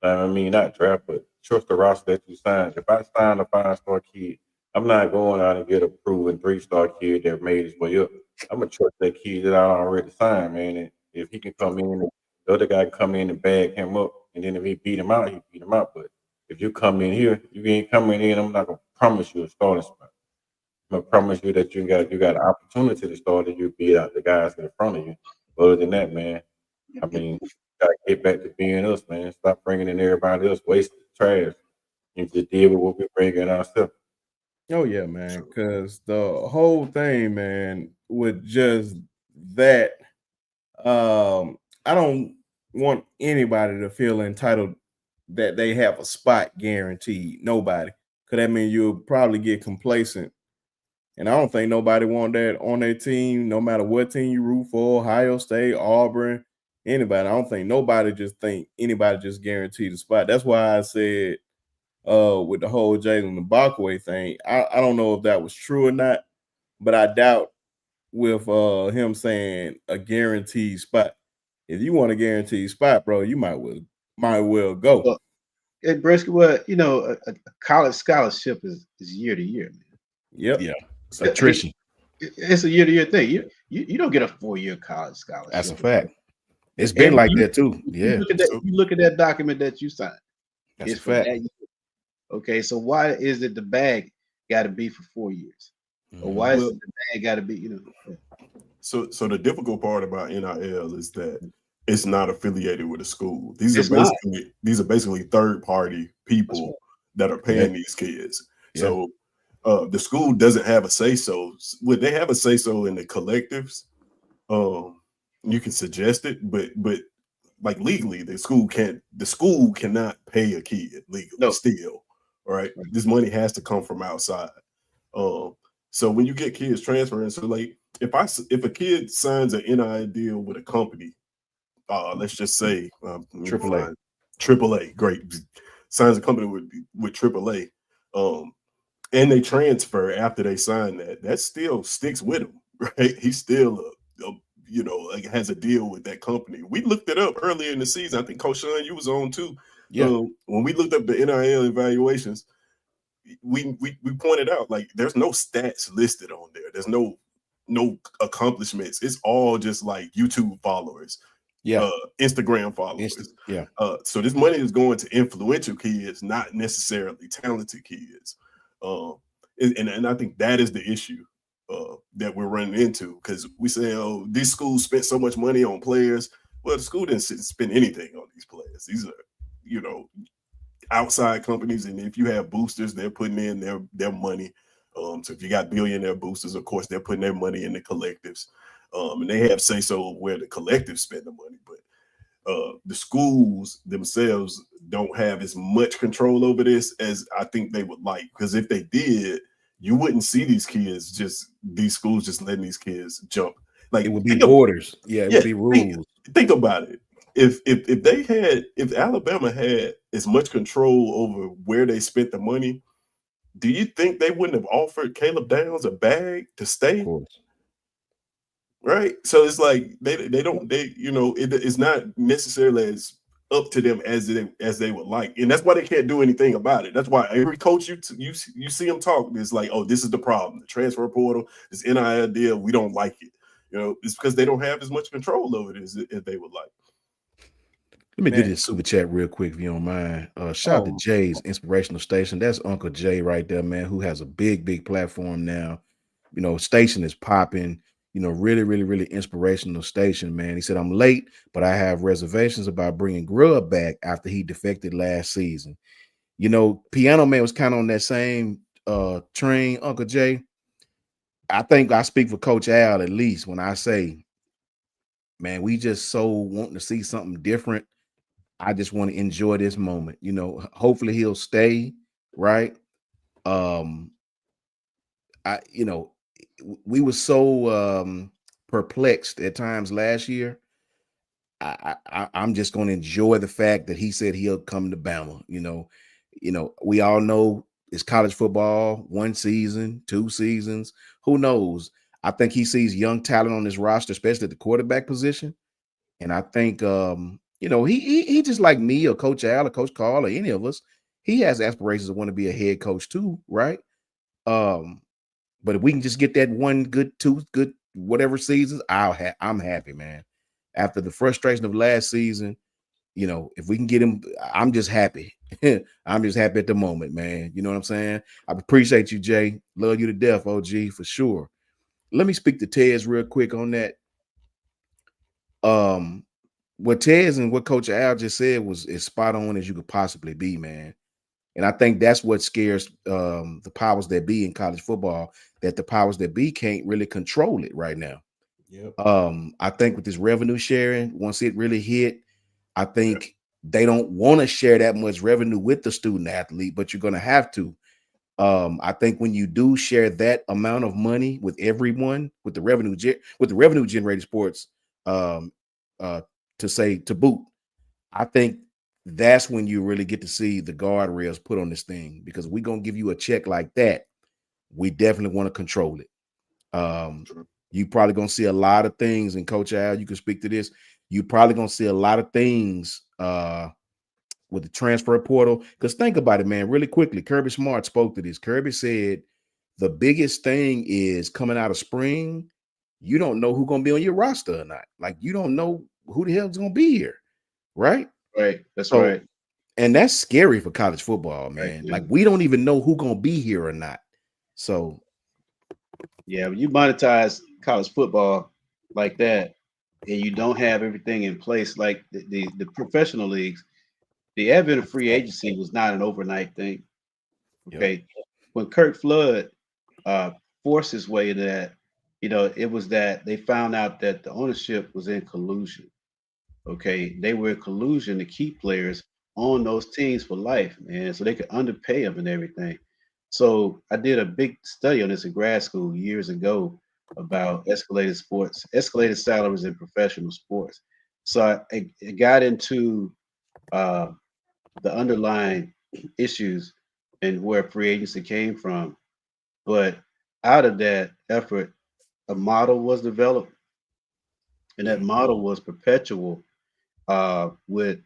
Not draft, but trust the roster that you sign. If I sign a 5-star kid, I'm not going out and get a proven 3-star kid that made his way up. I'm gonna trust that kid that I already signed, man. And if he can come in, and the other guy can come in and bag him up, and then if he beat him out, he beat him out. But if you come in here, you ain't coming in. I'm not gonna promise you a starting spot. I'm gonna promise you that you got an opportunity to start and you beat out the guys in front of you. But other than that, man, gotta get back to being us, man. Stop bringing in everybody else, wasting trash, and just deal with what we bring in ourselves. Oh yeah, man. Because the whole thing, man, with just that, I don't want anybody to feel entitled that they have a spot guaranteed. Nobody. Because that means you'll probably get complacent. And I don't think nobody want that on their team, no matter what team you root for, Ohio State, Auburn, anybody. I don't think nobody just think anybody just guaranteed a spot. That's why I said with the whole Jalen Mbakwe thing, I don't know if that was true or not, but I doubt with him saying a guaranteed spot. If you want a guaranteed spot, bro, you might well go. Well, and Briscoe, a college scholarship is year to year, man. Yep. Yeah. It's attrition. It's a year to year thing. You don't get a 4-year college scholarship. That's a fact. It's been like that too. Yeah. You look at that document that you signed. That's a fact. Okay, so why is it the bag got to be for 4 years? Or why is it the bag got to be, So the difficult part about NIL is that it's not affiliated with a school. These are basically third party people that are paying these kids. Yeah. So the school doesn't have a say so. Would they have a say so in the collectives? You can suggest it, but like legally, the school cannot pay a kid legally still. Right? This money has to come from outside. So when you get kids transferring, so like if a kid signs an NIL deal with a company, let's just say AAA, great, signs a company with AAA, and they transfer after they sign that still sticks with him, right? He's still has a deal with that company. We looked it up earlier in the season. I think Coach Sean, you was on too. Yeah. When we looked up the NIL evaluations, we pointed out like there's no stats listed on there. There's no no accomplishments. It's all just like YouTube followers, Instagram followers. So this money is going to influential kids, not necessarily talented kids. And I think that is the issue that we're running into, because we say, oh, these schools spent so much money on players. Well, the school didn't spend anything on these players. These are, you know, outside companies, and if you have boosters, they're putting in their money. So if you got billionaire boosters, of course, they're putting their money in the collectives, and they have say so where the collectives spend the money. But the schools themselves don't have as much control over this as I think they would like, because if they did, you wouldn't see these schools just letting these kids jump. Like, it would be borders. It would be rules. Think about it. If Alabama had as much control over where they spent the money, do you think they wouldn't have offered Caleb Downs a bag to stay? Of course. Right. So it's like it's not necessarily as up to them as they would like, and that's why they can't do anything about it. That's why every coach you see them talk is like, oh, this is the problem: the transfer portal, this NIL deal. We don't like it. It's because they don't have as much control over it as they would like. Let me do this super chat real quick, if you don't mind. Shout out to Jay's Inspirational Station. That's Uncle Jay right there, man, who has a big platform now. Station is popping. Really, really, really inspirational station, man. He said, I'm late, but I have reservations about bringing Grub back after he defected last season. Piano Man was kind of on that same train, Uncle Jay. I think I speak for Coach Al, at least, when I say, man, we just so want to see something different. I just want to enjoy this moment. Hopefully he'll stay, right? We were so perplexed at times last year. I'm just going to enjoy the fact that he said he'll come to Bama. We all know it's college football, 1 season, 2 seasons, who knows? I think he sees young talent on this roster, especially at the quarterback position. And I think, he just like me or Coach Al or Coach Carl or any of us, he has aspirations to want to be a head coach too, right? But if we can just get that 1 good, 2 good, whatever seasons, I'm happy, man. After the frustration of last season, if we can get him, I'm just happy. I'm just happy at the moment, man. You know what I'm saying? I appreciate you, Jay. Love you to death, OG, for sure. Let me speak to Tez real quick on that. What Tez and what Coach Al just said was as spot on as you could possibly be, man. And I think that's what scares the powers that be in college football, that the powers that be can't really control it right now. Yep. I think with this revenue sharing, once it really hit, I think they don't want to share that much revenue with the student athlete, but you're going to have to. I think when you do share that amount of money with everyone, with the revenue generated sports, to boot, I think that's when you really get to see the guardrails put on this thing, because we're going to give you a check like that. We definitely want to control it. You probably going to see a lot of things, and Coach Al, you can speak to this. You probably going to see a lot of things with the transfer portal, because think about it, man, really quickly. Kirby Smart spoke to this. Kirby said the biggest thing is coming out of spring, you don't know who's going to be on your roster or not. Like, you don't know who the hell's going to be here, right? Right. That's right. And that's scary for college football, man. Right, yeah. Like, we don't even know who's going to be here or not. So, yeah, when you monetize college football like that, and you don't have everything in place, like the professional leagues, the advent of free agency was not an overnight thing. Okay. Yep. When Kirk Flood forced his way into that, it was that they found out that the ownership was in collusion. Okay. They were in collusion to keep players on those teams for life, man, so they could underpay them and everything. So I did a big study on this in grad school years ago about escalated salaries in professional sports. So I got into the underlying issues and where free agency came from. But out of that effort, a model was developed, and that model was perpetual with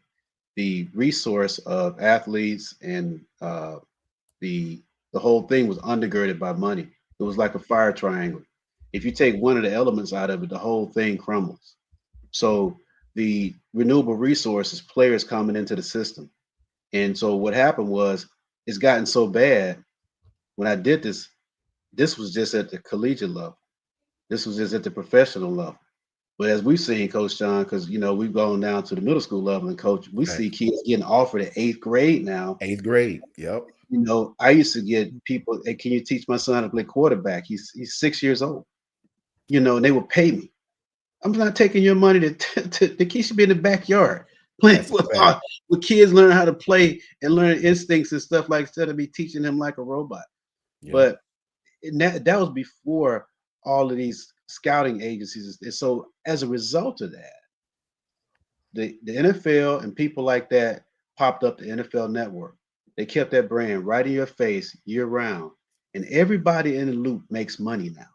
the resource of athletes, and the whole thing was undergirded by money. It was like a fire triangle. If you take one of the elements out of it, the whole thing crumbles. So the renewable resources, players coming into the system. And so what happened was it's gotten so bad when I did this, this was just at the collegiate level. This was just at the professional level. But as we've seen, Coach John, because we've gone down to the middle school level and coach, we see kids getting offered at 8th grade now. 8th grade. Yep. I used to get people, hey, can you teach my son to play quarterback? He's 6 years old. And they would pay me. I'm not taking your money the kids should be in the backyard playing football with kids learning how to play and learn instincts and stuff like instead of me teaching them like a robot. Yeah. But that was before all of these scouting agencies. And so as a result of that, the NFL and people like that popped up the NFL Network. They kept that brand right in your face year round. And everybody in the loop makes money now.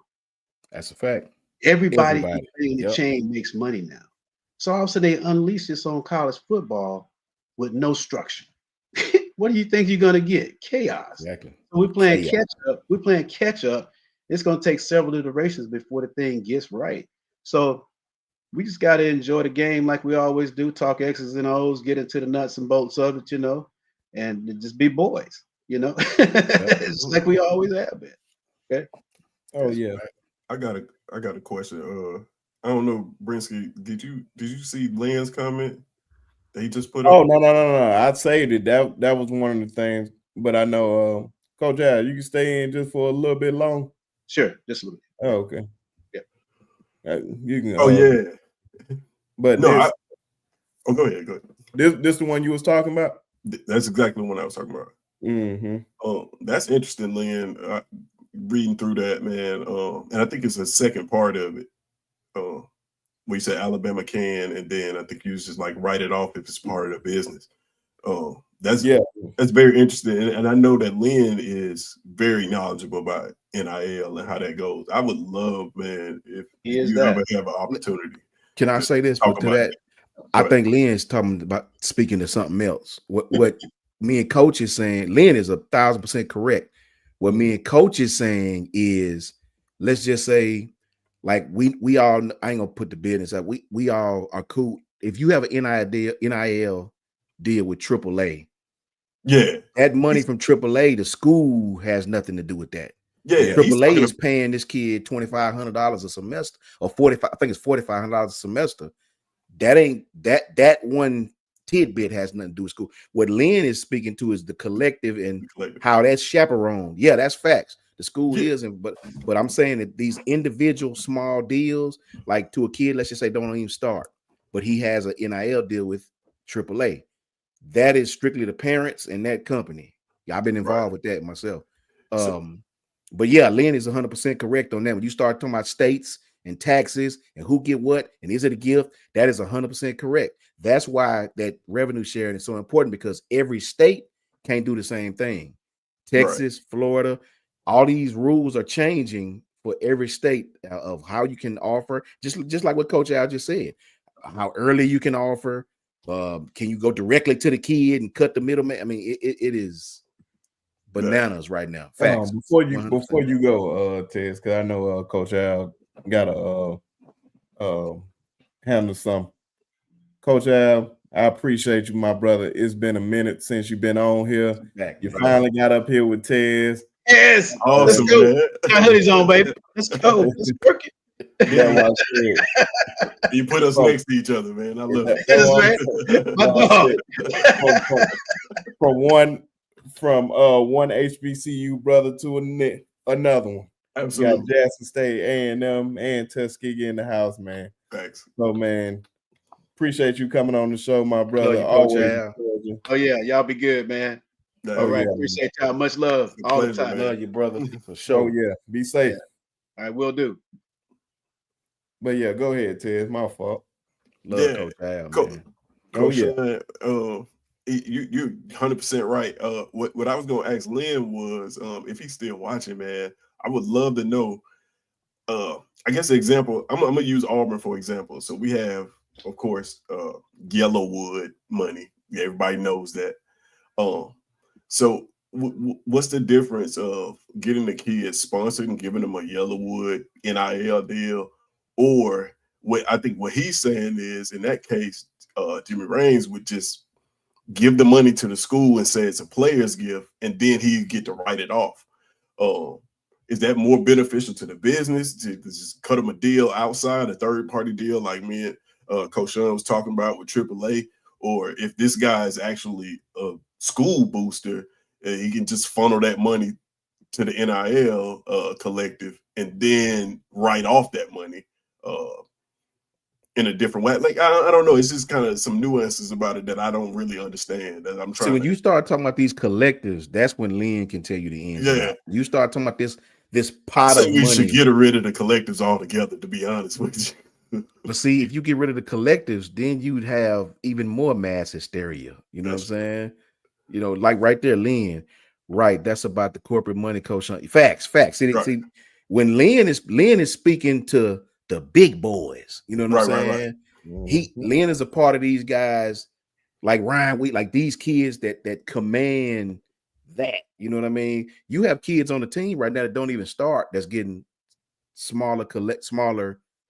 That's a fact. Everybody in the chain makes money now. So all of a sudden they unleash this on college football with no structure. What do you think you're going to get? Chaos. Exactly. So we're playing catch up. We're playing catch up. It's going to take several iterations before the thing gets right. So we just got to enjoy the game like we always do. Talk X's and O's, get into the nuts and bolts of it, and just be boys, It's like we always have been. Okay. Oh yeah. I got a question. I don't know, Brinsky, did you see Lynn's comment that he just put up? Oh no. I saved it. That was one of the things. But I know Coach Al, you can stay in just for a little bit long. Sure, just a little bit. Oh, okay. Yeah. You can. Oh yeah. But no, go ahead. This the one you was talking about? That's exactly the one I was talking about. Mm-hmm. That's interesting, Lynn. Reading through that, man, and I think it's the second part of it. Where you said Alabama can, and then I think you just like write it off if it's part of the business. That's very interesting, and I know that Lynn is very knowledgeable about NIL and how that goes. I would love, man, if you ever have an opportunity. Can I say this? But to that, I think Lynn's talking about speaking to something else. What me and Coach is saying, Lynn is 1,000% correct. What me and Coach is saying is, let's just say, like we all, I ain't gonna put the business up. We all are cool. If you have an NIL deal with AAA, that money from AAA, the school has nothing to do with that. Yeah, AAA is paying this kid $2,500 a semester, or $45. I think it's $4,500 a semester. That ain't that one tidbit has nothing to do with school. What Lynn is speaking to is the collective and how that's chaperoned. Yeah, that's facts. The school isn't, but I'm saying that these individual small deals, like to a kid, let's just say don't even start, but he has an NIL deal with AAA. That is strictly the parents and that company. Yeah, I've been involved with that myself. But yeah, Lynn is 100% correct on that. When you start talking about states and taxes and who get what and is it a gift, that is 100% correct. That's why that revenue sharing is so important, because every state can't do the same thing. Texas, Florida, all these rules are changing for every state of how you can offer, just like what Coach Al just said, how early you can offer. Can you go directly to the kid and cut the middleman? I mean, it is bananas right now. Facts. Before you go, Tez, because I know Coach Al gotta handle some. Coach Al, I appreciate you, my brother. It's been a minute since you've been on here. You finally got up here with Tez. Yes, awesome, let's go. Man. Got hoodies on, baby. Let's go. Let's work it. Yeah, you put us next to each other, man. I love it. From one HBCU brother to another one. Absolutely. You got Jackson State, A&M, and Tuskegee in the house, man. Thanks. So, man, appreciate you coming on the show, my brother. Oh yeah, y'all be good, man. All right, appreciate y'all. Much love all the time. Love you, brother, for sure. Oh yeah, be safe. All right, will do. But yeah, go ahead, Ted. It's my fault. Love Coach Al, man. Coach, you 100% right. What I was going to ask Lynn was, if he's still watching, man, I would love to know. I guess the example, I'm gonna use Auburn for example. So we have, of course, Yellowwood money. Everybody knows that. So what's the difference of getting the kids sponsored and giving them a Yellowwood NIL deal, or what I think what he's saying is in that case, Jimmy Raines would just give the money to the school and say it's a player's gift, and then he get to write it off. Is that more beneficial to the business to just cut them a deal outside a third party deal like me and Coach Sean was talking about with AAA, or if this guy is actually a school booster, he can just funnel that money to the NIL collective and then write off that money in a different way. Like I don't know. It's just kind of some nuances about it that I don't really understand. That I'm trying. See, when you start talking about these collectives, that's when Lynn can tell you the ins and outs. You start talking about this pot of money. We should get rid of the collectives altogether, to be honest with you. But see, if you get rid of the collectives, then you'd have even more mass hysteria. You know what I'm saying? You know, like right there, Lynn. Right, that's about the corporate money, Coach. Facts. See, when Lynn is speaking to the big boys, you know what I'm saying? Right. Lynn is a part of these guys, like Ryan Wheat, like these kids that command that. You know what I mean? You have kids on the team right now that don't even start, that's getting smaller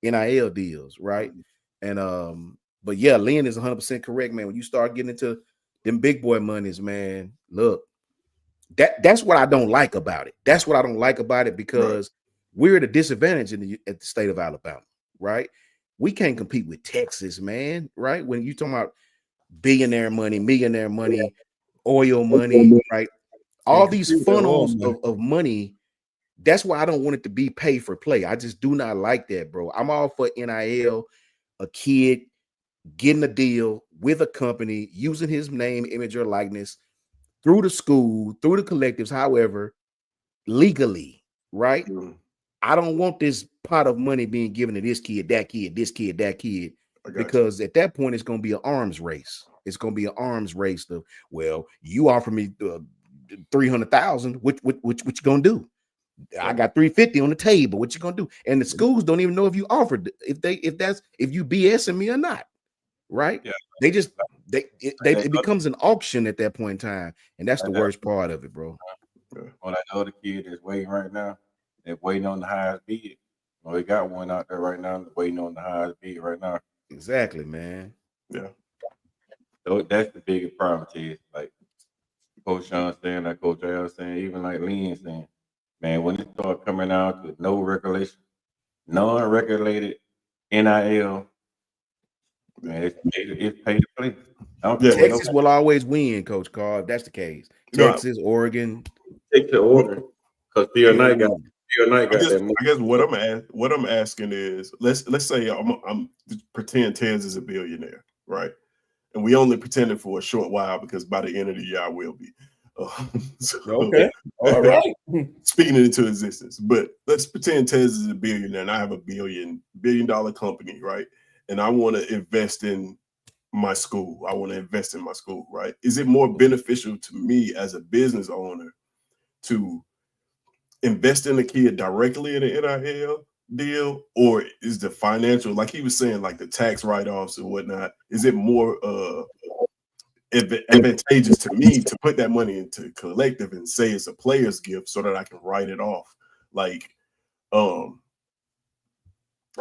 NIL deals, right? And but yeah, Lynn is 100% correct, man. When you start getting into them big boy monies, man, look. That's what I don't like about it. That's what I don't like about it, because we're at a disadvantage at the state of Alabama, right? We can't compete with Texas, man, right? When you talking about billionaire money, millionaire money, oil money, right? All these funnels of money. That's why I don't want it to be pay for play. I just do not like that, bro. I'm all for NIL, a kid getting a deal with a company, using his name, image, or likeness, through the school, through the collectives, however, legally, right? I don't want this pot of money being given to this kid, that kid, this kid, that kid, because at that point, it's going to be an arms race. It's going to be an arms race of, well, you offer me 300,000, what you going to do? I got 350 on the table. What you going to do? And the schools don't even know if you offered, if you BSing me or not, right? Yeah. It becomes an auction at that point in time, and that's the worst part of it, bro. Well, I know the kid is waiting right now. They're waiting on the highest bid. Well, we got one out there right now, waiting on the highest bid right now. Exactly, man. Yeah. So that's the biggest problem, is like Coach Sean saying, like Coach Al saying, even like Lean saying, man, when it starts coming out with no regulation, non-regulated NIL, man, it's pay to play. Texas will always win, Coach Carr. That's the case. Texas, Oregon. Take to Oregon, because Theo Knight got that. I guess what I'm asking is, let's say I'm pretend Tez is a billionaire, right? And we only pretended for a short while, because by the end of the year I will be. Okay, all right. Speaking it into existence, but let's pretend Tez is a billionaire and I have a $1 billion company, right? And I want to invest in my school. I want to invest in my school, right? Is it more beneficial to me as a business owner to invest in a kid directly in an NIL deal, or is the financial, like he was saying, like the tax write-offs and whatnot, is it more advantageous to me to put that money into collective and say it's a player's gift so that I can write it off? Like, I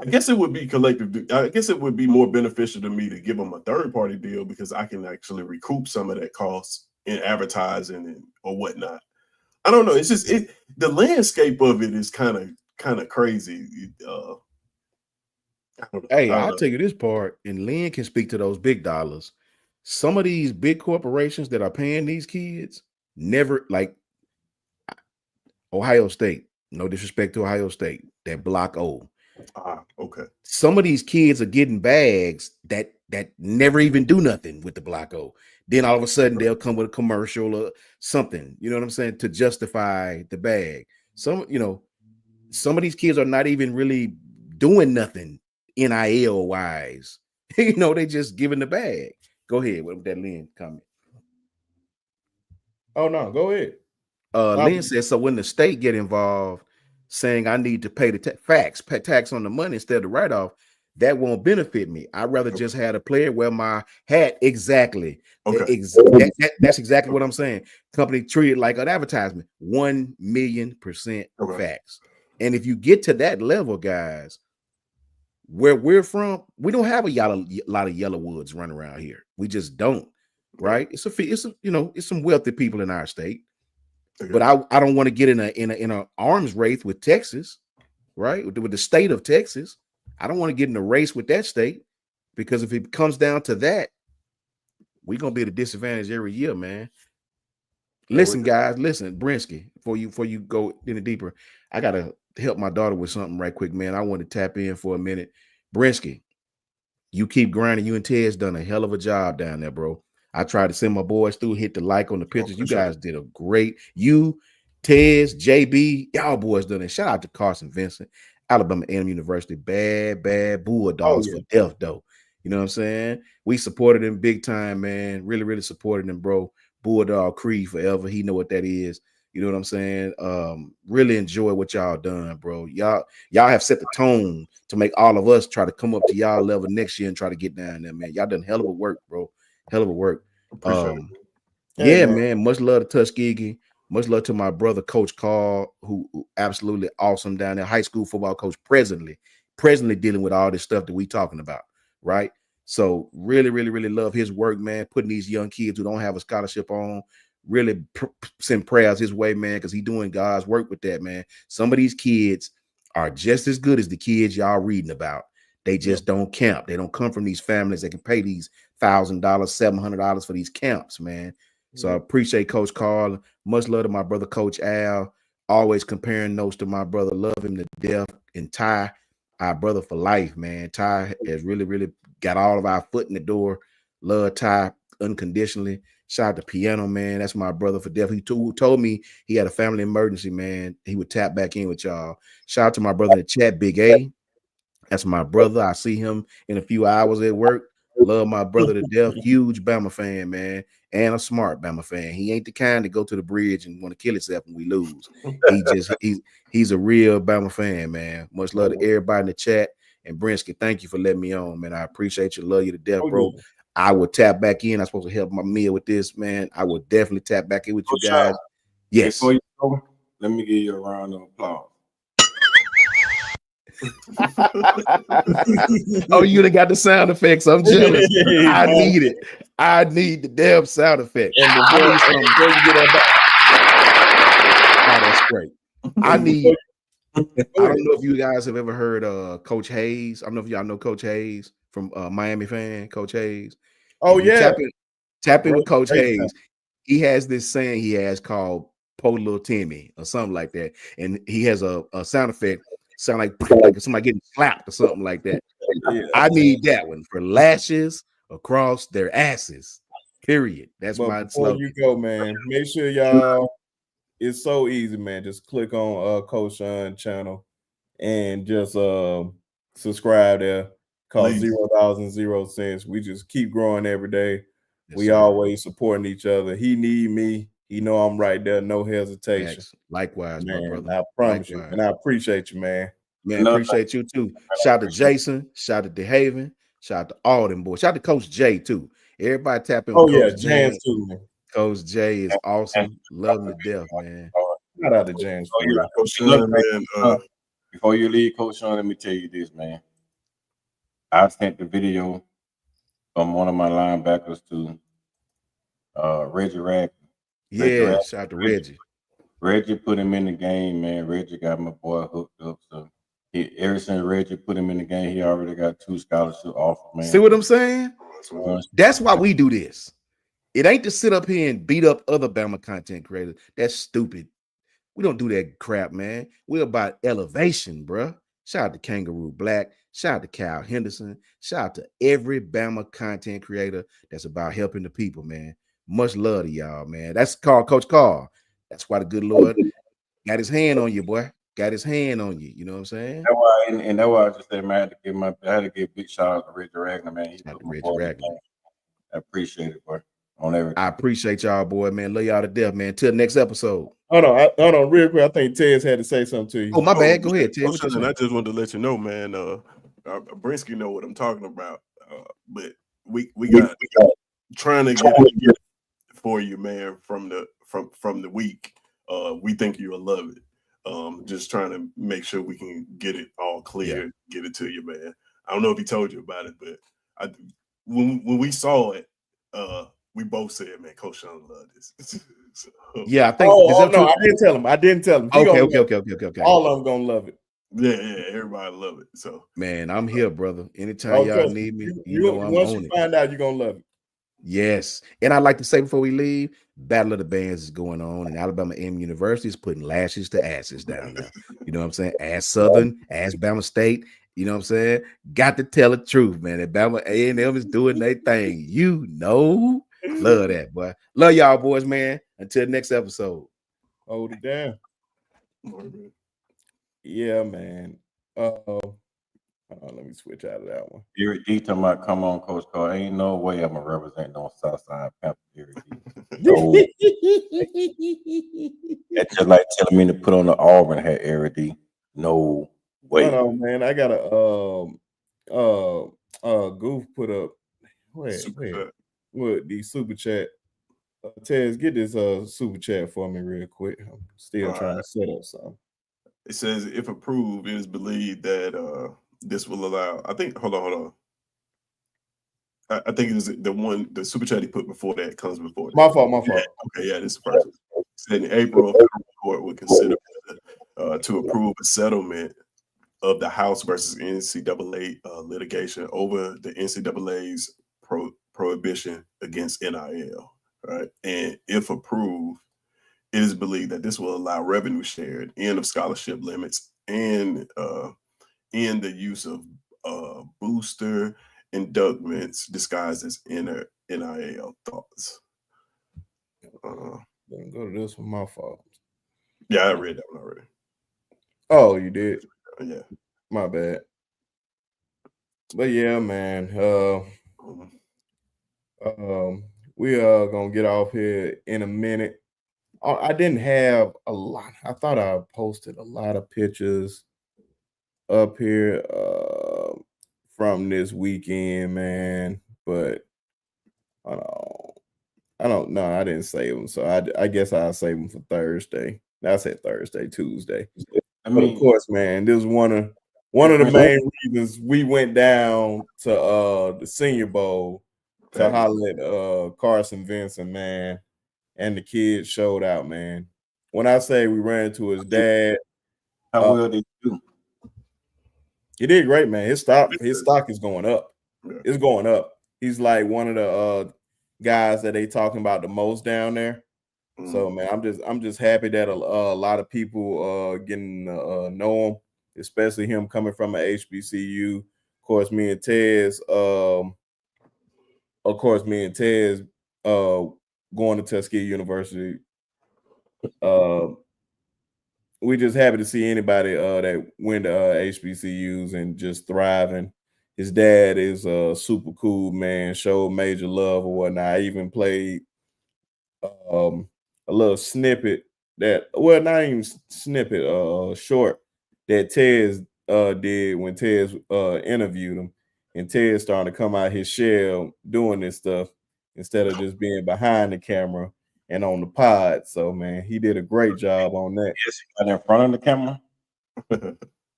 guess it would be collective. I guess it would be more beneficial to me to give them a third-party deal, because I can actually recoup some of that cost in advertising or whatnot. I don't know. It's just the landscape of it is kind of crazy. I'll tell you this part, and Lynn can speak to those big dollars. Some of these big corporations that are paying these kids never, like Ohio State. No disrespect to Ohio State, that Block O. Okay. Some of these kids are getting bags that never even do nothing with the Block O. Then all of a sudden they'll come with a commercial or something, you know what I'm saying, to justify the bag. Some of these kids are not even really doing nothing NIL wise. They just giving the bag. Go ahead with that Lynn comment. Oh no, go ahead. Lynn says, so when the state get involved saying I need to pay the tax on the money instead of write-off, that won't benefit me. I'd rather just have a player wear my hat. Exactly. Okay. That's exactly what I'm saying. Company treated like an advertisement. 1,000,000% Okay. facts. And if you get to that level, guys, where we're from, we don't have a lot of yellow woods running around here. We just don't. Right? It's some wealthy people in our state. Okay. But I don't want to get in a arms race with Texas, right? With the state of Texas. I don't want to get in a race with that state, because if it comes down to that, we're gonna be at a disadvantage every year, man. Listen, guys, listen, Brinsky, before you go any deeper, I gotta help my daughter with something right quick, man. I want to tap in for a minute. Brinsky, you keep grinding. You and Ted's done a hell of a job down there, bro. I tried to send my boys through, hit the like on the pictures. You guys did a great. You, Tez, JB, y'all boys done it. Shout out to Carson Vincent, Alabama A&M University. Bad Bulldogs for death, though. You know what I'm saying? We supported him big time, man. Really supported him, bro. Bulldog Creed forever. He know what that is. You know what I'm saying? Really enjoy what y'all done, bro. Y'all have set the tone to make all of us try to come up to y'all level next year and try to get down there, man. Y'all done hell of a work, bro. Hell of a work. Yeah, man. Much love to Tuskegee. Much love to my brother, Coach Carl, who absolutely awesome down there. High school football coach, presently dealing with all this stuff that we talking about, right? So really love his work, man. Putting these young kids who don't have a scholarship on, really send prayers his way, man, because he's doing God's work with that, man. Some of these kids are just as good as the kids y'all reading about. They just don't camp. They don't come from these families that can pay these $1,000, $700 for these camps, man. So I appreciate Coach Carl. Much love to my brother, Coach Al. Always comparing notes to my brother. Love him to death. And Ty, our brother for life, man. Ty has really got all of our foot in the door. Love Ty unconditionally. Shout out to Piano, man. That's my brother for death. He told me he had a family emergency, man. He would tap back in with y'all. Shout out to my brother in the chat, Big A. That's my brother. I see him in a few hours at work. Love my brother to death. Huge Bama fan, man. And a smart Bama fan. He ain't the kind to go to the bridge and want to kill himself when we lose. He's a real Bama fan, man. Much love to everybody in the chat. And Brinsky, thank you for letting me on, man. I appreciate you. Love you to death, bro. I will tap back in. I'm supposed to help my meal with this, man. I will definitely tap back in with you guys. Yes. Before you go, let me give you a round of applause. Oh, you done got the sound effects. I'm jealous. I need it. I need the damn sound effect. And I need something. Before you get that back. Oh, that's great. I don't know if you guys have ever heard Coach Hayes. I don't know if y'all know Coach Hayes from Miami fan, Coach Hayes. Oh, yeah. Tap in with Coach Hayes. He has this saying he has called Po Little Timmy or something like that. And he has a sound effect. Sound like somebody getting slapped or something like that. Yeah. I need that one for lashes across their asses. Period. That's my slogan. Before you go, man, make sure y'all. It's so easy, man. Just click on Coach Sean channel and just subscribe there. Cost $0.00. We just keep growing every day. Yes, we always supporting each other. He need me. He know I'm right there. No hesitation. Thanks. Likewise, man, my brother. I promise you. And I appreciate you, man. Man, appreciate you too. Shout out to Jason. Shout out to DeHaven. Shout out to all them boys. Shout out to Coach J too. Everybody tap in. Coach James too, man. Coach J is awesome. Love him to death, man. Shout out to James. Before you leave, Coach Sean, let me tell you this, man. I sent the video from one of my linebackers to Reggie Ragland. Yeah, shout out to Reggie. Reggie put him in the game, man. Reggie got my boy hooked up. So ever since Reggie put him in the game, he already got 2 scholarship offers, man. See what I'm saying? That's why we do this. It ain't to sit up here and beat up other Bama content creators. That's stupid. We don't do that crap, man. We're about elevation, bro. Shout out to Kangaroo Black. Shout out to Kyle Henderson. Shout out to every Bama content creator that's about helping the people, man. Much love to y'all, man. That's Coach Carl. That's why the good Lord got his hand on you, boy. Got his hand on you. You know what I'm saying? That's why, and that's why I just said, man, I had to give big shout out to Reggie Ragland, man. He's Reggie Ragland. I appreciate it, boy. On everything. I appreciate y'all, boy, man. Love y'all to death, man. Till next episode. Hold on, real quick. I think Tez had to say something to you. Oh, my bad. Go ahead, Ted. I just wanted to let you know, man. Brinsky know what I'm talking about. But we got trying to get it for you, man, from the week. We think you'll love it. Just trying to make sure we can get it all clear, get it to you, man. I don't know if he told you about it, but when we saw it, we both said, man, Coach Sean loved this. So, yeah, I think. No, I didn't tell him. I didn't tell him. Okay. All of them gonna love it. Yeah, everybody love it. So, man, I'm here, brother. Anytime y'all need me, you know I'm once on you it. find out, you're gonna love it. Yes, and I'd like to say before we leave, Battle of the Bands is going on, and Alabama A&M University is putting lashes to asses down there. You know what I'm saying? Ass Southern, ass Bama State. You know what I'm saying? Got to tell the truth, man. That Bama A&M is doing their thing. You know, love that, boy. Love y'all, boys, man. Until next episode. Hold it down. Yeah, man. Let me switch out of that one. Eric D talking about, come on, Coach Carter. Ain't no way I'm gonna represent no Southside Panther. Eric D. So that's just like telling me to put on the Auburn hat, Eric D. No way. Hold on, man. I got a Goof put up. What the super chat? Tez, get this super chat for me real quick. I'm still trying to set up something. It says, if approved, it is believed that this will allow. I think. Hold on. I think it is the super chat he put before that comes before that. My fault. Okay, yeah, this is the first one. It said in April, the court would consider to approve a settlement of the House versus NCAA litigation over the NCAA's prohibition against NIL. Right, and if approved, it is believed that this will allow revenue shared, end of scholarship limits, and in the use of booster inductments disguised as NIL thoughts. Let me go to this one. My fault. Yeah, I read that one already. Oh, you did? Yeah. My bad. But yeah, man. We are gonna get off here in a minute. I didn't have a lot. I thought I posted a lot of pictures up here from this weekend, man. But I don't know. I didn't save them, so I guess I'll save them for Thursday. I said Thursday, Tuesday. But of course, man, this is one of the main reasons we went down to the Senior Bowl to holler at Carson Vincent, man, and the kids showed out, man. When I say we ran into his dad, how well did you do? He did great, man. His stock is going up. It's going up. He's like one of the guys that they talking about the most down there. So man, I'm just happy that a lot of people getting know him, especially him coming from an HBCU. Of course, me and Tez going to Tuskegee University. We just happy to see anybody that went to HBCUs and just thriving. His dad is super cool, man. Showed major love or whatnot. I even played a little snippet not even snippet, short that Tez did when Tez interviewed him, and Tez starting to come out his shell doing this stuff instead of just being behind the camera and on the pod. So man, he did a great job on that. Yes, and in front of the camera.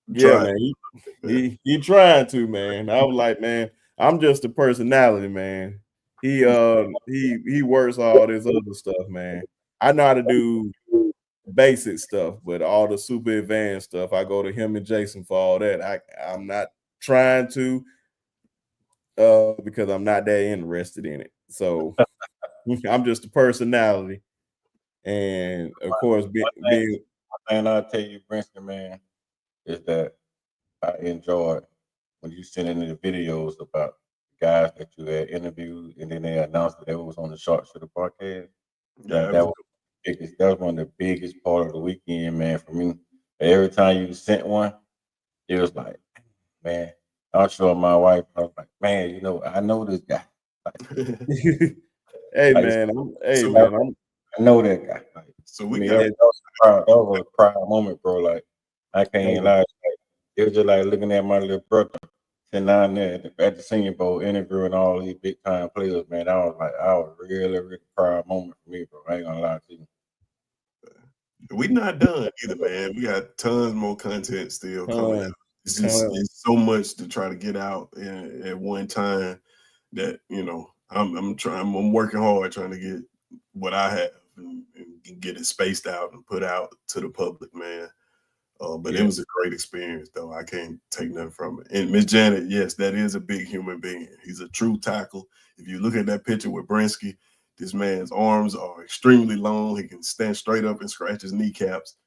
Yeah, man. He trying to, man. I was like, man, I'm just a personality, man. He works all this other stuff, man. I know how to do basic stuff, but all the super advanced stuff, I go to him and Jason for all that. I'm not trying to because I'm not that interested in it. So I'm just a personality. And of course, one thing I'll tell you, Brinsky, man, is that I enjoyed when you sent in the videos about guys that you had interviewed, and then they announced that they was on the Sharp Shooter podcast. Yeah, that was one of the biggest part of the weekend, man, for me. Every time you sent one, it was like, man, I was showing my wife, I was like, man, I know this guy. Hey, man, I know that guy. So we that was a proud moment, bro. Like, I can't lie. It was just like looking at my little brother. sitting down there at the Senior Bowl interviewing all these big time players, man. I was really, really proud moment for me, bro. I ain't gonna lie to you. We not done either, man. We got tons more content still coming out. It's just it's so much to try to get out at one time that I'm working hard trying to get what I have and get it spaced out and put out to the public, man. But it was a great experience, though. I can't take nothing from it. And Miss Janet, yes, that is a big human being. He's a true tackle. If you look at that picture with Brinsky, this man's arms are extremely long. He can stand straight up and scratch his kneecaps.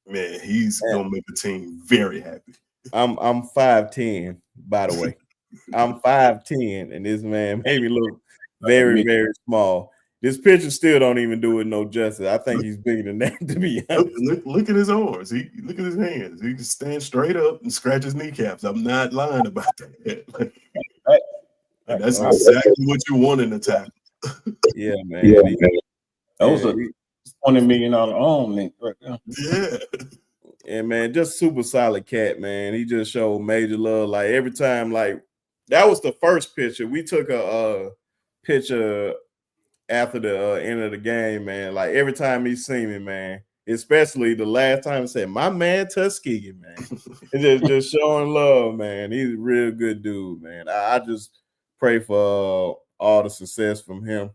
Man, he's gonna make the team very happy. I'm 5'10", by the way. I'm 5'10", and this man made me look very, very small. This picture still don't even do it no justice. I think he's bigger than that, to be honest. Look at his arms. Look at his hands. He can stand straight up and scratch his kneecaps. I'm not lying about that. That's exactly what you want in a tackle. Yeah, man. That was a $20 million arm link right there. Yeah. And man, just super solid cat, man. He just showed major love. Like every time, like that was the first picture. We took a picture after the end of the game, man. Like every time he seen me, man, especially the last time he said, "My man Tuskegee, man." It's just showing love, man. He's a real good dude, man. I just pray for all the success from him.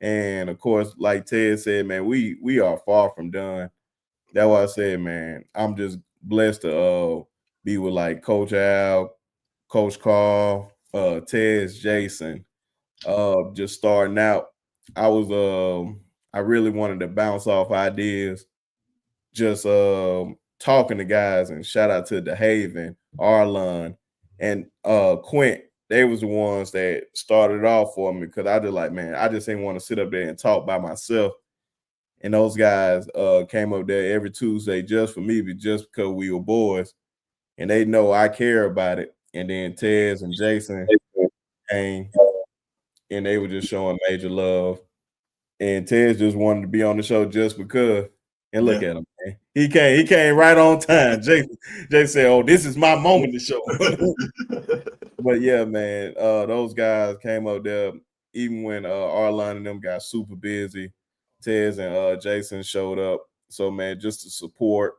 And of course, like Ted said, man, we are far from done. That's why I said, man, I'm just blessed to be with like Coach Al, Coach Carl, Tez, Jason. Just starting out, I really wanted to bounce off ideas, just talking to guys, and shout out to DeHaven, Arlon, and Quint. They was the ones that started off for me because I just like, man, I just didn't want to sit up there and talk by myself. And those guys came up there every Tuesday just for me, but just because we were boys. And they know I care about it. And then Tez and Jason came, and they were just showing major love. And Tez just wanted to be on the show just because. And look at him, man. He came right on time. Jason said, "Oh, this is my moment to show." But yeah, man, those guys came up there even when Arlon and them got super busy. Tez and Jason showed up. So man, just the support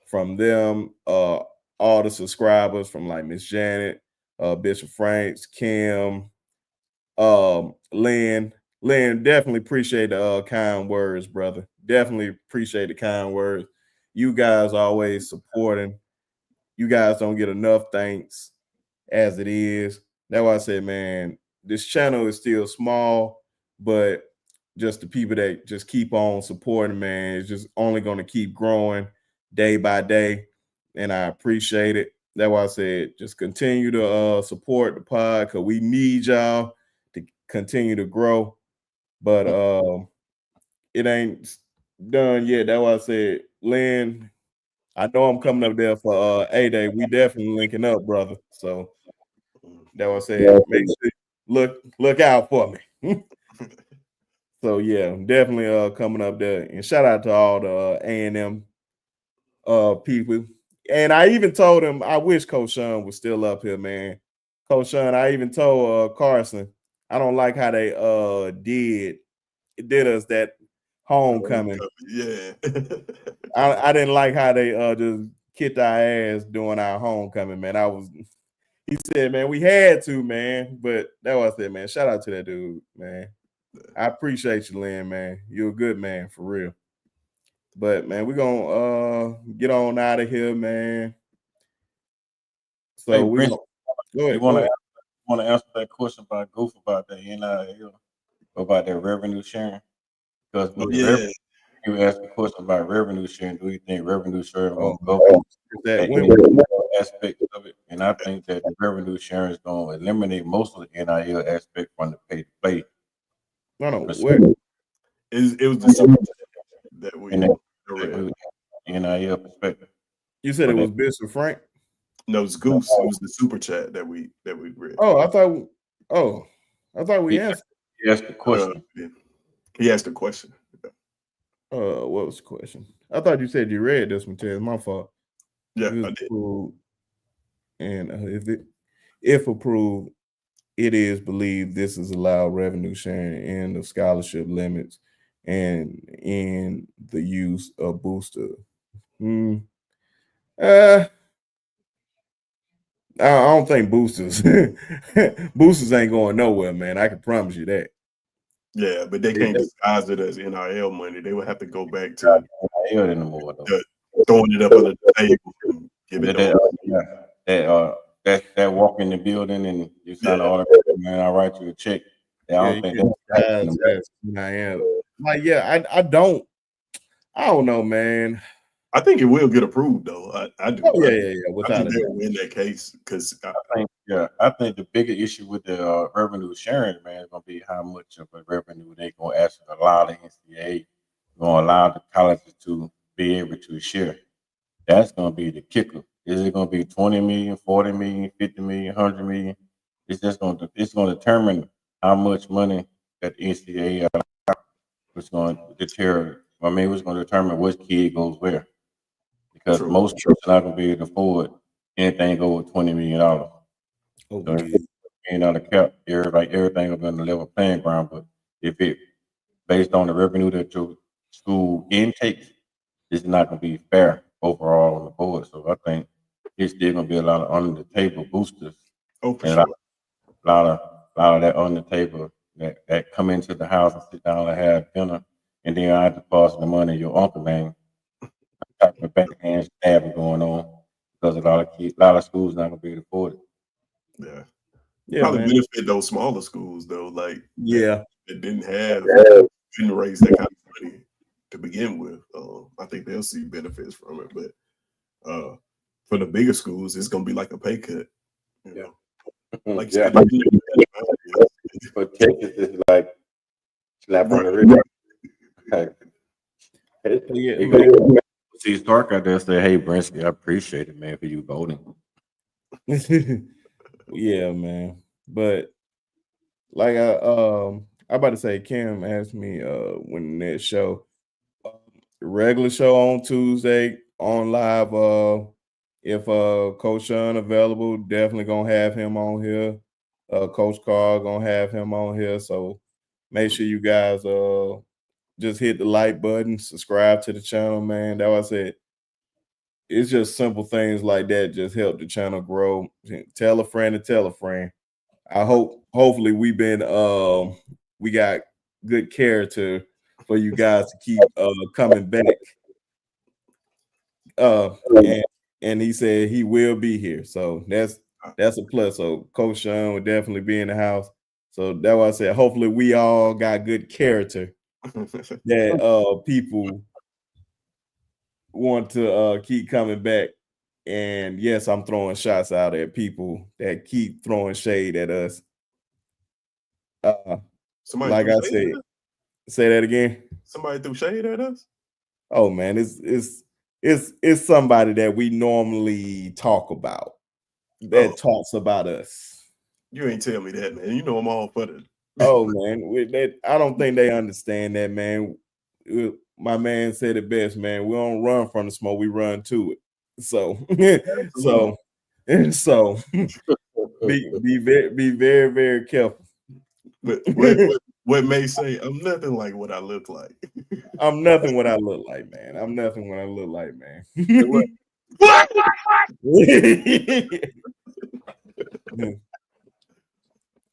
from them, all the subscribers from like Miss Janet, Bishop Franks, Kim, Lynn. Lynn, definitely appreciate the kind words, brother. Definitely appreciate the kind words. You guys always supporting. You guys don't get enough thanks as it is. That's why I said, man, this channel is still small, but just the people that just keep on supporting, man, it's just only going to keep growing day by day. And I appreciate it. That's why I said, just continue to support the pod because we need y'all to continue to grow. But it ain't done yet. That's why I said, Lynn, I know I'm coming up there for A-Day. We definitely linking up, brother. So that's what I said. Make sure look out for me. So yeah, definitely coming up there. And shout out to all the A&M people. And I even told him I wish Coach Sean was still up here, man. Coach Sean, I even told Carson, I don't like how they did us that homecoming. Yeah. I didn't like how they just kicked our ass during our homecoming, man. He said, man, we had to, man. But that was it, man. Shout out to that dude, man. I appreciate you, Lynn, man. You're a good man, for real. But, man, we're going to get on out of here, man. So hey, we Prince, go ahead. You want to answer that question about Goof about the NIL, about their revenue sharing? Because you asked the question about revenue sharing. Do you think revenue sharing will go that aspect of it? And I think that the revenue sharing is going to eliminate most of the NIL aspect from the pay to play. No, where? It was the super that we NIL perspective. You said it was Bishop Frank? No, it was Goose. It was the super chat that we read. Oh, I thought we answered. He asked the question. He asked a question. What was the question? I thought you said you read this one, Ted. My fault. Yeah, I did. Cool. and if approved, it is believed this is allowed revenue sharing in the scholarship limits and in the use of booster. I don't think boosters boosters ain't going nowhere, man. I can promise you that. Yeah, but they can't disguise it as NIL money. They would have to go back to anymore though. Throwing it up under the table and give it that walk in the building and you sign an autograph, man, I write you a check. I don't think that's NIL. Like, yeah, I don't know, man. I think it will get approved though. I do. Oh, yeah. Without I think they'll win that case because I think the bigger issue with the revenue sharing, man, is gonna be how much of a revenue they gonna actually allow the NCAA, gonna allow the colleges to be able to share. That's gonna be the kicker. Is it gonna be 20 million, 40 million, 50 million, 100 million? It's gonna determine how much money that the NCAA was going to deter. I mean, it was going to determine which kid goes where. Because most kids are not going to be able to afford anything over $20 million. So if being on the cap, everything will be on the level playing ground. But if it based on the revenue that your school intakes, it's not going to be fair overall on the board. So I think it's still going to be a lot of under the table boosters. For sure. A lot of that on the table that come into the house and sit down and have dinner, and then I deposit the money in your uncle name. Type of backhand stabbing going on because a lot of schools not gonna be able to afford it. Yeah, probably benefit those smaller schools though, like that couldn't raise that kind of money to begin with. I think they'll see benefits from it, but for the bigger schools, it's gonna be like a pay cut. You know? Like you said, but Texas is like slap on the wrist. See Stark out there say, "Hey, Brinsky, I appreciate it, man, for you voting." Yeah, man. But like I about to say, Kim asked me when that show, regular show on Tuesday on live. If Coach Sean available, definitely gonna have him on here. Coach Carl gonna have him on here. So make sure you guys just hit the like button, subscribe to the channel, man. That was it. It's just simple things like that just help the channel grow. Tell a friend to tell a friend. Hopefully we got good character for you guys to keep coming back. And he said he will be here. So that's a plus. So Coach Sean will definitely be in the house. So that's why I said hopefully we all got good character that people want to keep coming back. And yes, I'm throwing shots out at people that keep throwing shade at us. Like I said, say that again. Somebody threw shade at us? Oh man, it's somebody that we normally talk about that talks about us. You ain't tell me that, man. You know I'm all for it. Oh man, I don't think they understand that, man. My man said it best, man. We don't run from the smoke, we run to it. So so be very, very careful. But what May say, I'm nothing like what I look like. I'm nothing what I look like, man. I'm nothing what I look like, man. What?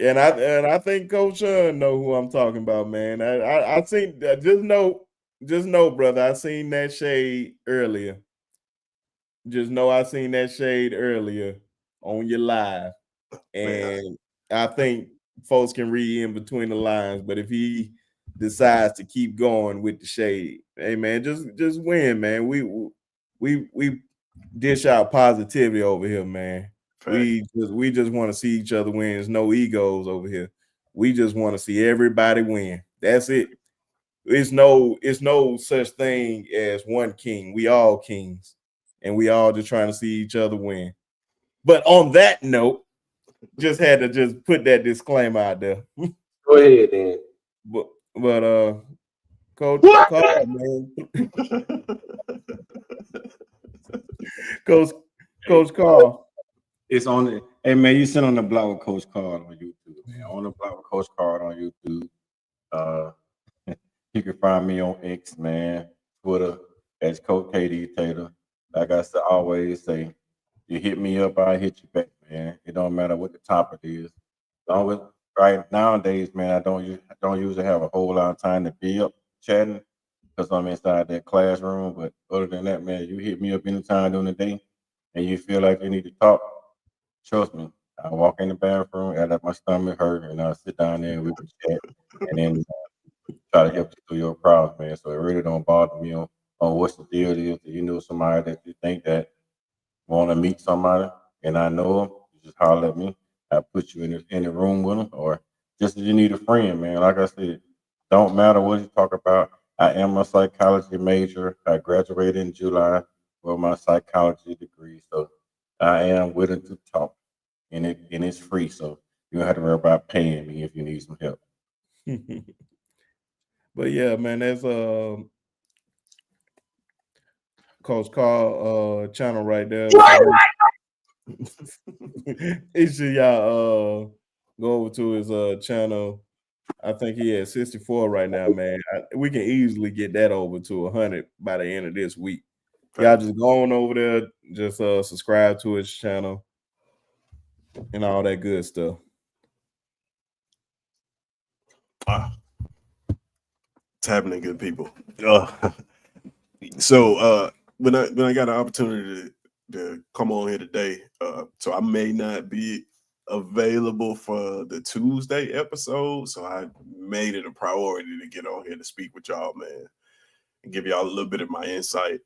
And I think Coach know who I'm talking about, man. I seen just know, brother. I seen that shade earlier. Just know I seen that shade earlier on your live, and I think folks can read in between the lines. But if he decides to keep going with the shade, hey man, just win, man. We dish out positivity over here, man. We just want to see each other win. There's no egos over here. We just want to see everybody win. That's it. It's no such thing as one king. We all kings, and we all just trying to see each other win. But on that note, just had to just put that disclaimer out there. Go ahead, then. But Coach Carl, man. Coach Carl. It's on the. Hey man, you sit on the block with Coach Card on YouTube, man. On the block with Coach Card on YouTube. Uh, you can find me on X, man, Twitter as Coach KD Taylor. Like I said, always say, you hit me up, I hit you back, man. It don't matter what the topic is. Long as right nowadays, man, I don't usually have a whole lot of time to be up chatting because I'm inside that classroom. But other than that, man, you hit me up anytime during the day and you feel like you need to talk, trust me. I walk in the bathroom, add up my stomach hurt, and I'll sit down there and we can chat and then try to help you through your problems, man. So it really don't bother me on what's the deal is. You know somebody that you think that want to meet somebody and I know them, you just holler at me. I put you in the room with them, or just if you need a friend, man. Like I said, don't matter what you talk about. I am a psychology major. I graduated in July with my psychology degree, so I am willing to talk, and it's free, so you don't have to worry about paying me if you need some help. But yeah, man, that's Coach Carl channel right there. So he should y'all go over to his channel. I think he at 64 right now, man. We can easily get that over to 100 by the end of this week. Y'all just go on over there, just subscribe to his channel and all that good stuff. It's happening, good people. So when I got an opportunity to come on here today, so I may not be available for the Tuesday episode, so I made it a priority to get on here to speak with y'all, man, and give y'all a little bit of my insight.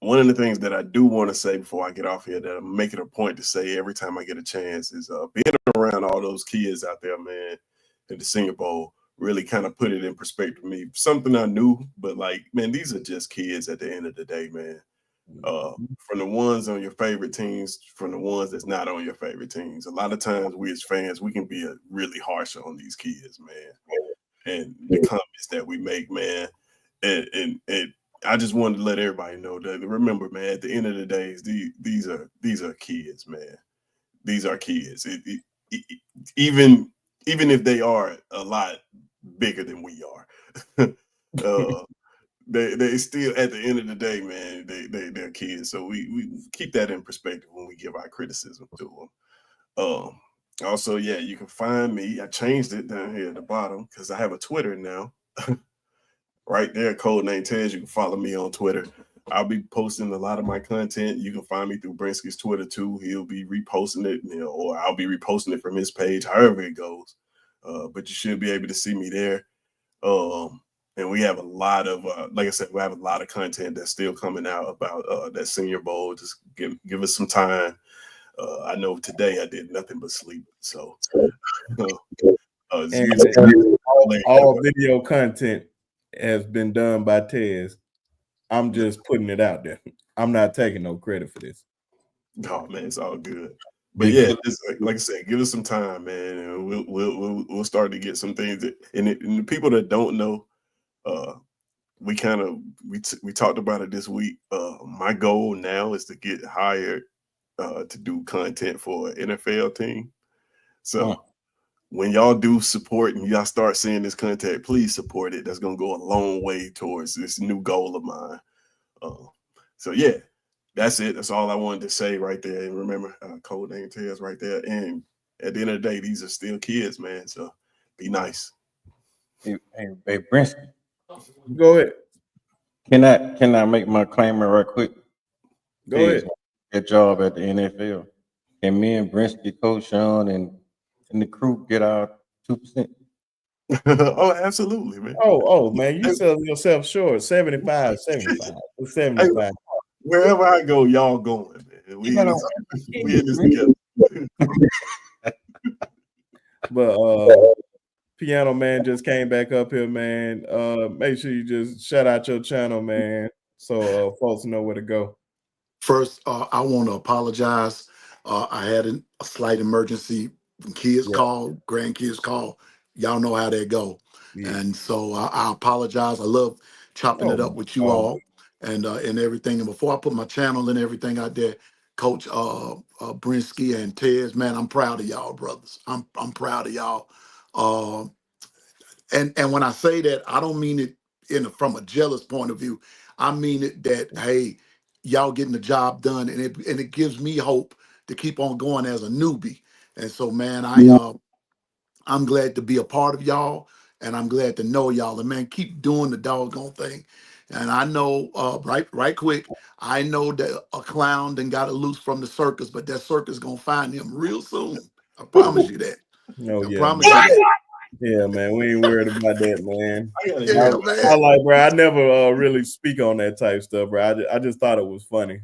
One of the things that I do want to say before I get off here that I'm making a point to say every time I get a chance is being around all those kids out there, man, at the Senior Bowl really kind of put it in perspective for me. Something I knew, but like, man, these are just kids at the end of the day, man. From the ones on your favorite teams, from the ones that's not on your favorite teams. A lot of times we as fans, we can be really harsh on these kids, man. And the comments that we make, man. And I just wanted to let everybody know that remember, man, at the end of the day, these are kids, man. These are kids. Even if they are a lot bigger than we are, they still at the end of the day, man, they're kids. So we keep that in perspective when we give our criticism to them. Also, yeah, you can find me. I changed it down here at the bottom because I have a Twitter now. Right there, code name Tez. You can follow me on Twitter. I'll be posting a lot of my content. You can find me through Brinsky's Twitter too. He'll be reposting it, or I'll be reposting it from his page, however it goes. But you should be able to see me there. And we have a lot of, like I said, we have a lot of content that's still coming out about that Senior Bowl. Just give us some time. I know today I did nothing but sleep. So, all video content has been done by Tez. I'm just putting it out there. I'm not taking no credit for this. Oh man, it's all good. But yeah, like I said, give us some time, man, and we'll start to get some things. And the people that don't know, we talked about it this week. My goal now is to get hired to do content for an NFL team. So when y'all do support and y'all start seeing this content, please support it. That's gonna go a long way towards this new goal of mine. So yeah, that's it. That's all I wanted to say right there. And remember, code name Tez right there. And at the end of the day, these are still kids, man. So be nice. Hey, Brinsky. Go ahead. Can I make my claim right quick? Go ahead. Good job at the NFL. Can me and Brinsky, Coach Sean, and the crew get our 2%? Oh, absolutely, man. Oh, man, you selling yourself short. 75. Hey, wherever I go, y'all going, man. We in this together. But Piano Man just came back up here, man. Make sure you just shout out your channel, man, so folks know where to go. First, I want to apologize. I had a slight emergency. Kids call, grandkids call. Y'all know how that go. Yeah. And so I apologize. I love chopping it up with you all and everything. And before I put my channel and everything out there, Coach Brinsky and Tez, man, I'm proud of y'all, brothers. I'm proud of y'all. Uh, and when I say that, I don't mean it from a jealous point of view. I mean it that, hey, y'all getting the job done, and it gives me hope to keep on going as a newbie. And so, man, I'm glad to be a part of y'all, and I'm glad to know y'all. And man, keep doing the doggone thing. And I know, right quick, I know that a clown then got it loose from the circus, but that circus gonna find him real soon. I promise you that. Oh I yeah, promise man. you that. Yeah, man. We ain't worried about that, man. I gotta I, Yeah, go. I man. like, bro. I never really speak on that type stuff, bro. I just thought it was funny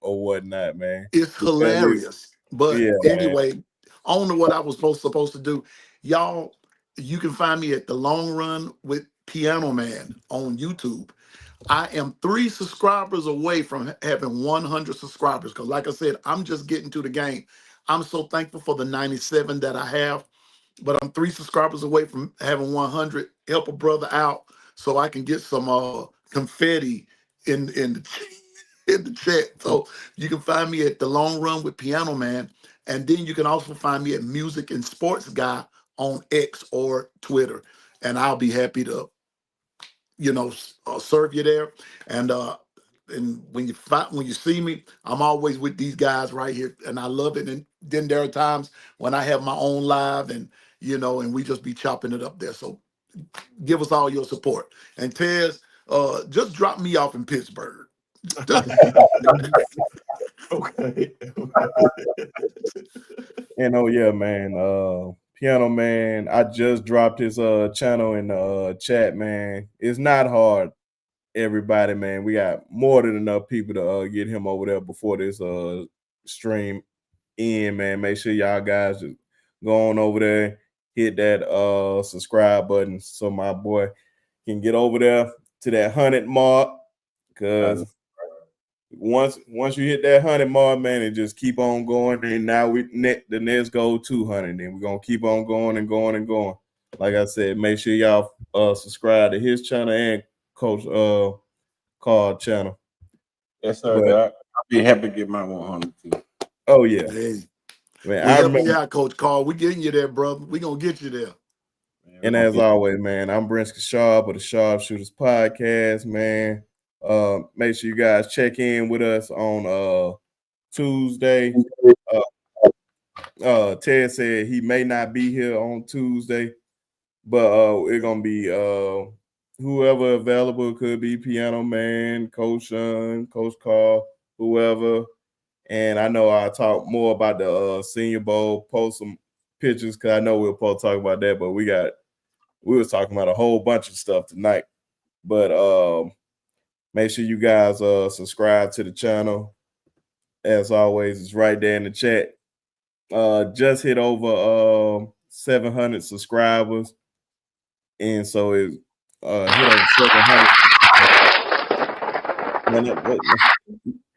or whatnot, man. It's Because hilarious. But yeah, man. anyway, on to what I was supposed to do. Y'all, you can find me at the Long Run with Piano Man on YouTube. I am 3 subscribers away from having 100 subscribers. Because, like I said, I'm just getting to the game. I'm so thankful for the 97 that I have, but I'm 3 subscribers away from having 100. Help a brother out so I can get some confetti in the in the chat. So you can find me at the Long Run with Piano Man, and then you can also find me at Music and Sports Guy on X or Twitter, and I'll be happy to serve you there. And when you see me, I'm always with these guys right here, and I love it. And then there are times when I have my own live, and and we just be chopping it up there. So give us all your support. And Tez, just drop me off in Pittsburgh. Okay. And oh yeah, man. Piano Man. I just dropped his channel in the chat, man. It's not hard, everybody, man. We got more than enough people to get him over there before this stream in, man. Make sure y'all guys just go on over there, hit that subscribe button so my boy can get over there to that 100 mark. Cause once you hit that 100 mark, man, and just keep on going. And now the next goal 200, and we're gonna keep on going and going and going. Like I said, make sure y'all subscribe to his channel and Coach Carl channel. Yes, sir. But I'll be happy to get my 100 too. oh yeah, Hey, man, well, I help me remember. out, Coach Carl. We getting you there, brother. We gonna get you there. Man, And as always, man, I'm Brinsky Sharp of the Sharpshooters Podcast, man. Make sure you guys check in with us on Tuesday. Ted said he may not be here on Tuesday, but it's gonna be whoever available. Could be Piano Man, Coach Sean, Coach Carl, whoever. And I know I'll talk more about the Senior Bowl, post some pictures because I know we'll probably talk about that, but we was talking about a whole bunch of stuff tonight. But make sure you guys subscribe to the channel. As always, it's right there in the chat. Just hit over 700 subscribers. And so it's hit over 700. Man,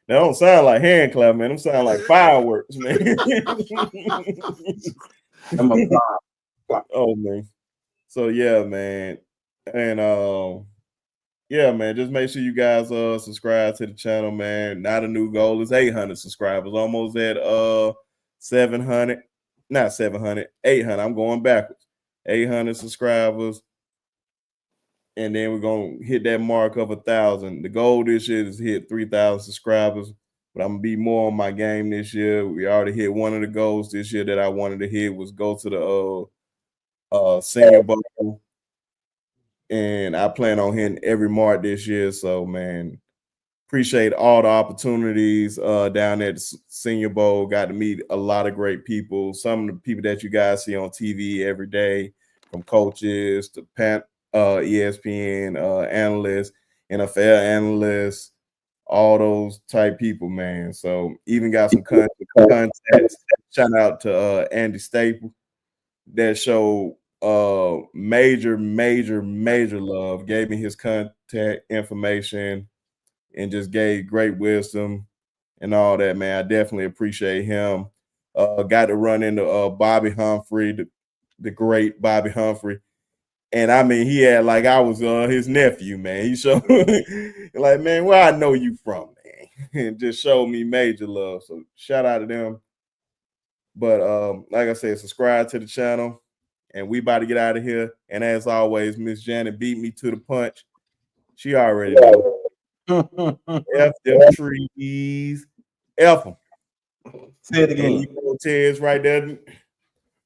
that don't sound like hand clap, man. Them sound like fireworks, man. I'm a Oh man. So yeah, man. And yeah, man, just make sure you guys subscribe to the channel, man. Now the new goal is 800 subscribers. Almost at 700. Not 700, 800. I'm going backwards. 800 subscribers. And then we're going to hit that mark of 1,000. The goal this year is to hit 3,000 subscribers. But I'm going to be more on my game this year. We already hit one of the goals this year that I wanted to hit was go to the Senior Bowl. And I plan on hitting every mark this year. So, man, appreciate all the opportunities down at the Senior Bowl. Got to meet a lot of great people. Some of the people that you guys see on TV every day, from coaches to ESPN analysts, NFL analysts, all those type people, man. So even got some contacts. Shout out to Andy Staple that showed major love, gave me his contact information and just gave great wisdom and all that, man. I definitely appreciate him. Got to run into Bobby Humphrey, the great Bobby Humphrey. And I mean, he had I was his nephew, man. He showed like, man, where I know you from, man. and just showed me major love. So shout out to them. But like I said, subscribe to the channel, and we about to get out of here. And as always, Miss Janet beat me to the punch. She already know. F them trees. F them. Say it And again. you know, Ted's right there.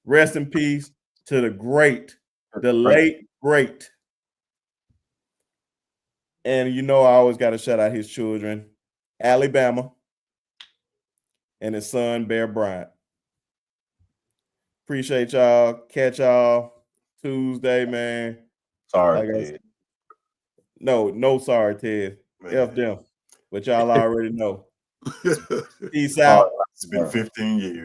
Rest in peace to the great, the late great. And you know, I always got to shout out his children, Alabama, and his son, Bear Bryant. Appreciate y'all. Catch y'all Tuesday, man. Sorry, Like Ted. no, sorry, Ted. Man. F them. But y'all already know. Peace out. It's been 15 years.